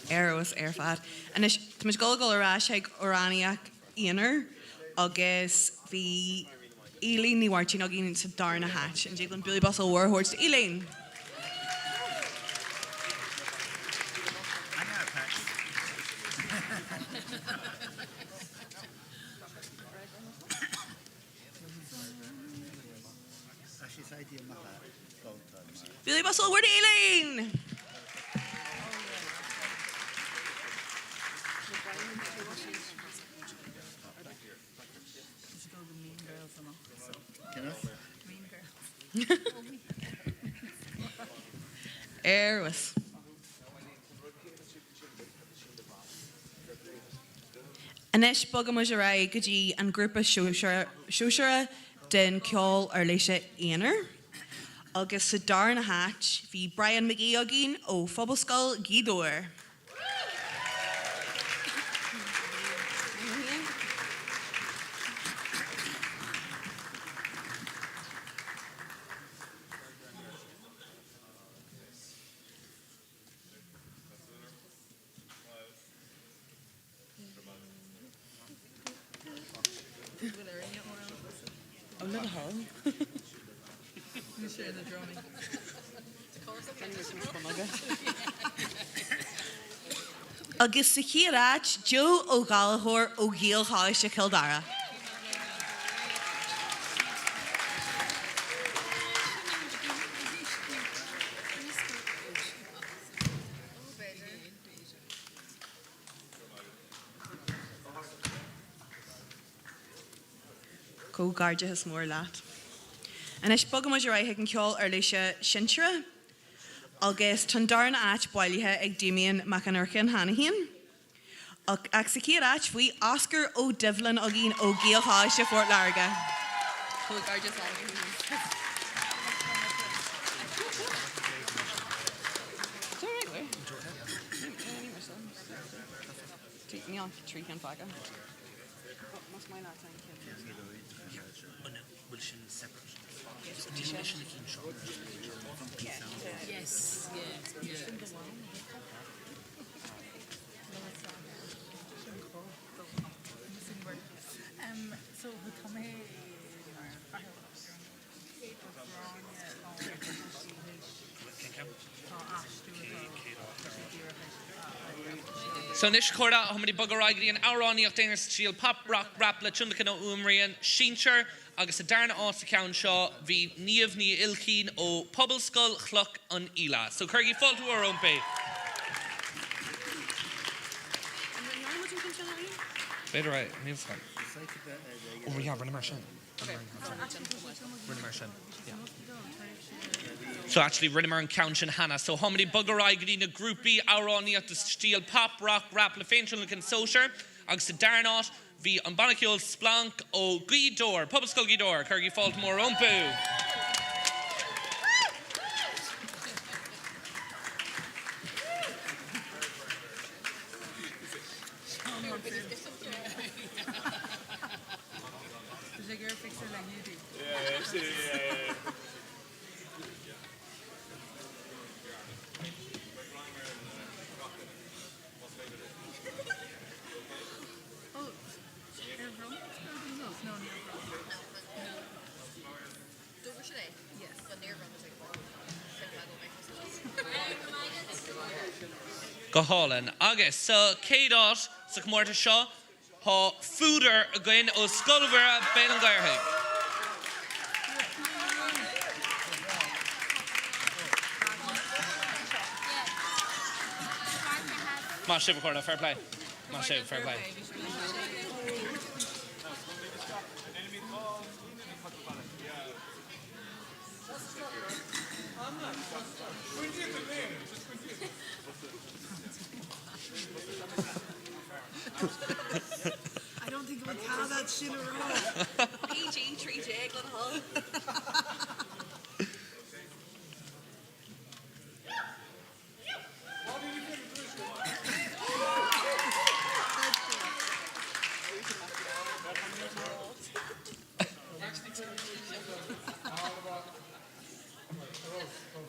Eros fad. And is mis golgol ará ag oraniaach íonar agus bhí Eileen ní bhairtín a gin sa darna hatch and Jalen Billy Bussell warhorse to Eileen. Billy Bussell, where to Eileen? Eros. Anish Bogamajarai Gaji and Grupa Shoshara den Kjol Arlisha Aner. Agus sa darna hatch hí Brian McGee agin ó Phoboscail Gídóir. Oh, not a hole. Share the drumming. Agus sa chiaráit Joe ó Gallagher ó Gíal Háiste Kildara. Có garde has mór leat. And is bogam muid raithe an ceol ar leise sintre, agus tan darna áit bailithe ag Damien McAnurcan Hanahan. Ag sa cíar áit faoi Oscar ó Devlin a gin ó Gael Háiste Fort Larga. Yes, yeah. So who come here? So nish corda homedy buggeragri and Auroniach Danish Shield Pop Rock Rap La Chundakano Umrian Shincher agus a darna ásta ceann seo bhí níomh ní ilcín ó Pobbleskull Chluck an Ila. So Curgy fall to our own bay. Better right, means fine. Oh yeah, Rinne Marshan. Rinne Marshan. Yeah. So actually Rinnemar and Counchin Hannah. So how many buggerai gdina groupie Auroniach the Steel Pop Rock Rap La Fainchun Can Socher. agus sa darnát bhí an bannaciúil splanc ó Gaidor, Poblascol Gaidor, Curgy Faltimore Umpu. Go hálan. Agus sa cédát sa chmórta seo, há fúdar a gcuin ó Scolmhara ben an Gairthu. Má sibh chuirda, fair play. Má sibh, fair play. I don't think we can have that shit around. PG, 3J, Glen Hull.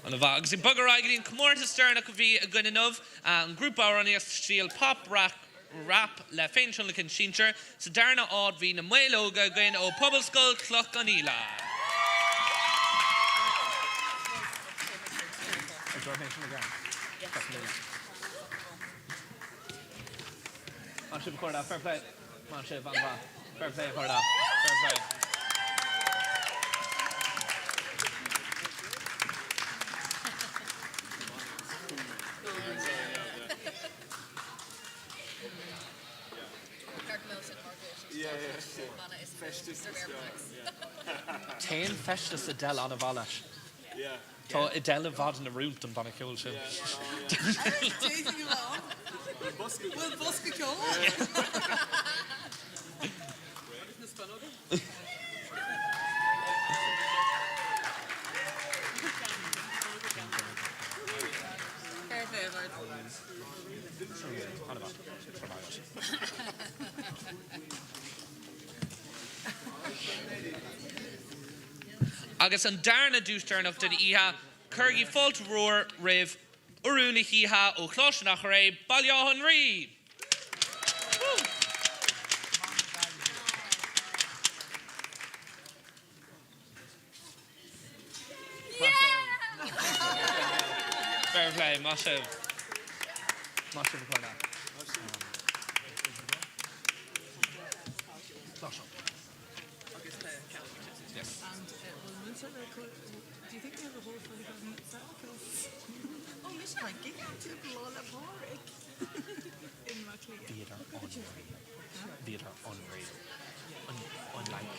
An bha, agus I bugger aigeín comórta stearna go bhí a gcuinenmh an grúpa áraníocht síl pop rap le féin sin le cin síintear sa darna ád bhí na muilóga gcuin ó Poblascol Cloch an Ila. Má sibh chuirda, fair play. Má sibh an bha. Fair play chuirda. Fair play. Taon festas a del an a bhalas. Tá I del a bhad na rúlt an bannaciúil sin. Taking along. We'll busk a coal. Agus an darna dústarnach den ihe, Curgy Falt Roar Riv, Urúna Híha ó Chlásnach Ray, Balliahan Rí. Fair play, Mashiv. Mashiv Corner. Yes. Do you think we have a whole fully government circles? Oh, Michelle, I gig out to Lola Porrick in Macleay. Theatre unreal. Theatre unreal. Unlike.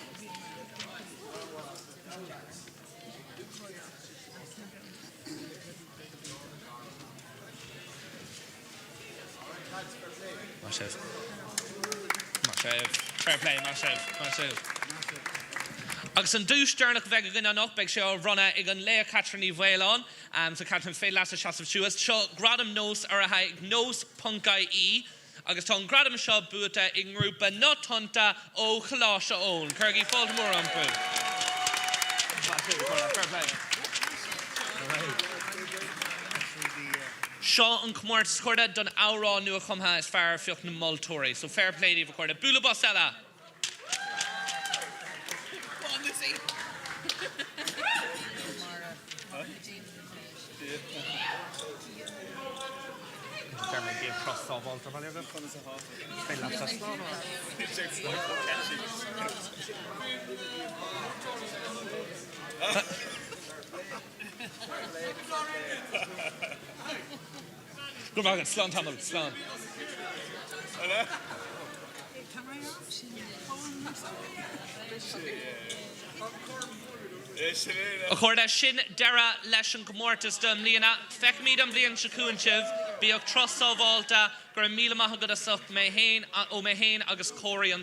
Mashiv. Fair play, Mashiv. Agus an dústarnach bheith a gine nach beag seo runna ag an léa Catherine Bhélán, so Catherine fé las a seasamh siúas, seo gradam nós ar a haig nós puncaí í, agus tá an gradam seo buata ag ngrúpa nó tonta ó Chaláise ón, Curgy Faltimore Umpu. Fair play. Seo an cumáirt scoirda don árá nua chumtha is fearr fiocht na moltóirí, so fair play díomh chuirda. Bula Bosella. Fairly be across all balls of Oliver. Good morning, Slán Tamil, Slán. A chuirda sin dera leis an gomórtas don líana, feic míad an bblion se cúin sibh, Bíoh trosá bháilta gur míle maith go a sucht mé héin ó mé héin agus cóirí an